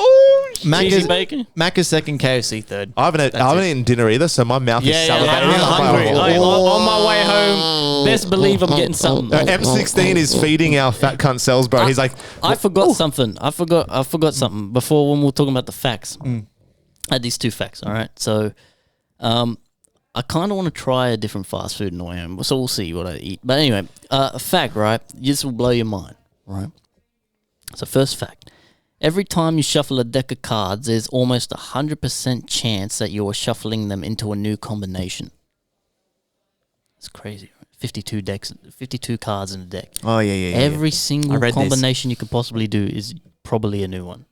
Cheesy Macca's, bacon. Macca's second, KFC third. I haven't eaten dinner either, so my mouth is salivating. I'm hungry. Hey, on my way home, best believe I'm getting something. M16 is feeding our fat cunt cells, bro. He's like, I forgot something. I forgot something before when we were talking about the facts. I had these 2 facts. All right, so I kind of want to try a different fast food in the way home, so we'll see what I eat. But anyway, a fact, right? This will blow your mind, right? So first fact: every time you shuffle a deck of cards, there's almost 100% chance that you are shuffling them into a new combination. It's crazy. Right? 52 cards in a deck. Oh, yeah. Every I single read this. combination you could possibly do is probably a new one.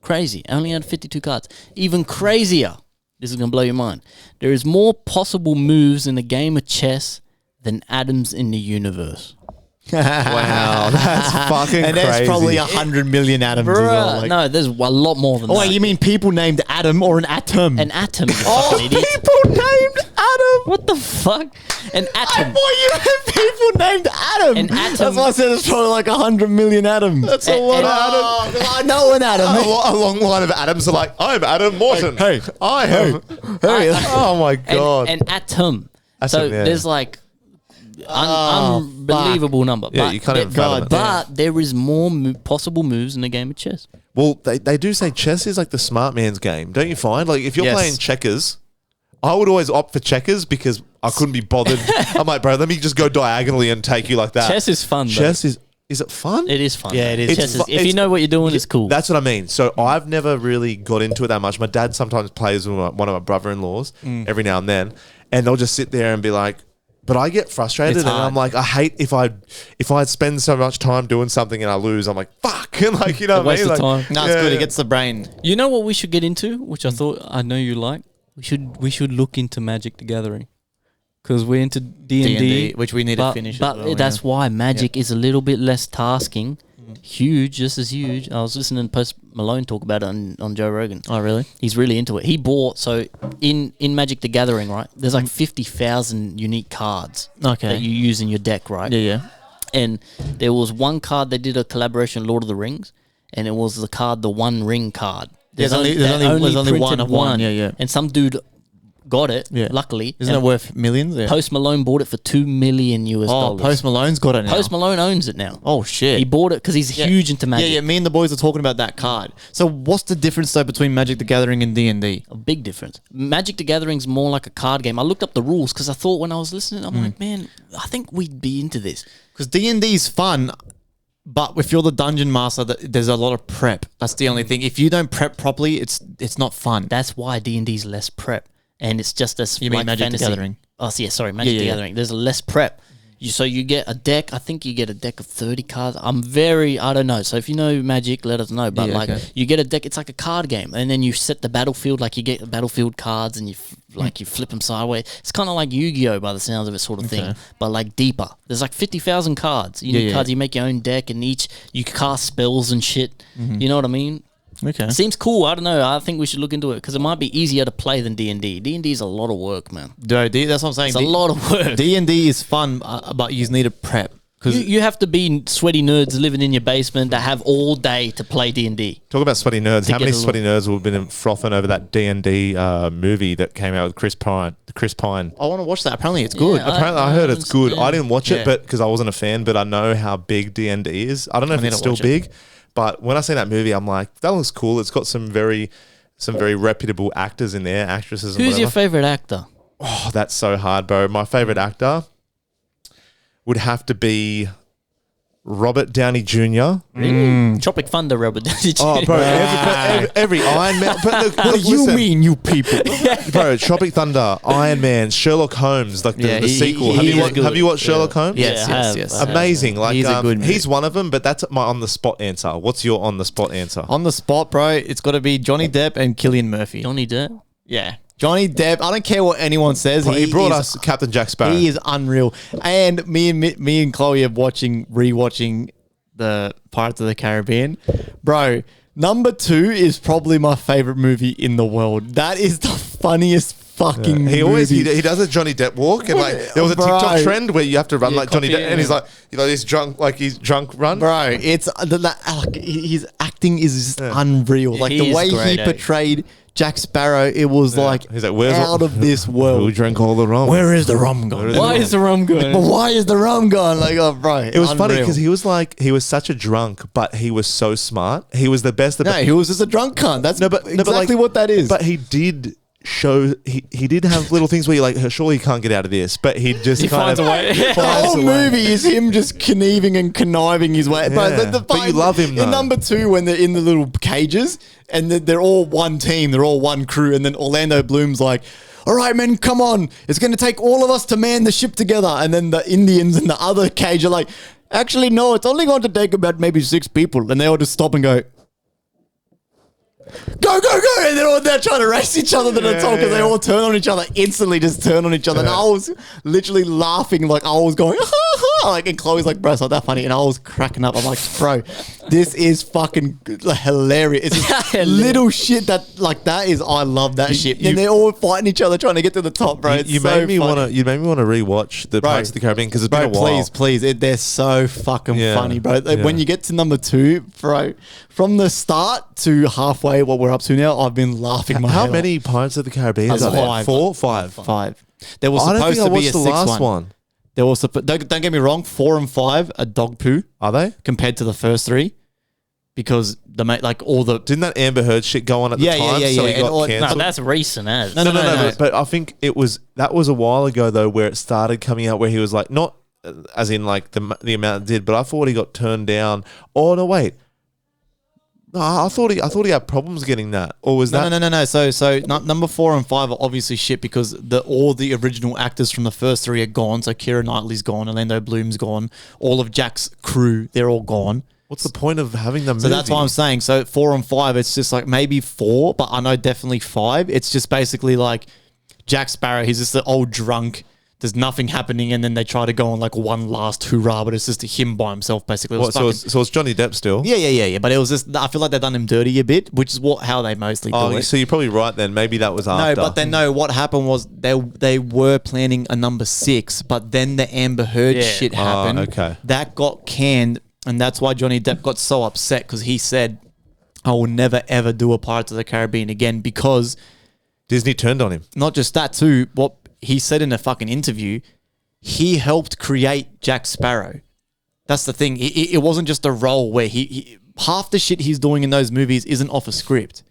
Crazy. I only had 52 cards. Even crazier. This is going to blow your mind. There is more possible moves in a game of chess than atoms in the universe. wow, that's fucking And crazy. there's probably 100 million atoms as well. Bruh, Like, no, there's a lot more than oh, that. wait, you mean people named Adam or an atom? An atom, you fucking idiot. people named Adam? What the fuck? An I atom. thought you had people named Adam. An atom. That's why I said it's probably like 100 million atoms. That's a lot of atoms. I know an atom. A long line of Adams are like, I'm Adam Morton. Hey, I am. Oh my god. An atom. Atom, So yeah. there's like unbelievable number. Yeah, but you can't even fathom it. But there is more possible moves in a game of chess. Well, they do say chess is like the smart man's game, don't you find? Like if you're Yes. playing checkers, I would always opt for checkers because I couldn't be bothered. I'm like, bro, let me just go diagonally and take you like that. Chess is fun. Chess is it fun? It is fun. Yeah, it is. Chess It's is, fu- if you it's- know what you're doing, it's cool. That's what I mean. So I've never really got into it that much. My dad sometimes plays with one of my brother-in-laws every now and then, and they'll just sit there and be like, but I get frustrated It's and hard. I'm like, I hate if I spend so much time doing something and I lose, I'm like, fuck. And like, you know what I waste mean? of Like, time. No, it's good. It gets the brain. You know what we should get into, which I thought I know you like. We should look into Magic the Gathering because we're into D&D, D&D, which we need to but, finish. But as well, that's why Magic is a little bit less tasking. Huge, just as huge. I was listening to Post Malone talk about it on Joe Rogan. Oh, really? He's really into it. He bought in Magic the Gathering, right? There's like 50,000 unique cards Okay. that you use in your deck, right? Yeah. And there was one card they did a collaboration Lord of the Rings, and it was the card, the One Ring card. There's only printed one of one. Yeah. And some dude got it. Yeah. Luckily, Isn't it and worth millions? Yeah. Post Malone bought it for $2 million US Oh, dollars. Post Malone's got it now. Post Malone owns it now. Oh, shit. He bought it because he's huge into Magic. Yeah. Me and the boys are talking about that card. So what's the difference, though, between Magic the Gathering and D&D? A big difference. Magic the Gathering's more like a card game. I looked up the rules because I thought when I was listening, I'm like, man, I think we'd be into this. Because D&D is fun, but if you're the dungeon master, there's a lot of prep. That's the only thing. If you don't prep properly, it's not fun. That's why D&D's less prep. And it's just as You mean like Magic the fantasy. Gathering? Oh, yeah, sorry, Magic the yeah. Gathering. There's less prep. So you get a deck. I think you get a deck of 30 cards. I don't know. So if you know Magic, let us know. But Yeah, like okay. you get a deck. It's like a card game, and then you set the battlefield. Like you get the battlefield cards, and you flip them sideways. It's kind of like Yu-Gi-Oh by the sounds of it, sort of thing, but like deeper. There's like 50,000 cards. You need cards. You make your own deck, and each you cast spells and shit. You know what I mean? Okay. Seems cool. I don't know. I think we should look into it because it might be easier to play than D&D. D&D is a lot of work, man. That's what I'm saying. It's a lot of work. D&D is fun, but you need a prep. You have to be sweaty nerds living in your basement that have all day to play D&D. Talk about sweaty nerds. How get many a little- sweaty nerds have been frothing over that D&D movie that came out with Chris Pine? I want to watch that. Apparently, it's good. Yeah, Apparently, I heard it's good. yeah. I didn't watch it, Yeah. but because I wasn't a fan, but I know how big D&D is. I don't know if need it's to still watch it. big, but when I see that movie, I'm like, that looks cool. It's got some very reputable actors in there, actresses and Who's whatever. your favorite actor? Oh, that's so hard, bro. My favorite actor would have to be Robert Downey Jr. Tropic Thunder, Robert Downey Jr. Oh, bro, every Iron Man. But look, What do you listen, mean, you people? bro? Tropic Thunder, Iron Man, Sherlock Holmes, like the sequel. Have you watched Sherlock Holmes? Yes, Yeah, I yes, have. yes. Amazing. Like He's a good he's one of them, but that's my on the spot answer. What's your on the spot answer? On the spot, bro, it's got to be Johnny Depp and Cillian Murphy. Johnny Depp. Yeah. Johnny Depp, I don't care what anyone says. He brought is- us Captain Jack Sparrow. He is unreal. And me and Chloe are rewatching the Pirates of the Caribbean. Bro, number 2 is probably my favorite movie in the world. That is the funniest fucking He movie. always he does a Johnny Depp walk, and like there was a Bro. TikTok trend where you have to run like Johnny copy Depp, it, and he's like this drunk, like he's drunk run. Bro, it's his acting is just unreal. Like He the is way great, he eh? portrayed Jack Sparrow, it was like He's like, where's out of this world. Who drank all the rum? Where is the rum gone? Why is the rum But good? why is the rum gone? Like, oh, bro, It was funny because he was such a drunk, but he was so smart. He was the best. No, he was just a drunk cunt. That's exactly like- what that is. But he did show he did have little things where you're like, surely he can't get out of this, but he just He kind finds of a way. the finds whole a way. movie is him just conniving and conniving his way. Yeah. But you love him, though. In number 2, when they're in the little cages and they're all one team, they're all one crew, and then Orlando Bloom's like, all right, men, come on. It's going to take all of us to man the ship together. And then the Indians in the other cage are like, actually, no, it's only going to take about maybe 6 people. And they all just stop and go, go, go, go. And they're all there trying to race each other to the top because they all turn on each other, instantly just turn on each other. And I was literally laughing, like I was going, ha, ha. Like, and Chloe's like, bro, it's not that funny. And I was cracking up. I'm like, bro, this is fucking hilarious. It's just little shit that is, I love that shit. And they're all fighting each other trying to get to the top, bro. It's You so made me funny. want to rewatch the Pirates of the Caribbean because it's been a while. Please. They're so fucking Yeah. funny, bro. Yeah. When you get to number 2, bro, from the start to halfway, what we're up to now, I've been laughing my How head many Pirates of the Caribbean There's are there? 5. 4, 5. off. 5. There was I don't supposed think I to be watched a the 6th last one. one. There was don't get me wrong, 4 and 5 are dog poo Are they? compared to the first 3 because all the Didn't that Amber Heard shit go on at the Yeah, time? yeah, So yeah. he And all- got no, No, cancelled. that's recent as. No, no. But I think that was a while ago though, where it started coming out where he was like, not as in like the amount it did, but I thought he got turned down. Oh no, wait. No, I thought he had problems getting that, or was that? No. So number 4 and 5 are obviously shit because all the original actors from the first 3 are gone. So Keira Knightley's gone, Orlando Bloom's gone, all of Jack's crew, they're all gone. What's the point of having them? So that's what I'm saying. So 4 and 5, it's just like maybe 4, but I know definitely 5. It's just basically like Jack Sparrow. He's just an old drunk. There's nothing happening, and then they try to go on like one last hurrah, but it's just him by himself basically. It was So it's Johnny Depp still. yeah. But it was just, I feel like they've done him dirty a bit, which is how they mostly do Oh, it. so you're probably right then. Maybe that was after. No, but then what happened was they were planning a number 6, but then the Amber Heard shit happened. okay. That got canned, and that's why Johnny Depp got so upset because he said, I will never ever do a Pirates of the Caribbean again because Disney turned on him. not just that too, what he said in a fucking interview, he helped create Jack Sparrow. That's the thing. It wasn't just a role where he half the shit he's doing in those movies isn't off a script.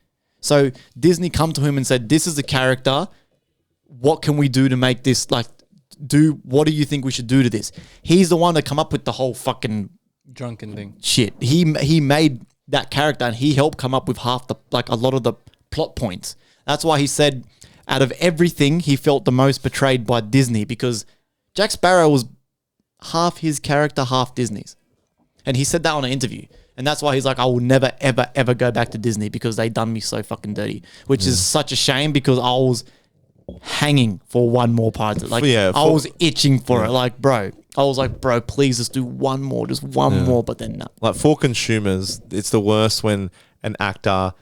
So Disney come to him and said, this is the character. What can we do to make this what do you think we should do to this? He's the one that come up with the whole fucking Drunken thing. shit. He made that character and he helped come up with a lot of the plot points. That's why he said out of everything, he felt the most betrayed by Disney because Jack Sparrow was half his character, half Disney's. And he said that on an interview. And that's why he's like, I will never, ever, ever go back to Disney because they done me so fucking dirty. Which is such a shame because I was hanging for one more part. I was itching for it. Like, bro, I was like, bro, please just do one more, just one more. But then no. Like for consumers, it's the worst when an actor,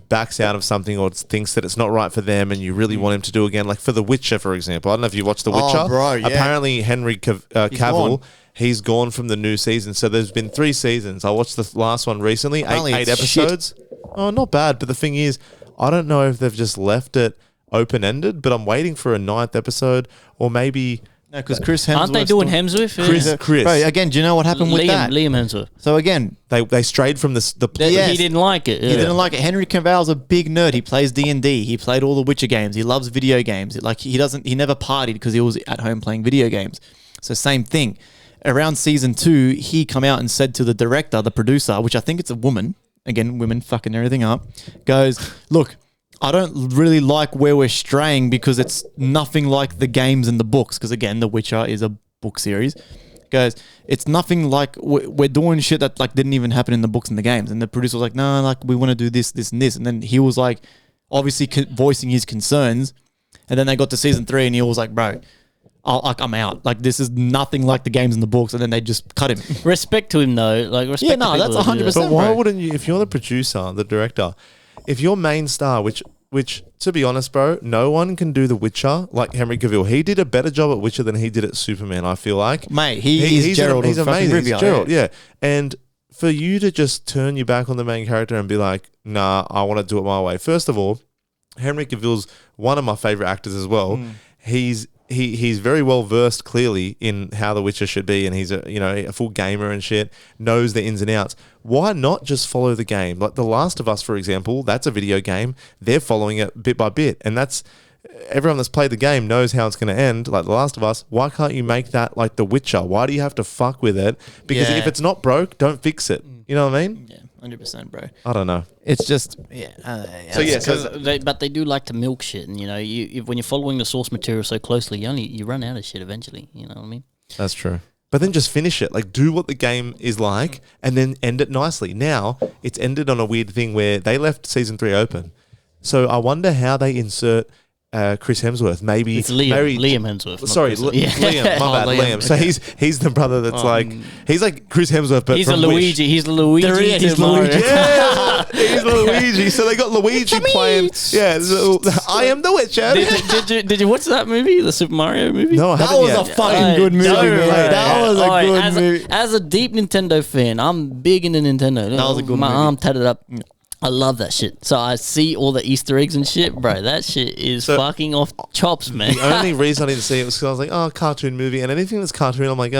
backs out of something or thinks that it's not right for them and you really want him to do again. Like for The Witcher, for example. I don't know if you watched The Witcher. bro, yeah. Apparently Henry Cavill, gone. he's gone from the new season. So there's been 3 seasons. I watched the last one recently, Apparently eight it's episodes. Oh, not bad. But the thing is, I don't know if they've just left it open-ended, but I'm waiting for a 9th episode or maybe... No, because Chris Hemsworth. Aren't they doing Hemsworth? Chris. Bro, again, do you know what happened with that? Liam Hemsworth. So again, They strayed from the Yes. He didn't like it. he didn't like it. Henry Cavill's a big nerd. He plays D&D. He played all the Witcher games. He loves video games. He never partied because he was at home playing video games. So same thing. around season 2, he come out and said to the director, the producer, which I think it's a woman, again, women fucking everything up, goes, look, I don't really like where we're straying because it's nothing like the games and the books. Because again, The Witcher is a book series. Goes, it's nothing like we're doing shit that like didn't even happen in the books and the games. And the producer was like, no, like we want to do this, this, and this. And then he was like, obviously voicing his concerns. And then they got to season 3, and he was like, bro, I'm out. Like this is nothing like the games and the books. And then they just cut him. Respect to him though. Like respect. Yeah, no, that's 100%. But why bro. wouldn't you, if you're the producer, the director, if your main star, which to be honest, bro, no one can do The Witcher like Henry Cavill. He did a better job at Witcher than he did at Superman, I feel like. Mate, he's Geralt. He's of fucking amazing. Rivia, He's Geralt, yeah. And for you to just turn your back on the main character and be like, nah, I want to do it my way. First of all, Henry Cavill's one of my favorite actors as well. He's very well versed clearly in how The Witcher should be, and he's a full gamer and shit, knows the ins and outs. Why not just follow the game? Like The Last of Us, for example, that's a video game. They're following it bit by bit, and that's everyone that's played the game knows how it's going to end. Like The Last of Us, why can't you make that like The Witcher? Why do you have to fuck with it? Because if it's not broke, don't fix it. You know what I mean? Yeah, 100%, bro. I don't know. It's just But they do like to milk shit, and when you're following the source material so closely, you run out of shit eventually. You know what I mean? That's true. But then just finish it. Like, do what the game is like and then end it nicely. Now, it's ended on a weird thing where they left season 3 open. So I wonder how they insert Chris Hemsworth. Maybe it's Liam Hemsworth. Sorry, Liam. My bad, Liam. So he's the brother that's he's like Chris Hemsworth, but he's from a Luigi. Wish. He's the Luigi. He's Luigi. Yeah, he's Luigi. So they got Luigi playing. Yeah, I am the Witcher. Did you watch that movie, the Super Mario movie? No, I that haven't was yet. a fucking good movie. Man. That was a good movie. As a deep Nintendo fan, I'm big into Nintendo. That was a good My movie. arm tatted up. I love that shit. So I see all the Easter eggs and shit, bro. That shit is fucking off chops, man. The only reason I didn't see it was because I was like, oh, cartoon movie. And anything that's cartoon, I'm like,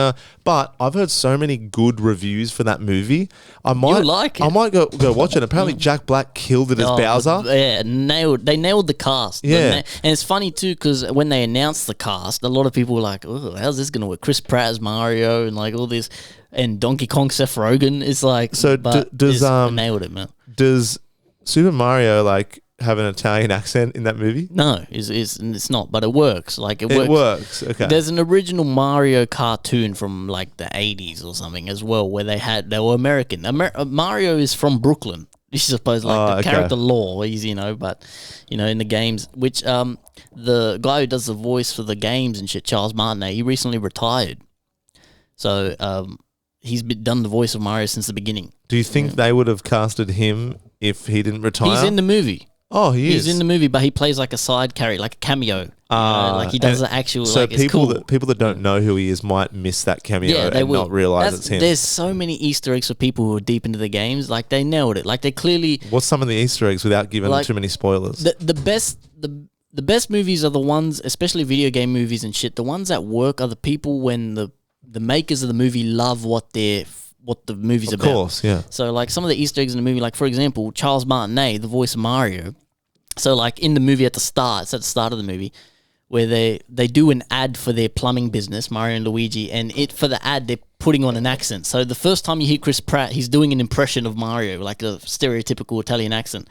but I've heard so many good reviews for that movie. I might like it. I might go watch it. Apparently, Jack Black killed it as Bowser. Yeah, they nailed the cast. Yeah. And it's funny too because when they announced the cast, a lot of people were like, oh, how's this going to work? Chris Pratt as Mario and like all this. And Donkey Kong Seth Rogen is like, So nailed it, man. Does Super Mario like have an Italian accent in that movie? No, it's not, but it works. Like it It works. works. Okay. There's an original Mario cartoon from like the 80s or something as well, where they were American. Mario is from Brooklyn. You suppose like the character law, he's but in the games, which the guy who does the voice for the games and shit, Charles Martinet, he recently retired. So he's done the voice of Mario since the beginning. Do you think they would have casted him if he didn't retire? He's in the movie. Oh, he is. He's in the movie, but he plays like a side character, like a cameo. Like he does the actual. So like, people it's cool. people that don't know who he is might miss that cameo they and will. not realize it's him. There's so many Easter eggs for people who are deep into the games. Like they nailed it. Like they clearly. What's some of the Easter eggs without giving Like, too many spoilers? The best movies are the ones, especially video game movies and shit. The ones that work are the people when the makers of the movie love what the movie's about. Of course, yeah. So like some of the Easter eggs in the movie, like for example, Charles Martinet, the voice of Mario. So like in the movie it's at the start of the movie, where they do an ad for their plumbing business, Mario and Luigi, and for the ad they're putting on an accent. So the first time you hear Chris Pratt, he's doing an impression of Mario, like a stereotypical Italian accent.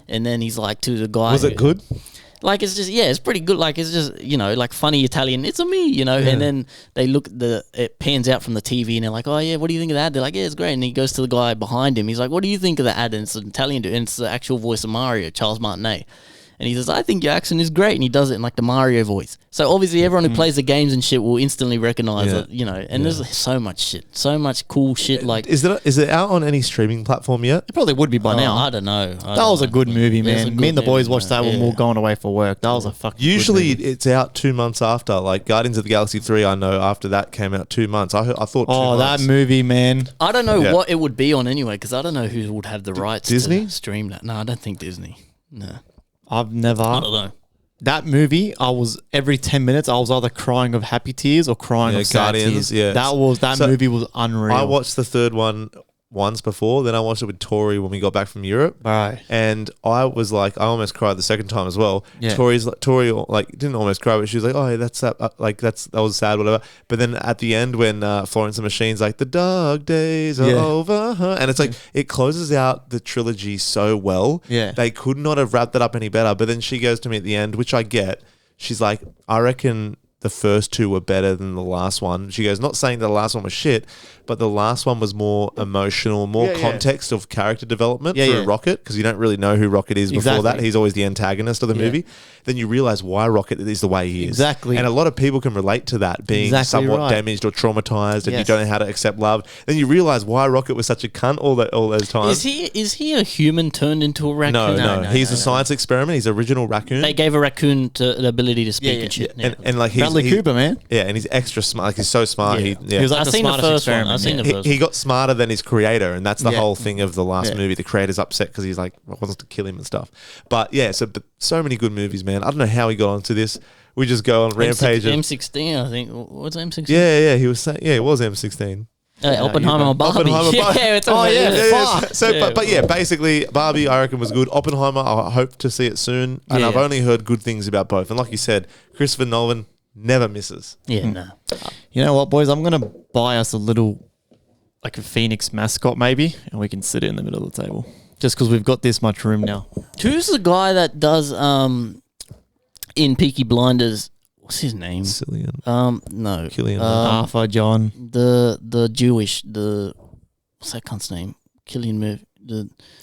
And then he's like to the guy. Was it good? Like it's just it's pretty good. Like it's just like funny Italian. It's a me, And then they look it pans out from the TV and they're like, oh yeah, what do you think of that? They're like, yeah, it's great. And he goes to the guy behind him. He's like, what do you think of the ad? And it's an Italian dude, and it's the actual voice of Mario, Charles Martinet. And he says, I think your accent is great. And he does it in like the Mario voice. So obviously everyone who plays the games and shit will instantly recognize it, And there's so much shit. So much cool shit. Like, Is it out on any streaming platform yet? It probably would be by now. I don't know. That was a good movie, man. Me and the boys watched that when we were going away for work. That was a fucking Usually good movie. it's out 2 months after. Like Guardians of the Galaxy 3, I know after that came out 2 months. I thought 2 months. That movie, man. I don't know what it would be on anyway, because I don't know who would have the rights Disney? to stream that. No, I don't think Disney. No. I've never. I don't know. That movie, I was every 10 minutes, I was either crying of happy tears or crying of sad Guardians, tears. yeah. That movie was unreal. I watched the third one once before. Then I watched it with Tori when we got back from Europe. Right. And I was like, I almost cried the second time as well. Yeah. Tori like didn't almost cry, but she was like, oh, that's that, that was sad, whatever. But then at the end, when Florence and the Machine's like, the dog days are over, huh? And it's like it closes out the trilogy so well. Yeah. They could not have wrapped that up any better. But then she goes to me at the end, which I get. She's like, I reckon the first two were better than the last one. She goes, not saying the last one was shit, but the last one was more emotional, more context of character development through Rocket, because you don't really know who Rocket is before that. He's always the antagonist of the movie. Then you realize why Rocket is the way he is. Exactly. And a lot of people can relate to that, being somewhat damaged or traumatized, and you don't know how to accept love. Then you realize why Rocket was such a cunt all those times. Is he a human turned into a raccoon? No. He's a science experiment. He's an original raccoon. They gave a raccoon the ability to speak and shit. And like Bradley Cooper, man. Yeah, and he's extra smart. Like he's so smart. He was like I've the seen the smartest first one. experiment. I've seen the first one. He got smarter than his creator, and that's the whole thing of the last movie. The creator's upset because he's like wants to kill him and stuff. But yeah, so many good movies, man. I don't know how he got onto this. We just go on rampage. M16, I think. What's M16? Yeah. He was saying, it was M16. Oppenheimer and Barbie. It's But yeah, basically Barbie I reckon was good. Oppenheimer, I hope to see it soon, and I've only heard good things about both. And like you said, Christopher Nolan never misses. Yeah, no. You know what, boys? I'm gonna buy us a little, like a Phoenix mascot, maybe, and we can sit it in the middle of the table. Just because we've got this much room now. Who's the guy that does in Peaky Blinders? What's his name? Cillian. No. Killian. Arthur John. The Jewish what's that cunt's name? Killian Murphy.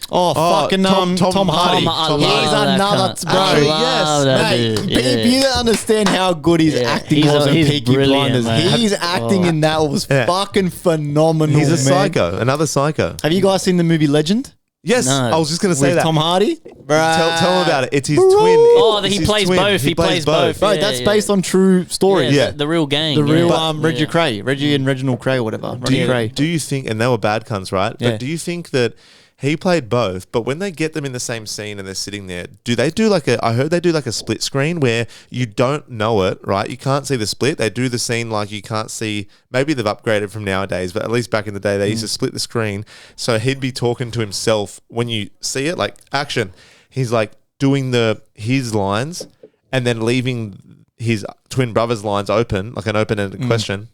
Fucking Tom Hardy. He's another bro. Yes, mate. If you don't understand how good his acting was in Peaky Blinders, his acting in that was fucking phenomenal. He's a man. psycho, another psycho. Have you guys seen the movie Legend? Yes, No. I was just going to say With that. Tom Hardy? Tell him about it. It's his twin. Oh, It's he his plays twin. both. He plays both. Bro, that's based on true stories. Yeah. The real gang. The real yeah. Reggie and Reginald Cray or whatever. Ronnie Cray. Do you think, and they were bad cunts, right? Yeah. But do you think that he played both, but when they get them in the same scene and they're sitting there, do they do I heard they do like a split screen where you don't know it, right? You can't see the split. They do the scene like you can't see, maybe they've upgraded from nowadays, but at least back in the day, they used to split the screen. So he'd be talking to himself when you see it, like action. He's like doing his lines and then leaving his twin brother's lines open, like an open-ended question.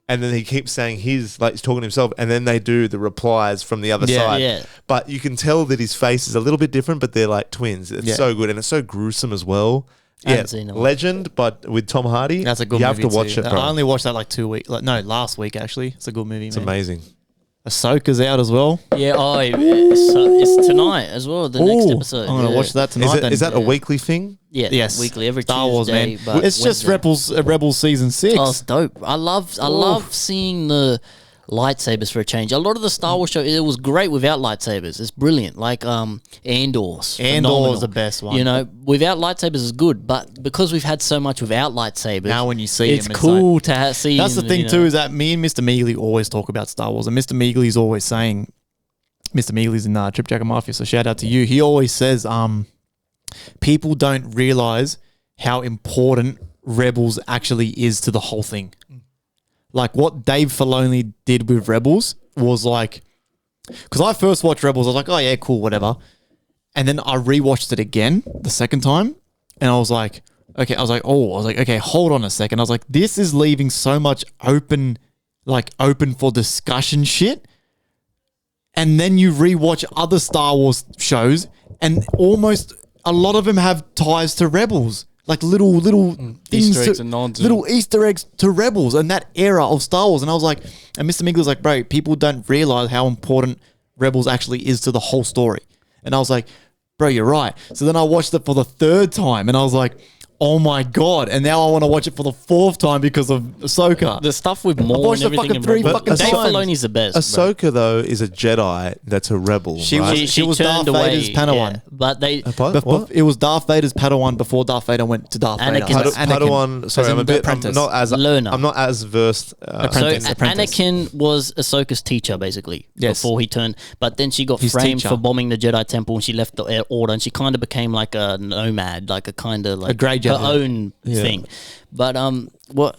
And then he keeps saying he's talking to himself, and then they do the replies from the other side. Yeah. But you can tell that his face is a little bit different, but they're like twins. It's so good, and it's so gruesome as well. I haven't seen it. Legend, but with Tom Hardy. That's a good you movie. You have to watch too. it, bro. I only watched that like 2 weeks. Last week actually. It's a good movie, It's man. amazing. Ahsoka's out as well. Yeah, it's tonight as well, the next episode. I'm going to watch that tonight then. Is that a weekly thing? Yeah, Yes. weekly, every Star Wars, Tuesday. man. But It's just Wednesday. Rebels season 6. Oh, it's dope. I love seeing the lightsabers for a change. A lot of the Star Wars show, it was great without lightsabers. It's brilliant. Like Andor's phenomenal. the best one. You know, without lightsabers is good, but because we've had so much without lightsabers, Now when you see it's them, it's cool to see. That's the them, thing you know. too, is that me and Mr. Mealy always talk about Star Wars, and Mr. Mealy's always saying, Mr. Mealy's in Trip Jacket Mafia, so shout out to you. He always says, people don't realize how important Rebels actually is to the whole thing. Like what Dave Filoni did with Rebels was like, because I first watched Rebels, I was like, oh yeah, cool, whatever. And then I rewatched it again the second time, and I was like, okay, okay, hold on a second. I was like, this is leaving so much open for discussion shit. And then you rewatch other Star Wars shows, and almost a lot of them have ties to Rebels. Like little things, Easter eggs and nods. little Easter eggs to Rebels and that era of Star Wars. And I was like, and Mr. Mealy was like, bro, people don't realize how important Rebels actually is to the whole story. And I was like, bro, you're right. So then I watched it for the third time, and I was like, oh my God. And now I want to watch it for the fourth time because of Ahsoka. The stuff with Maul watched and the everything. fucking three Rebels. fucking Dave times. Filoni's the best. bro. Ahsoka, though, is a Jedi that's a rebel. She right? was- She was Darth Vader's Padawan. yeah. But they What? It was Darth Vader's Padawan before Darth Vader went to Darth Vader. Anakin. Padawan. Sorry, As in I'm a the bit. apprentice. Learner. I'm not as versed. So Apprentice. Anakin was Ahsoka's teacher, basically, Yes. before he turned. But then she got His framed teacher. for bombing the Jedi Temple, and she left the Order, and she kind of became like a nomad, like a kind of like grey her Jedi. own thing. But what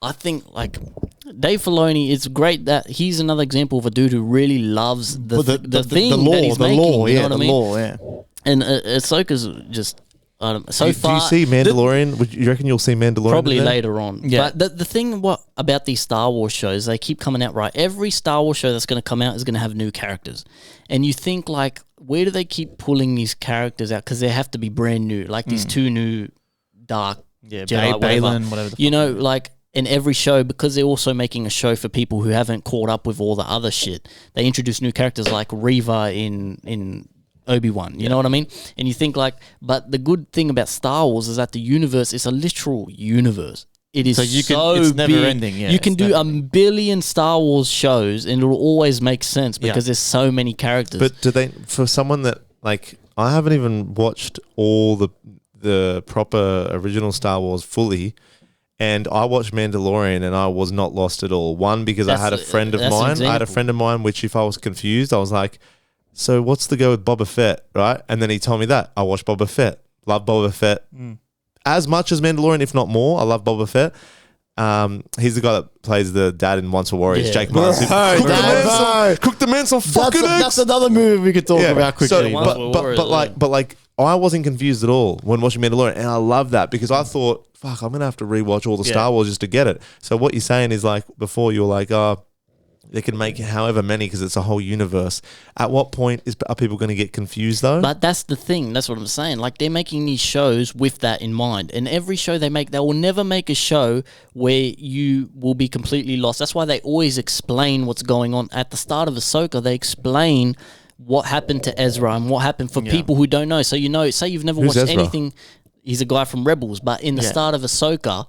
I think like Dave Filoni, it's great that he's another example of a dude who really loves the thing that he's making. You know what I mean? Law, yeah. And Ahsoka's just so far. Do you see Mandalorian? Would you reckon you'll see Mandalorian? Probably in there? later on. Yeah. But the thing about these Star Wars shows, they keep coming out, right? Every Star Wars show that's going to come out is going to have new characters. And you think, like, where do they keep pulling these characters out? Because they have to be brand new. Like these two new dark Jedi, Balin, whatever the you know, like in every show, because they're also making a show for people who haven't caught up with all the other shit, they introduce new characters like Reva in Obi-Wan, you know what I mean? And you think like, but the good thing about Star Wars is that the universe is a literal universe. It is it's never big. ending. Yeah, you can do a billion Star Wars shows and it'll always make sense because there's so many characters. But do they, for someone that, like, I haven't even watched all the proper original Star Wars fully, and I watched Mandalorian and I was not lost at all. One, because I had a friend of mine, which if I was confused, I was like, so what's the go with Boba Fett, right? And then he told me that. I watched Boba Fett. Love Boba Fett. As much as Mandalorian, if not more. I love Boba Fett. He's the guy that plays the dad in Once Were Warriors, Jake Mars. Cook the man some fucking eggs. That's another movie we could talk about quickly. But like, I wasn't confused at all when watching Mandalorian, and I love that because I thought, fuck, I'm gonna have to rewatch all the Star Wars just to get it. So what you're saying is like, before you were like, they can make however many because it's a whole universe. At what point are people going to get confused though? But that's the thing. That's what I'm saying. Like, they're making these shows with that in mind. And every show they make, they will never make a show where you will be completely lost. That's why they always explain what's going on. At the start of Ahsoka, they explain what happened to Ezra and what happened for people who don't know. So, you know, say you've never watched anything. He's a guy from Rebels. But in the start of Ahsoka,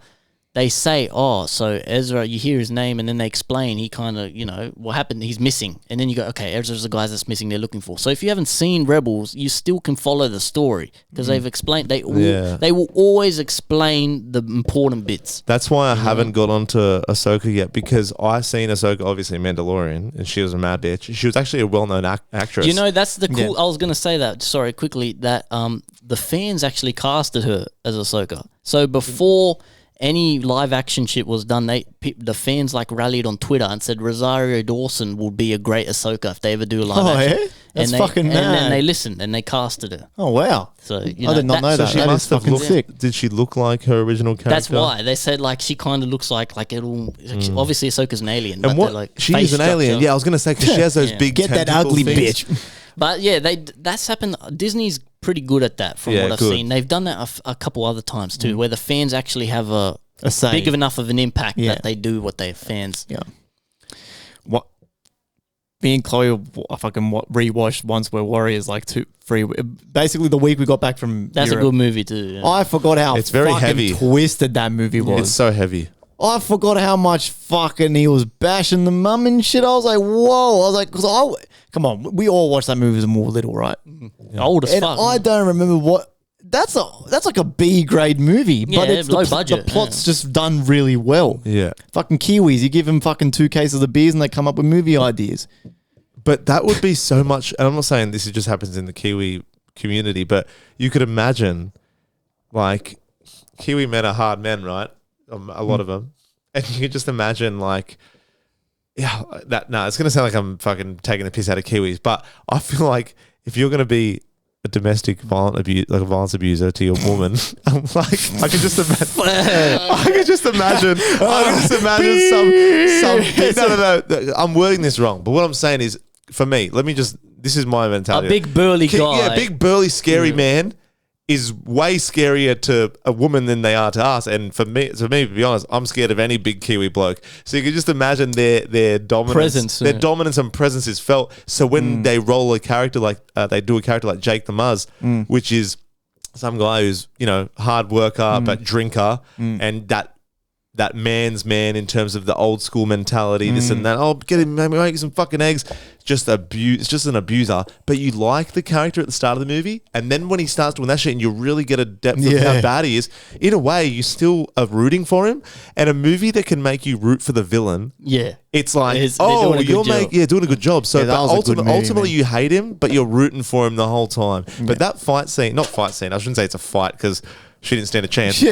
they say, so Ezra, you hear his name, and then they explain he kind of, you know, what happened, he's missing. And then you go, okay, Ezra's the guy that's missing they're looking for. So if you haven't seen Rebels, you still can follow the story because they've explained, they will always explain the important bits. That's why I haven't got onto Ahsoka yet, because I've seen Ahsoka, obviously Mandalorian, and she was a mad bitch. She was actually a well-known actress. You know, that's the cool, I was going to say that, sorry, quickly, that the fans actually casted her as Ahsoka. So before any live action shit was done, the fans like rallied on Twitter and said Rosario Dawson would be a great Ahsoka if they ever do a live action. Yeah? That's fucking mad. And then they listened and they casted her. Oh, wow. So I did not know that. She must have looked sick. Did she look like her original character? That's why. They said like she kind of looks like it'll... Obviously Ahsoka's an alien. And what? Like, she is an alien. Yeah, I was going to say, because she has those big Get that ugly things. bitch. But yeah, that's happened. Disney's pretty good at that from what I've seen. They've done that a couple other times too, where the fans actually have a big enough of an impact that they do what their fans. Yeah. What? Me and Chloe fucking rewatched Once We're Warriors like 3 basically the week we got back from That's Europe. a good movie too. Yeah. I forgot how it's very heavy, twisted that movie was. It's so heavy. I forgot how much fucking he was bashing the mum and shit. I was like, whoa. I was like, come on, we all watched that movie as more little, right? Old as and fuck. I don't remember what. That's like a B grade movie, but it's low budget. The plot's just done really well. Yeah, fucking Kiwis. You give them fucking 2 cases of beers and they come up with movie ideas. But that would be so much. And I'm not saying this just happens in the Kiwi community, but you could imagine, like, Kiwi men are hard men, right? A lot of them, and you could just imagine, like, it's going to sound like I'm fucking taking the piss out of Kiwis, but I feel like if you're going to be a domestic violence abuser to your woman, I'm like, I can just imagine no, I'm wording this wrong, but what I'm saying is, for me, this is my mentality. A big burly guy. Yeah, a big burly scary man is way scarier to a woman than they are to us. And for me, to be honest, I'm scared of any big Kiwi bloke. So you can just imagine their dominance. Their dominance and presence is felt. So when they roll a character like, they do a character like Jake the Muzz, which is some guy who's, you know, hard worker, but drinker, and that man's man in terms of the old school mentality, this and that. Oh, get him, make some fucking eggs. Just an abuser. But you like the character at the start of the movie, and then when he starts doing that shit, and you really get a depth of how bad he is. In a way, you still are rooting for him. And a movie that can make you root for the villain, it's like, doing a good job. So ultimately, you hate him, but you're rooting for him the whole time. Yeah. But that fight scene, I shouldn't say it's a fight because she didn't stand a chance.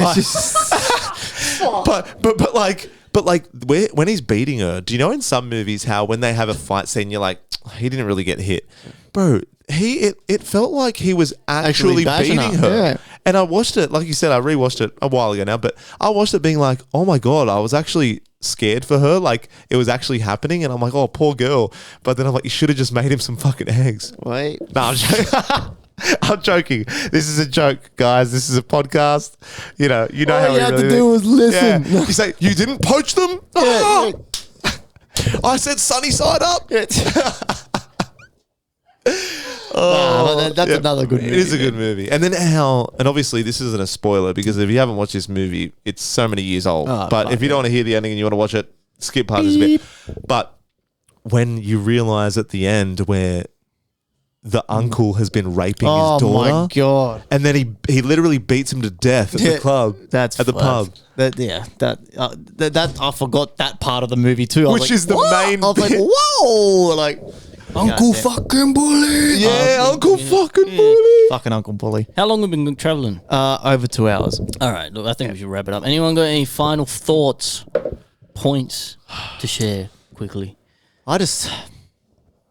But But like when he's beating her, do you know in some movies how when they have a fight scene, you're like, he didn't really get hit, bro. It felt like he was actually bashing beating her. her. Yeah. And I watched it, like you said, I rewatched it a while ago now, but I watched it being like, oh my God, I was actually scared for her. Like it was actually happening. And I'm like, oh, poor girl. But then I'm like, you should have just made him some fucking eggs. Wait. No, I'm joking. I'm joking. This is a joke, guys. This is a podcast. You know All how you we had really to do was listen. Yeah. You say, you didn't poach them? Yeah. I said sunny side up. That's another good movie. It is a good movie. And then and obviously this isn't a spoiler because if you haven't watched this movie, it's so many years old. But if you don't want to hear the ending and you want to watch it, skip past this bit. But when you realize at the end where the uncle has been raping his daughter. Oh my God. And then he literally beats him to death at the club. That's at the pub. That I forgot that part of the movie too. I was Which like, is the "What?" main I was like, bit. whoa, like Uncle damn. fucking bully. Yeah, Uncle fucking bully. Fucking Uncle Bully. How long have we been traveling? Over 2 hours. All right, look, I think we should wrap it up. Anyone got any final thoughts, points to share quickly? I just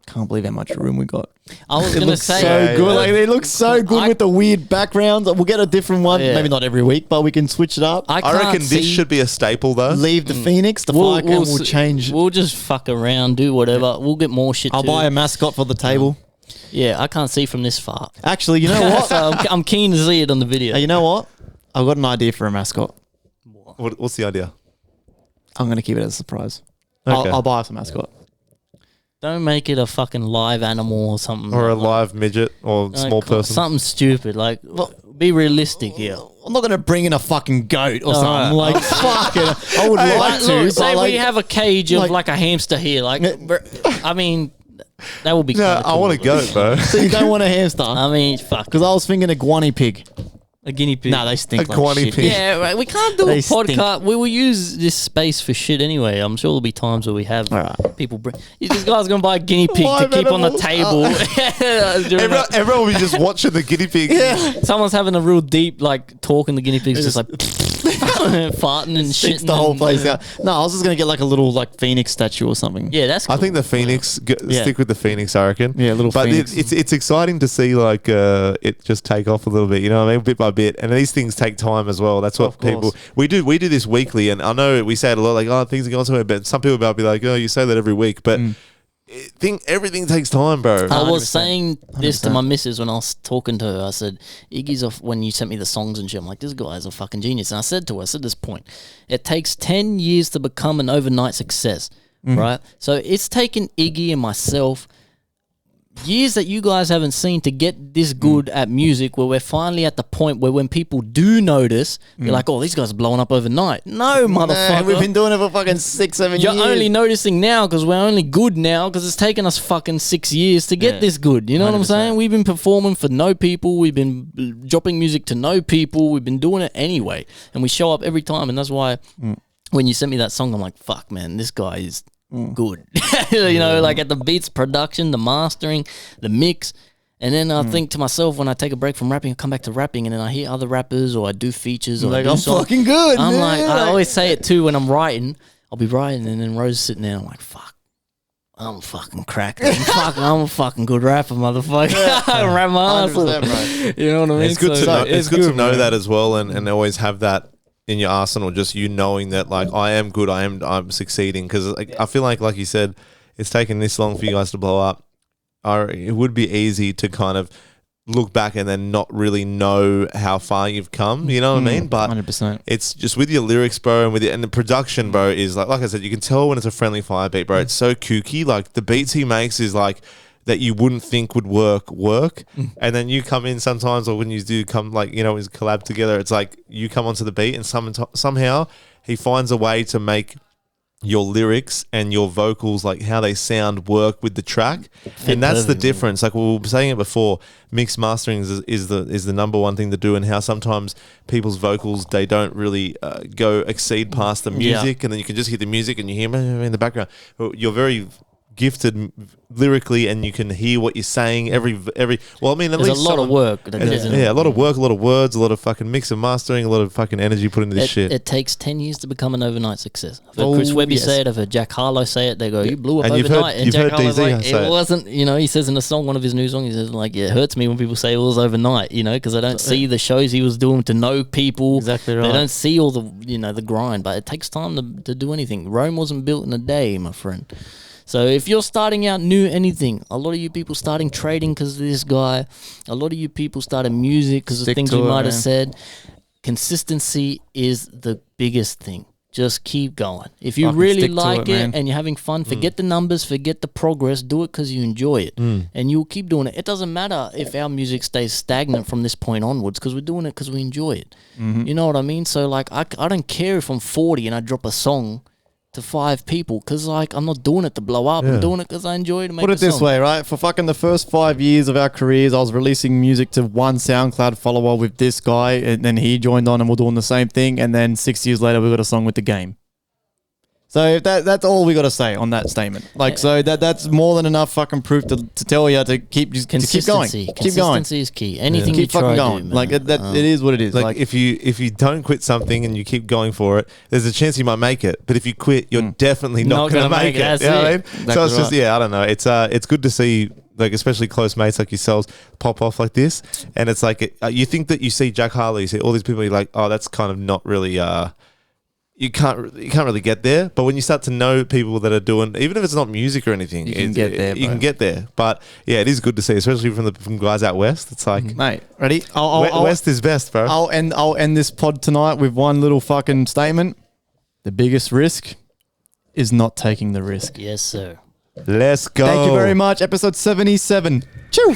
can't believe how much room we got. I was It gonna looks say, so good. Like they look so good with the weird backgrounds. We'll get a different one, Yeah. maybe not every week, but we can switch it up. I reckon this should be a staple though. Leave the Phoenix. The fire cam will s- change. We'll just fuck around, do whatever. We'll get more shit. I'll too. buy a mascot for the table. Yeah, I can't see from this far. Actually, you know what? So I'm keen to see it on the video. You know what? I've got an idea for a mascot. What's the idea? I'm going to keep it as a surprise. Okay. I'll buy us a mascot. Don't make it a fucking live animal or something. Or a like- live midget or like, small person. Something stupid. Like, be realistic here. I'm not going to bring in a fucking goat or something. right. Like, fucking, I would like to. Look, say but like, we have a cage of like a hamster here. Like, I mean, that would be. No, kinda I cool. want a goat, bro. so you don't want a hamster? I mean, fuck. Because I was thinking a guinea pig. A guinea pig. No, they stink A like guinea shit. pig. Yeah, right. We can't do They a stink. podcast. We will use this space for shit anyway. I'm sure there'll be times where we have Alright. people bring. This guy's gonna buy a guinea pig to Live keep on the animals. table. During Everyone will be just watching the guinea pig. someone's having a real deep like talk, and the guinea pig's just like farting and shit. Stinks the whole place out. No, I was just going to get like a little like Phoenix statue or something. Yeah, that's. Cool. I think the Phoenix stick with the Phoenix. I reckon. Yeah, little but Phoenix. it's exciting to see like it just take off a little bit. You know what I mean? Bit by bit, and these things take time as well. That's what Of course. we do this weekly, and I know we say it a lot. Like, oh, things are going somewhere, but some people might be like, oh, you say that every week, but. Everything takes time, bro. I was 100%. saying this to my missus when I was talking to her. I said, Iggy's off when you sent me the songs and shit. I'm like, this guy's a fucking genius. And I said to her, I said this point, it takes 10 years to become an overnight success, right? So it's taken Iggy and myself years that you guys haven't seen to get this good at music where we're finally at the point where when people do notice, you're like, oh, these guys are blowing up overnight. No, motherfucker. We've been doing it for fucking 6-7 You're years. only noticing now because we're only good now because it's taken us fucking 6 years to get this good. You know what I'm 100%. saying? We've been performing for no people. We've been dropping music to no people. We've been doing it anyway. And we show up every time. And that's why when you sent me that song, I'm like, fuck, man, this guy is good. You know, like at the beats, production, the mastering, the mix. And then I think to myself when I take a break from rapping, I come back to rapping, and then I hear other rappers or I do features or I Like, do I'm songs. fucking good. I'm man. like, I always say it too when I'm writing. I'll be writing, and then Rose is sitting there. I'm like, fuck, I'm fucking cracked. I'm a fucking good rapper, motherfucker. I rap my ass 100%, off. You know what I mean? It's good to So know. It's good to know man. that as well, and always have that in your arsenal. Just you knowing that, like, I am good. I'm succeeding because like, I feel like you said, it's taken this long for you guys to blow up. It would be easy to kind of look back and then not really know how far you've come. You know what I mean? But 100%. it's just with your lyrics, bro, and and the production, bro, is like I said, you can tell when it's a friendly fire beat, bro. It's so kooky. Like the beats he makes is like that you wouldn't think would work. And then you come in sometimes, or when you do come, like, you know, we collab together, it's like you come onto the beat and somehow he finds a way to make your lyrics and your vocals, like how they sound, work with the track. And that's the difference. Like we were saying it before, mixed mastering is the number one thing to do, and how sometimes people's vocals, they don't really exceed past the music, and then you can just hear the music and you hear them in the background. You're very gifted lyrically, and you can hear what you're saying every. Well, I mean, at There's least a lot of work. That goes into a lot of work, a lot of words, a lot of fucking mix and mastering, a lot of fucking energy put into this shit. It takes 10 years to become an overnight success. I've heard Chris Webby say it. I've heard Jack Harlow say it. They go, "You blew up And overnight." And you've Jack heard Harlow's DZ like, say "It it. wasn't." You know, he says in a song, one of his new songs, he says like, "It hurts me when people say it was overnight." You know, because I don't see the shows he was doing to know people. Exactly right. They don't see all the the grind, but it takes time to do anything. Rome wasn't built in a day, my friend. So if you're starting out new anything, a lot of you people starting trading because of this guy, a lot of you people started music because of Stick things to you it, might have man. said. Consistency is the biggest thing. Just keep going. If you Fucking really stick to like it, it man. and you're having fun, forget the numbers, forget the progress, do it because you enjoy it. And you'll keep doing it. It doesn't matter if our music stays stagnant from this point onwards because we're doing it because we enjoy it. You know what I mean? So like I don't care if I'm 40 and I drop a song to 5 people because like I'm not doing it to blow up. I'm doing it because I enjoy to make Put it a this song. way, right? For fucking the first 5 years of our careers, I was releasing music to one SoundCloud follower with this guy, and then he joined on and we're doing the same thing. And then 6 years later, we got a song with The Game. So that's all we got to say on that statement. Like, so that's more than enough fucking proof to tell you to keep going. Consistency. Keep going. Consistency is key. Anything you Keep fucking try going. to do, Like man. it is what it is. Like if you don't quit something and you keep going for it, there's a chance you might make it. But if you quit, you're definitely not going to make it. That's You know what I mean? it. Exactly So it's just right. I don't know. It's good to see, like, especially close mates like yourselves pop off like this, and it's like you think that you see Jack Harlow, you see all these people, you're like, oh, that's kind of not really. You can't really get there, but when you start to know people that are doing, even if it's not music or anything, You can get there, You bro. can get there. But yeah, it is good to see, especially from guys out west. It's like mate, ready? West is best, bro. I'll end this pod tonight with one little fucking statement. The biggest risk is not taking the risk. Yes, sir. Let's go. Thank you very much. Episode 77. Chew.